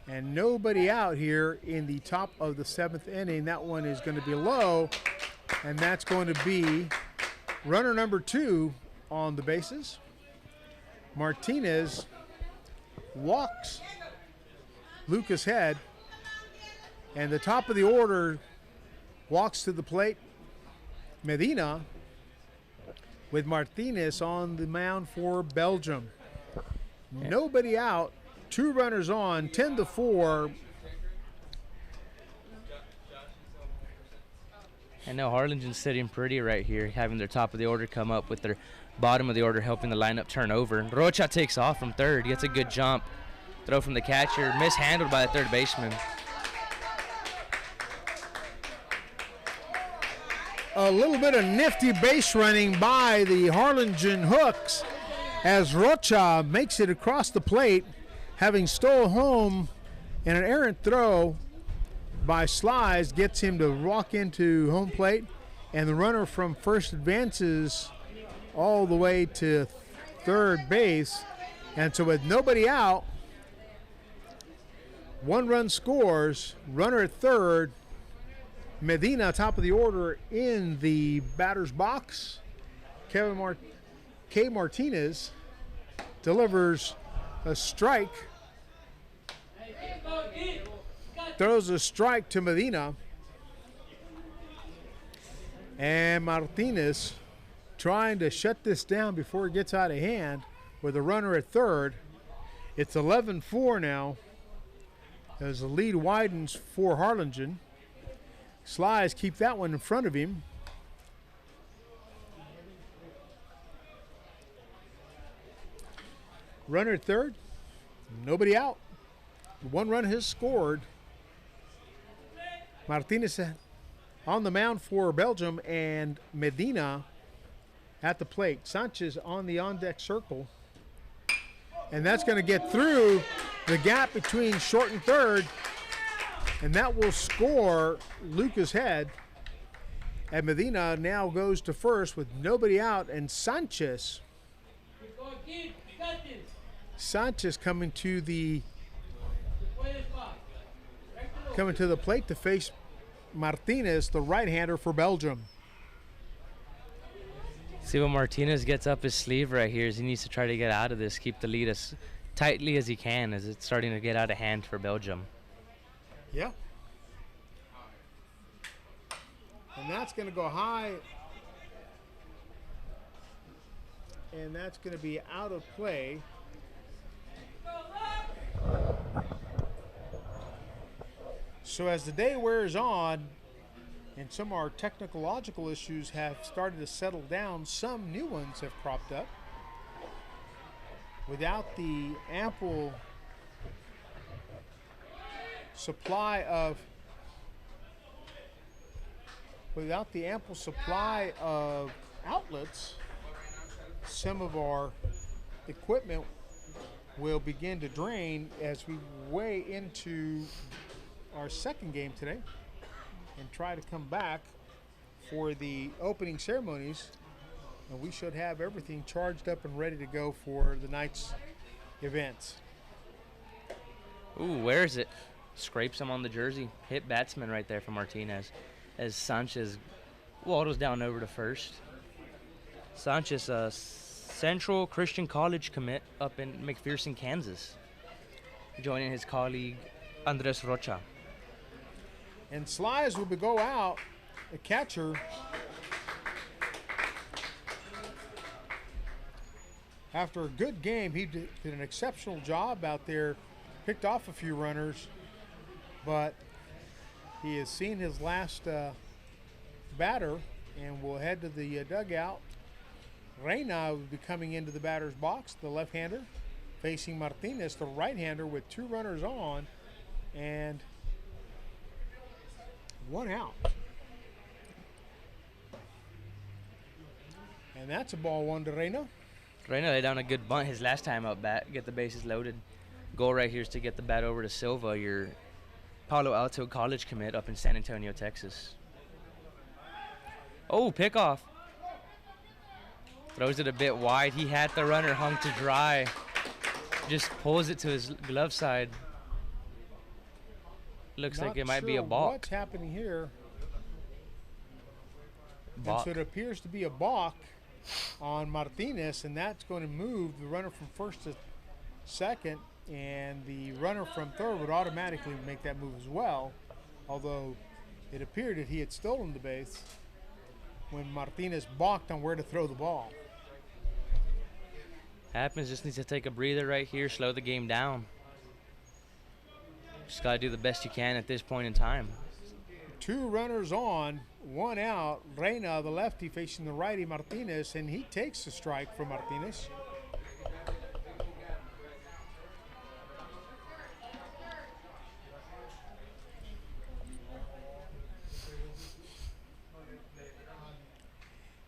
And nobody out here in the top of the seventh inning. That one is going to be low. And that's going to be runner number 2 on the bases. Martinez walks Lucas Head. And the top of the order walks to the plate. Medina. with Martinez on the mound for Belgium. Nobody out, 2 runners on, 10-4. I know Harlingen's sitting pretty right here, having their top of the order come up with their bottom of the order, helping the lineup turn over. Rocha takes off from third, gets a good jump. Throw from the catcher, mishandled by the third baseman. A little bit of nifty base running by the Harlingen Hooks as Rocha makes it across the plate, having stole home, and an errant throw by Slies gets him to walk into home plate, and the runner from first advances all the way to third base. And so with nobody out, 1 run scores, runner at third, Medina top of the order in the batter's box. K. Martinez delivers a strike, throws a strike to Medina, and Martinez trying to shut this down before it gets out of hand with a runner at third. It's 11-4 now as the lead widens for Harlingen. Slies keep that one in front of him. Runner at third, nobody out. 1 run has scored. Martinez on the mound for Belgium, and Medina at the plate. Sanchez on the on-deck circle. And that's going to get through the gap between short and third. And that will score Lucas Head. And Medina now goes to first with nobody out. And Sanchez coming to the plate to face Martinez, the right-hander for Belgium. See what Martinez gets up his sleeve right here is he needs to try to get out of this, keep the lead as tightly as he can as it's starting to get out of hand for Belgium. Yeah. And that's going to go high. And that's going to be out of play. So as the day wears on and some of our technological issues have started to settle down, some new ones have cropped up. Without the ample supply of outlets, some of our equipment will begin to drain as we weigh into our second game today and try to come back for the opening ceremonies, and we should have everything charged up and ready to go for the night's events. Ooh, where is it? Scrapes him on the jersey. Hit batsman right there for Martinez as Sanchez waddles down over to first. Sanchez, a Central Christian College commit up in McPherson, Kansas, joining his colleague Andres Rocha. And Slies will go out, the catcher. After a good game, he did an exceptional job out there, picked off a few runners, but he has seen his last batter and will head to the dugout. Reyna will be coming into the batter's box, the left-hander, facing Martinez, the right-hander, with 2 runners on and 1 out. And that's a ball 1 to Reyna. Reyna laid down a good bunt his last time out bat, get the bases loaded. Goal right here is to get the bat over to Silva, your Palo Alto College commit up in San Antonio, Texas. Oh, pickoff. Throws it a bit wide. He had the runner hung to dry. Just pulls it to his glove side. Looks like it might be a balk. What's happening here? Balk. And so it appears to be a balk on Martinez, and that's going to move the runner from first to second, and the runner from third would automatically make that move as well, although it appeared that he had stolen the base. when Martinez balked on where to throw the ball. Happens, just needs to take a breather right here, slow the game down. Just got to do the best you can at this point in time. 2 runners on, 1 out. Reina, the lefty, facing the righty Martinez, and he takes the strike from Martinez.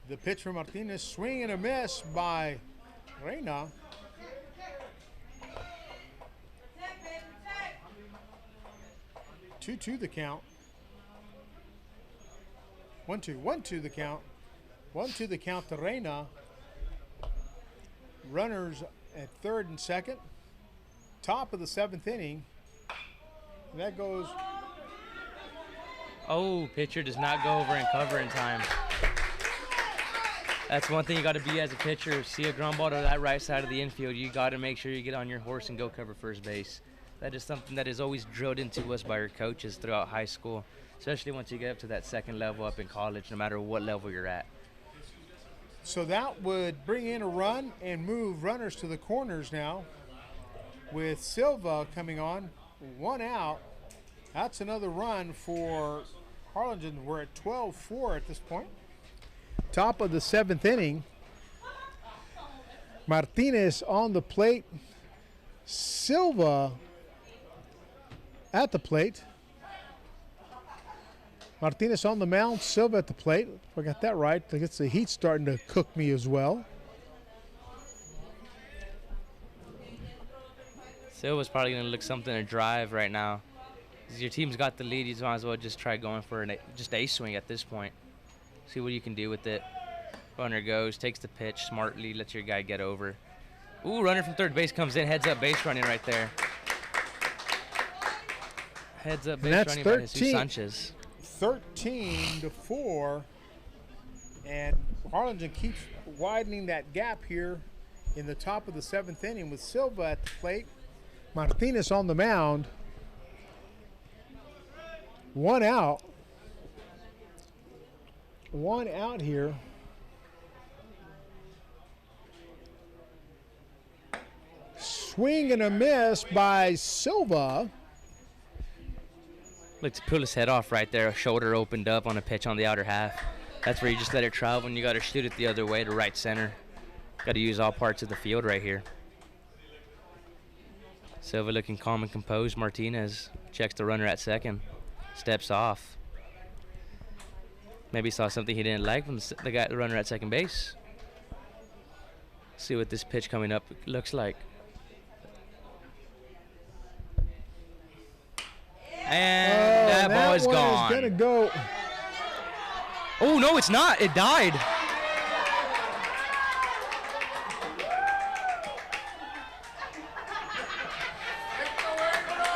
The pitch from Martinez, swing and a miss by Reina. Two the count. 1-2 the count. 1-2 the count to Reina. Runners at third and second. Top of the 7th inning. And that goes. Oh, pitcher does not go over and cover in time. That's one thing you got to be as a pitcher. See a ground ball to that right side of the infield, you got to make sure you get on your horse and go cover first base. That is something that is always drilled into us by our coaches throughout high school, especially once you get up to that second level up in college, no matter what level you're at. So that would bring in a run and move runners to the corners now. With Silva coming on, 1 out. That's another run for Harligen. We're at 12-4 at this point. Top of the 7th inning. Martinez on the plate. Silva at the plate. Martinez on the mound. Silva at the plate. If I got that right. I guess the heat's starting to cook me as well. Silva's probably going to look something to drive right now. Your team's got the lead. You might as well just try going for just a swing at this point. See what you can do with it. Runner goes, takes the pitch smartly, lets your guy get over. Ooh, runner from third base comes in, heads up base running right there. Heads up base running by Jesus Sanchez. 13-4, and Harlingen keeps widening that gap here in the top of the 7th inning with Silva at the plate. Martinez on the mound. 1 out. 1 out here. Swing and a miss by Silva. Look to pull his head off right there. A shoulder opened up on a pitch on the outer half. That's where you just let it travel, and you got to shoot it the other way to right center. Got to use all parts of the field right here. Silva looking calm and composed. Martinez checks the runner at second. Steps off. Maybe saw something he didn't like from the runner at second base. See what this pitch coming up looks like. And that ball is gone. Gonna go. Oh, no, it's not. It died.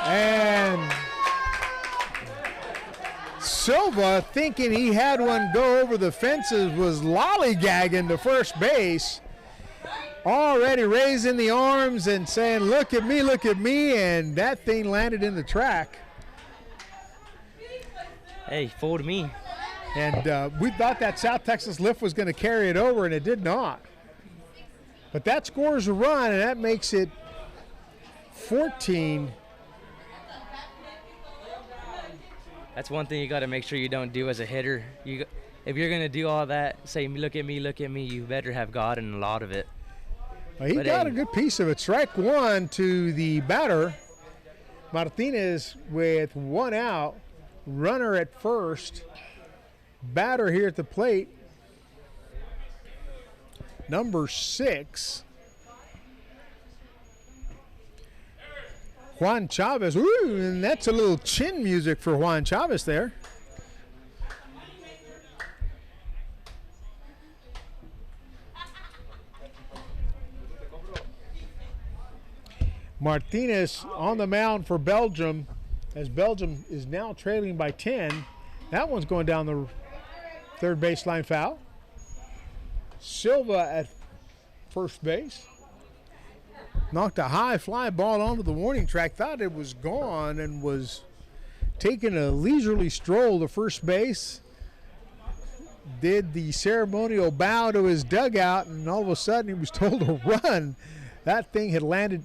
And Silva, thinking he had one go over the fences, was lollygagging to first base. Already raising the arms and saying, look at me, and that thing landed in the track. Hey, fooled me. And we thought that South Texas lift was going to carry it over, and it did not. But that scores a run, and that makes it 14. That's one thing you got to make sure you don't do as a hitter. If you're going to do all that, say, look at me, you better have gotten a lot of it. Well, he got a good piece of it. Strike 1 to the batter. Martinez with 1 out. Runner at first. Batter here at the plate. Number 6. Juan Chavez. Ooh, and that's a little chin music for Juan Chavez there. Martinez on the mound for Belgium, as Belgium is now trailing by 10. That one's going down the third baseline foul. Silva at first base. Knocked a high fly ball onto the warning track, thought it was gone, and was taking a leisurely stroll to first base. did the ceremonial bow to his dugout, and all of a sudden he was told to run. That thing had landed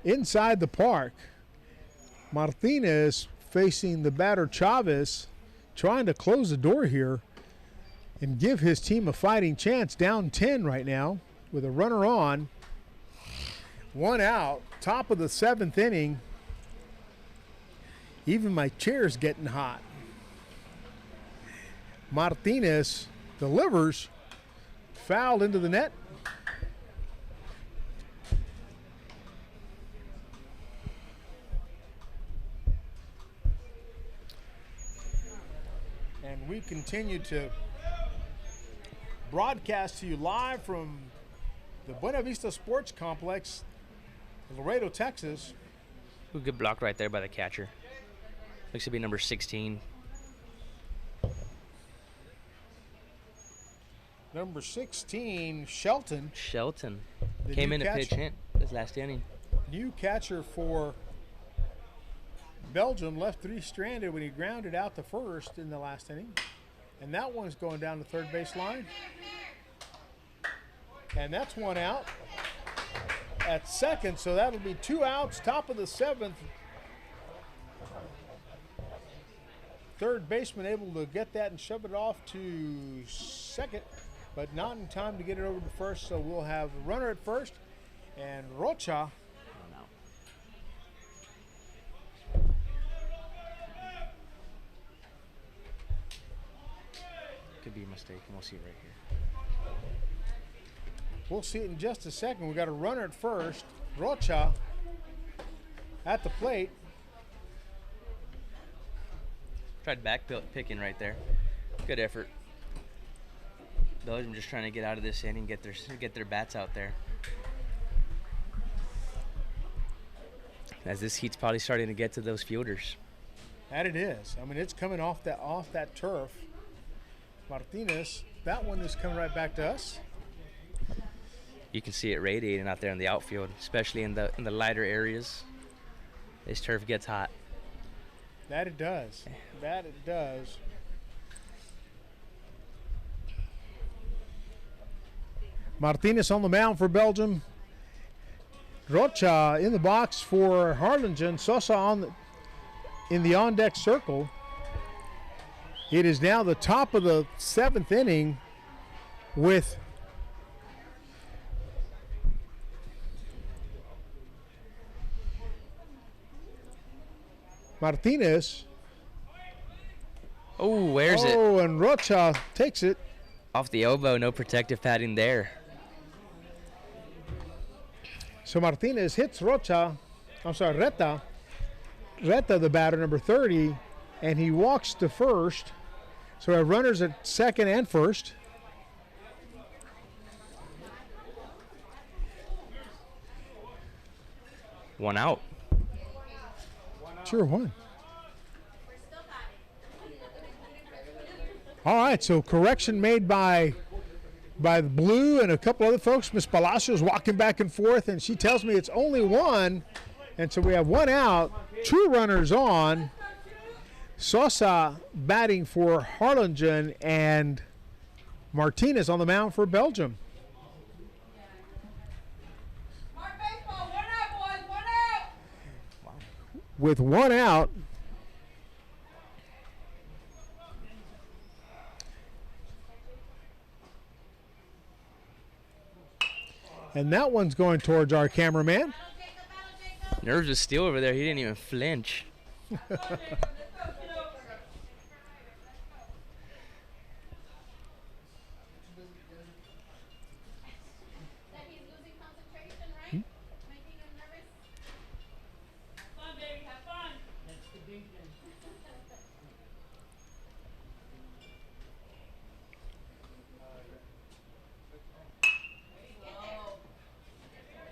inside the park. Martinez facing the batter Chavez, trying to close the door here and give his team a fighting chance. Down 10 right now with a runner on. 1 out, top of the 7th inning. Even my chair's getting hot. Martinez delivers, fouled into the net. And we continue to broadcast to you live from the Buena Vista Sports Complex in Laredo, Texas. Ooh, good block right there by the catcher. Looks to be number 16. Number 16, Shelton. Shelton. The Came new in to pitch hit this last inning. New catcher for Belgium, left 3 stranded when he grounded out the first in the last inning. And that one's going down the third base line. And that's 1 out at second, so that'll be 2 outs, top of the 7th. Third baseman able to get that and shove it off to second, but not in time to get it over to first, so we'll have a runner at first and Rocha. Could be a mistake, and we'll see it right here. We'll see it in just a second. We got a runner at first. Rocha at the plate. Tried back picking right there. Good effort. Belgium just trying to get out of this inning, get their bats out there. As this heat's probably starting to get to those fielders. That it is. I mean, it's coming off that turf. Martinez, that one is coming right back to us. You can see it radiating out there in the outfield, especially in the lighter areas. This turf gets hot. That it does. That it does. Martinez on the mound for Belgium. Rocha in the box for Harligen. Sosa in the on-deck circle. It is now the top of the 7th inning with Martinez. Oh, where's it? Oh, and Rocha takes it. Off the elbow, no protective padding there. So Martinez hits Reta, the batter, number 30, and he walks to first. So we have runners at second and first. One out. Sure, one. All right, so correction made by the Blue and a couple other folks. Miss Palacios walking back and forth, and she tells me it's only one. And so we have 1 out, 2 runners on. Sosa batting for Harlingen and Martinez on the mound for Belgium. With 1 out, and that one's going towards our cameraman. Nerves of steel over there. He didn't even flinch.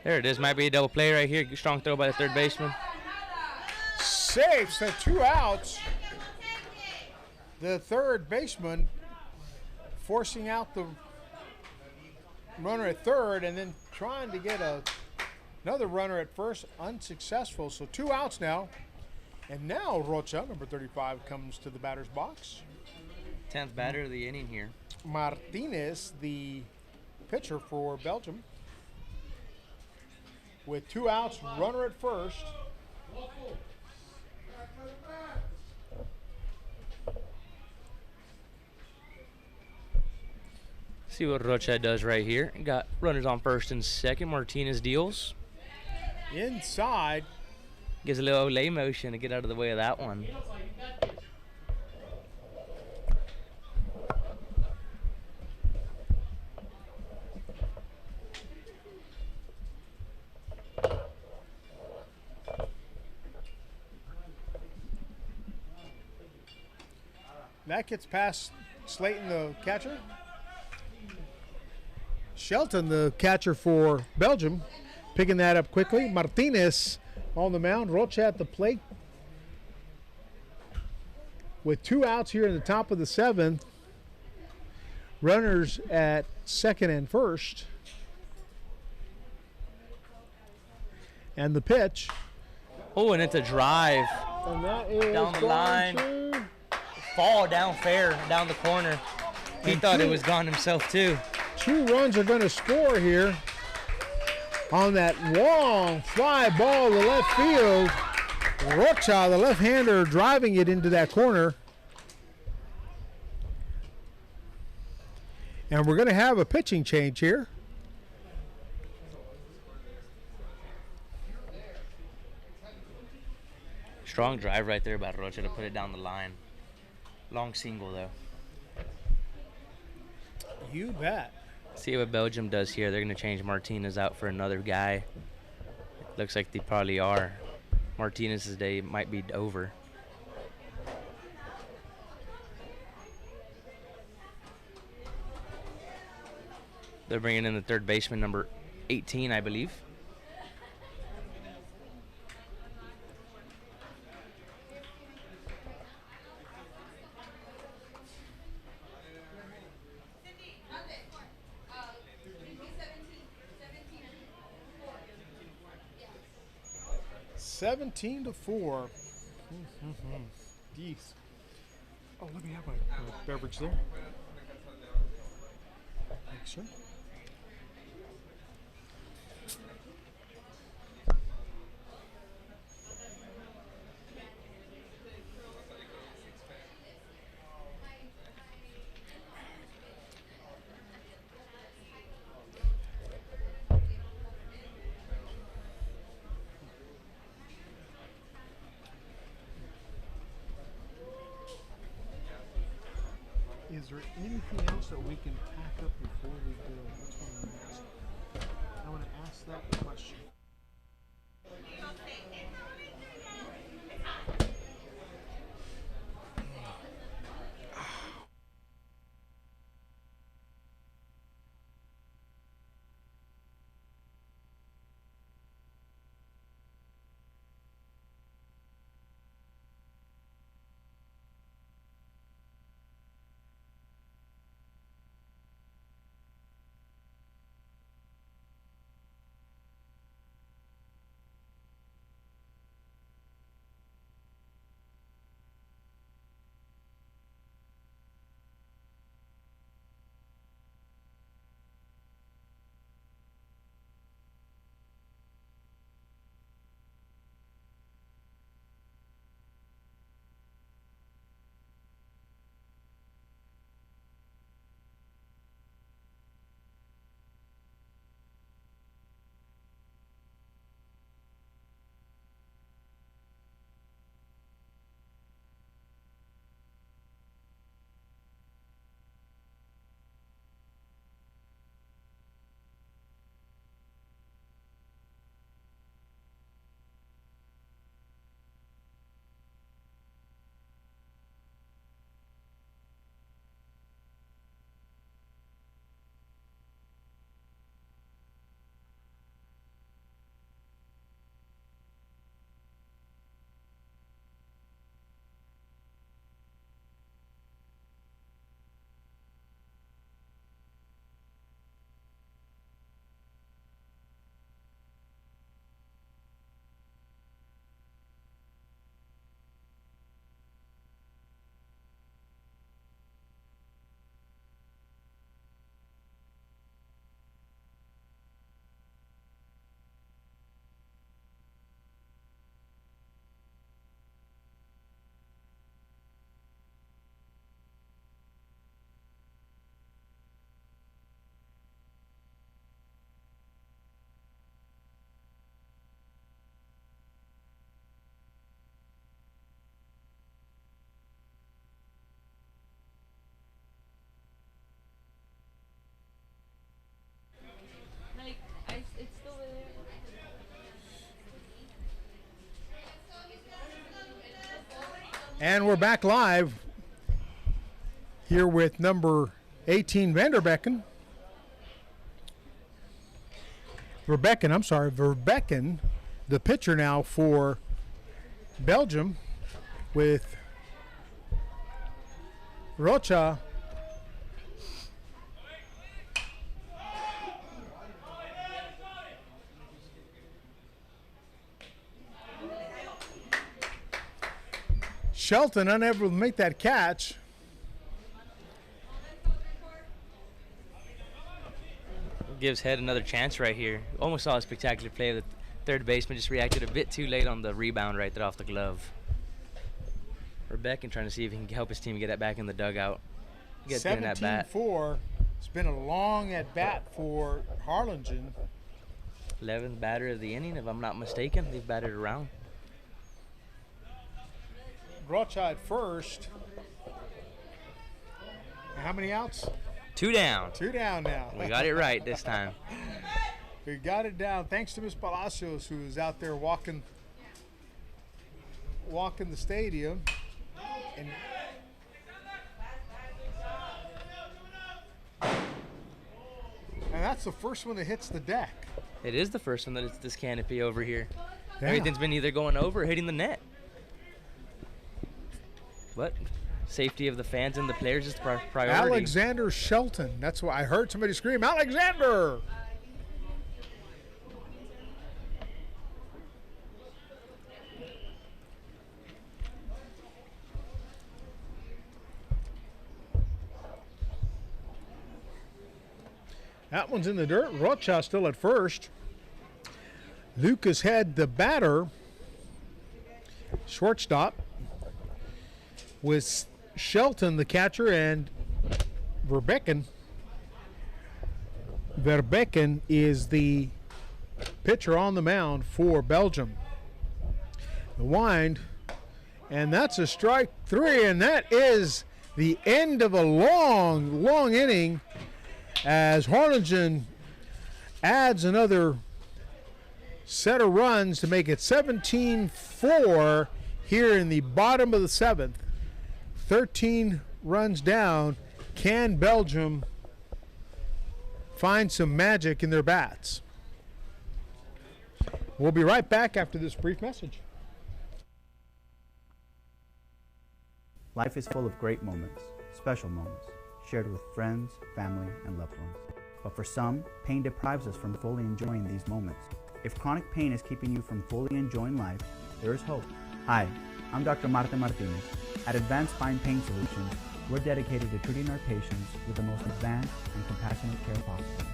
There it is. Might be a double play right here. Strong throw by the third baseman. Safe. So 2 outs. The third baseman forcing out the runner at third and then trying to get another runner at first. Unsuccessful. So 2 outs now. And now Rocha, number 35, comes to the batter's box. 10th batter of the inning here. Martinez, the pitcher for Belgium, with 2 outs, runner at first. See what Rocha does right here. Got runners on first and second. Martinez deals. Inside. Gives a little lay motion to get out of the way of that one. That gets past Slayton, the catcher. Shelton, the catcher for Belgium, picking that up quickly. Martinez on the mound. Rocha at the plate. With 2 outs here in the top of the 7th. Runners at second and first. And the pitch. Oh, and it's a drive. And that is Down the line. to Fall down fair, down the corner. He thought it was gone himself too. 2 runs are going to score here on that long fly ball to left field. Rocha, the left-hander, driving it into that corner. And we're going to have a pitching change here. Strong drive right there by Rocha to put it down the line. Long single though. You bet. See what Belgium does here. They're going to change Martinez out for another guy. Looks like they probably are. Martinez's day might be over. They're bringing in the third baseman, number 18, I believe. Seventeen to 4. Jeez. Oh, let me have my beverage there. Thanks, sir. Is there anything else that we can pack up before we go? That's what I'm asking. I want to ask that question. And we're back live here with number 18, Verbecken, the pitcher now for Belgium, with Rocha Shelton unable to make that catch. Gives Head another chance right here. Almost saw a spectacular play. The third baseman just reacted a bit too late on the rebound right there off the glove. Rebecca trying to see if he can help his team get that back in the dugout. Get in that bat. 17-4. It's been a long at bat for Harligen. 11th batter of the inning, if I'm not mistaken. They've batted around. Rocha at first. And how many outs? 2 down. 2 down now. We got it right this time. We got it down thanks to Miss Palacios, who is out there walking the stadium. And that's the first one that hits the deck. It is the first one that hits this canopy over here. Yeah. Everything's been either going over or hitting the net. But safety of the fans and the players is the priority. Alexander Shelton. That's why I heard somebody scream, Alexander! That one's in the dirt. Rocha still at first. Lucas Head, the batter. Shortstop. With Shelton, the catcher, and Verbecken. Verbecken is the pitcher on the mound for Belgium. The wind, and that's a strike 3, and that is the end of a long, long inning as Harligen adds another set of runs to make it 17-4 here in the bottom of the 7th. 13 runs down. Can Belgium find some magic in their bats? We'll be right back after this brief message. Life is full of great moments, special moments, shared with friends, family, and loved ones. But for some, pain deprives us from fully enjoying these moments. If chronic pain is keeping you from fully enjoying life, there is hope. Hi, I'm Dr. Marta Martinez. At Advanced Spine Pain Solutions, we're dedicated to treating our patients with the most advanced and compassionate care possible.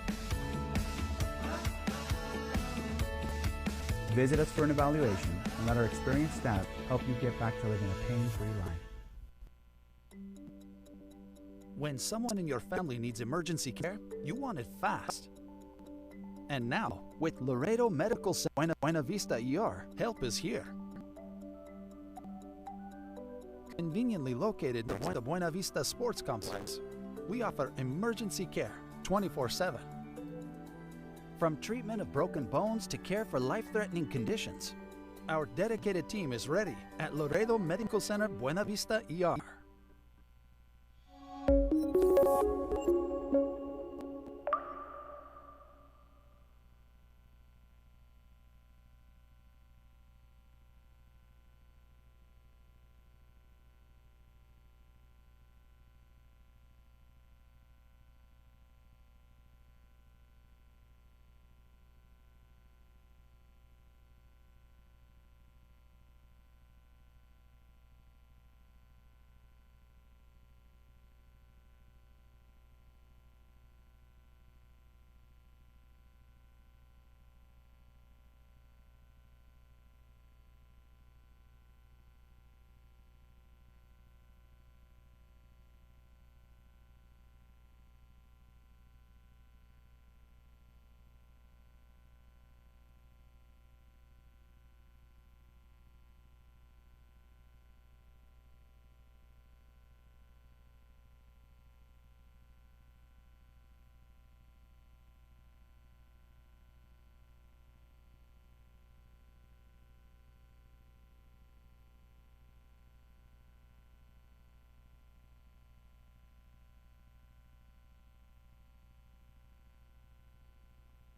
Visit us for an evaluation and let our experienced staff help you get back to living a pain-free life. When someone in your family needs emergency care, you want it fast. And now, with Laredo Medical Center Buena Vista ER, help is here. Conveniently located next to the Buena Vista Sports Complex, we offer emergency care 24/7. From treatment of broken bones to care for life-threatening conditions, our dedicated team is ready at Laredo Medical Center Buena Vista ER.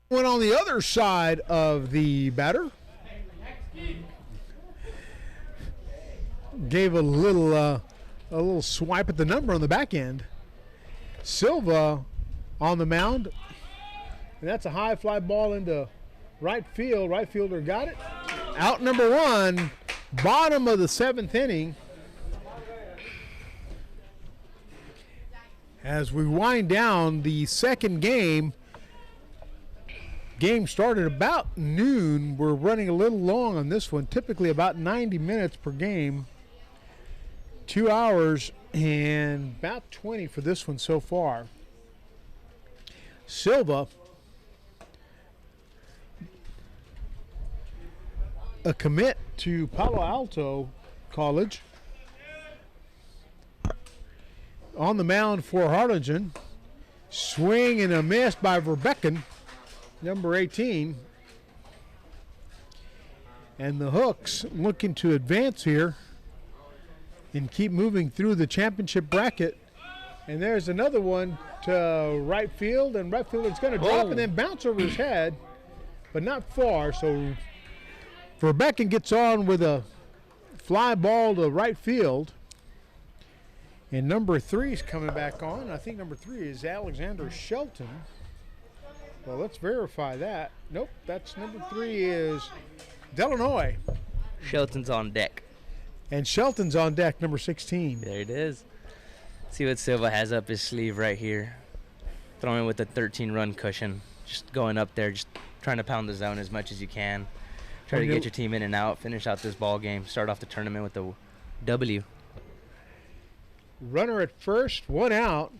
Went on the other side of the batter. Gave a little swipe at the number on the back end. Silva on the mound. And that's a high fly ball into right field. Right fielder got it. Out number one. Bottom of the 7th inning. As we wind down the second game. Game started about noon. We're running a little long on this one. Typically about 90 minutes per game. 2 hours and about 20 for this one so far. Silva, a commit to Palo Alto College. On the mound for Harligen. Swing and a miss by Verbecken, number 18. And the Hooks looking to advance here and keep moving through the championship bracket. And there's another one to right field, and right fielder's going to drop and then bounce over his head, but not far. So Verbecken gets on with a fly ball to right field. And number 3 is coming back on. I think number 3 is Alexander Shelton. Well, let's verify that. Nope, that's number 3 is Delanoy. Shelton's on deck. And Shelton's on deck, number 16. There it is. See what Silva has up his sleeve right here. Throwing with a 13-run cushion. Just going up there, just trying to pound the zone as much as you can. Try to get your team in and out, finish out this ball game, start off the tournament with a W. Runner at first, 1 out.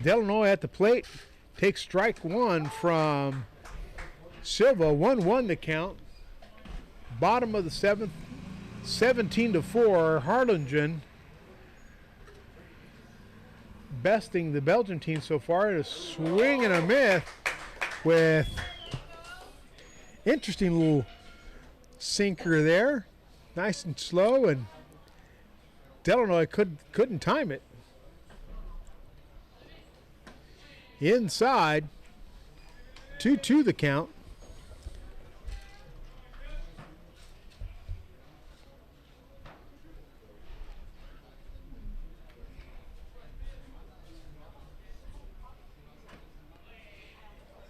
Delanoy at the plate. Takes strike 1 from Silva. 1-1 the count. Bottom of the 7th. 17-4. Harlingen besting the Belgian team so far. A swing and a miss with interesting little sinker there. Nice and slow, and Delanoy couldn't time it. Inside, 2-2 the count.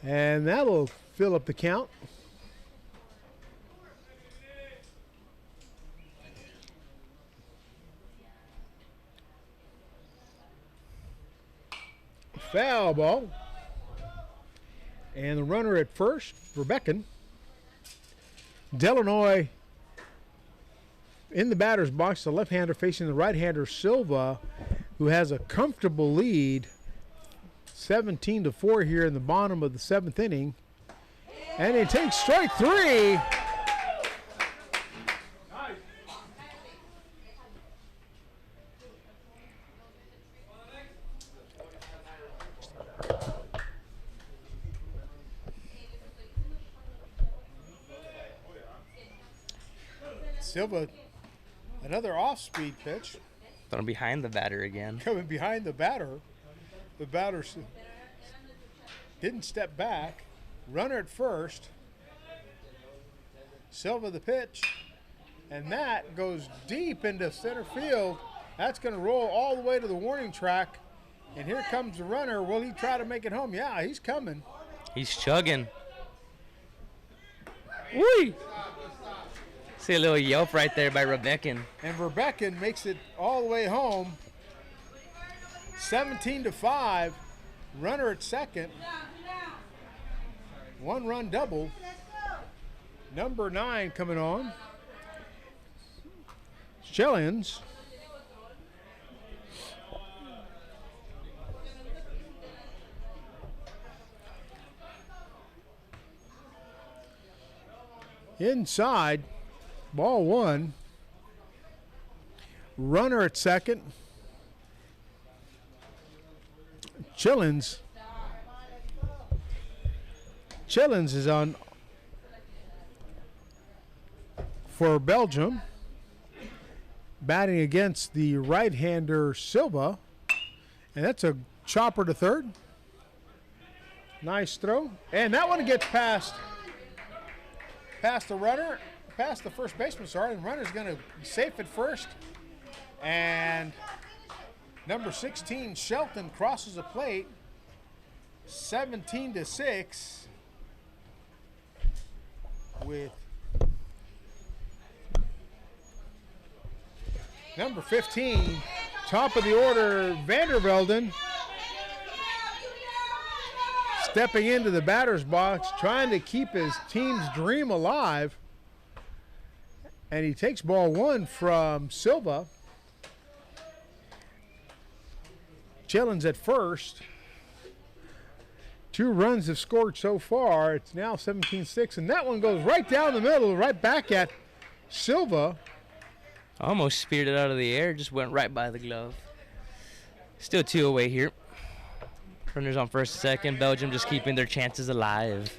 And that'll fill up the count. Foul ball. And the runner at first, Verbecken. Delanoy in the batter's box, the left-hander facing the right-hander, Silva, who has a comfortable lead, 17-4 here in the bottom of the 7th inning. And he takes strike 3. Silva, another off-speed pitch. Throwing behind the batter again. Coming behind the batter. The batter didn't step back. Runner at first. Silva the pitch. And that goes deep into center field. That's going to roll all the way to the warning track. And here comes the runner. Will he try to make it home? Yeah, he's coming. He's chugging. Whee! See a little yelp right there by Verbecken. And Verbecken makes it all the way home. 17-5. Runner at second. 1-run double. Number 9 coming on. Shellins. Inside. Ball 1. Runner at second. Chillins is on for Belgium. Batting against the right-hander Silva. And that's a chopper to third. Nice throw. And that one gets past the runner, past the first baseman, sorry. And the runner's going to be safe at first. And number 16, Shelton, crosses the plate. 17-6 with number 15, top of the order, Vandervelden, stepping into the batter's box, trying to keep his team's dream alive. And he takes ball one from Silva. Chillins at first. 2 runs have scored so far. It's now 17-6, and that one goes right down the middle, right back at Silva. Almost speared it out of the air, just went right by the glove. Still 2 away here. Runners on first and second. Belgium just keeping their chances alive.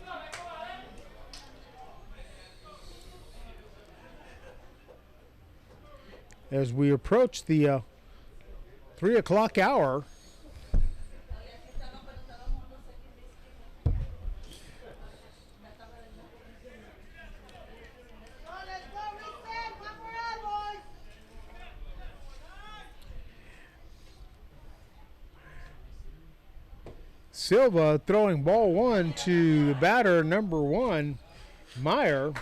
As we approach the 3 o'clock hour, Silva throwing ball one to the batter, number 1, Meyer.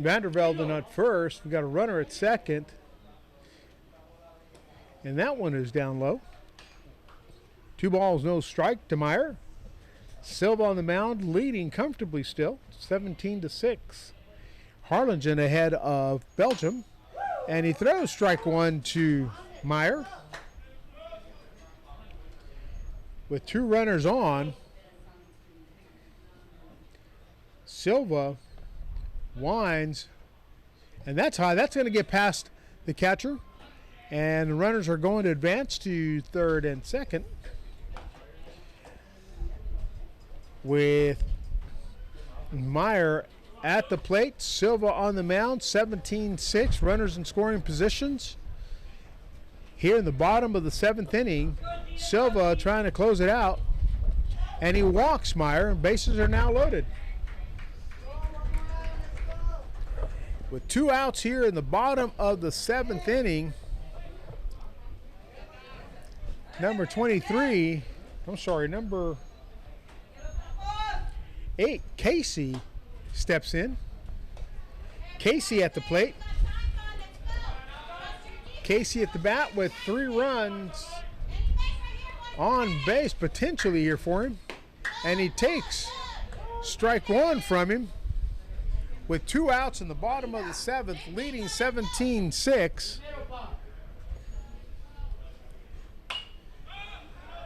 Vandervelden at first. We got a runner at second. And that one is down low. 2 balls, no strike to Meyer. Silva on the mound, leading comfortably still, 17-6. Harligen ahead of Belgium. And he throws strike 1 to Meyer. With 2 runners on, Silva winds, and that's high. That's going to get past the catcher, and the runners are going to advance to third and second with Meyer at the plate, Silva on the mound. 17-6, runners in scoring positions. Here in the bottom of the 7th inning, Silva trying to close it out, and he walks Meyer, and bases are now loaded. With 2 outs here in the bottom of the 7th inning, number 8, Casey, steps in. Casey at the plate. Casey at the bat with 3 runs on base potentially here for him. And he takes strike 1 from him with 2 outs in the bottom of the 7th, leading 17-6.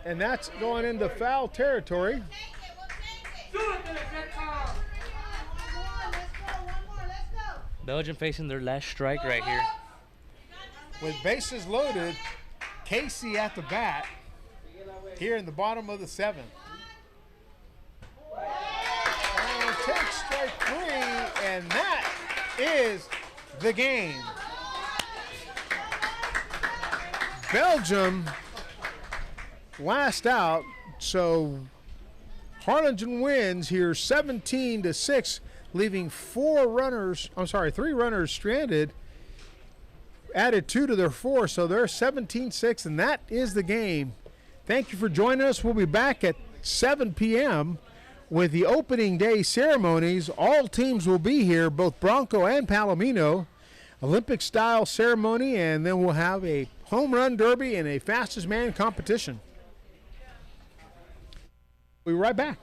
And that's going into foul territory. Belgium facing their last strike right here. With bases loaded, Casey at the bat here in the bottom of the 7th. And takes strike 3, and that is the game. Belgium last out, so Harlingen wins here 17-6, leaving 3 runners stranded. Added 2 to their 4, so they're 17-6, and that is the game. Thank you for joining us. We'll be back at 7 p.m. with the opening day ceremonies. All teams will be here, both Bronco and Palomino. Olympic-style ceremony, and then we'll have a home run derby and a fastest man competition. We'll be right back.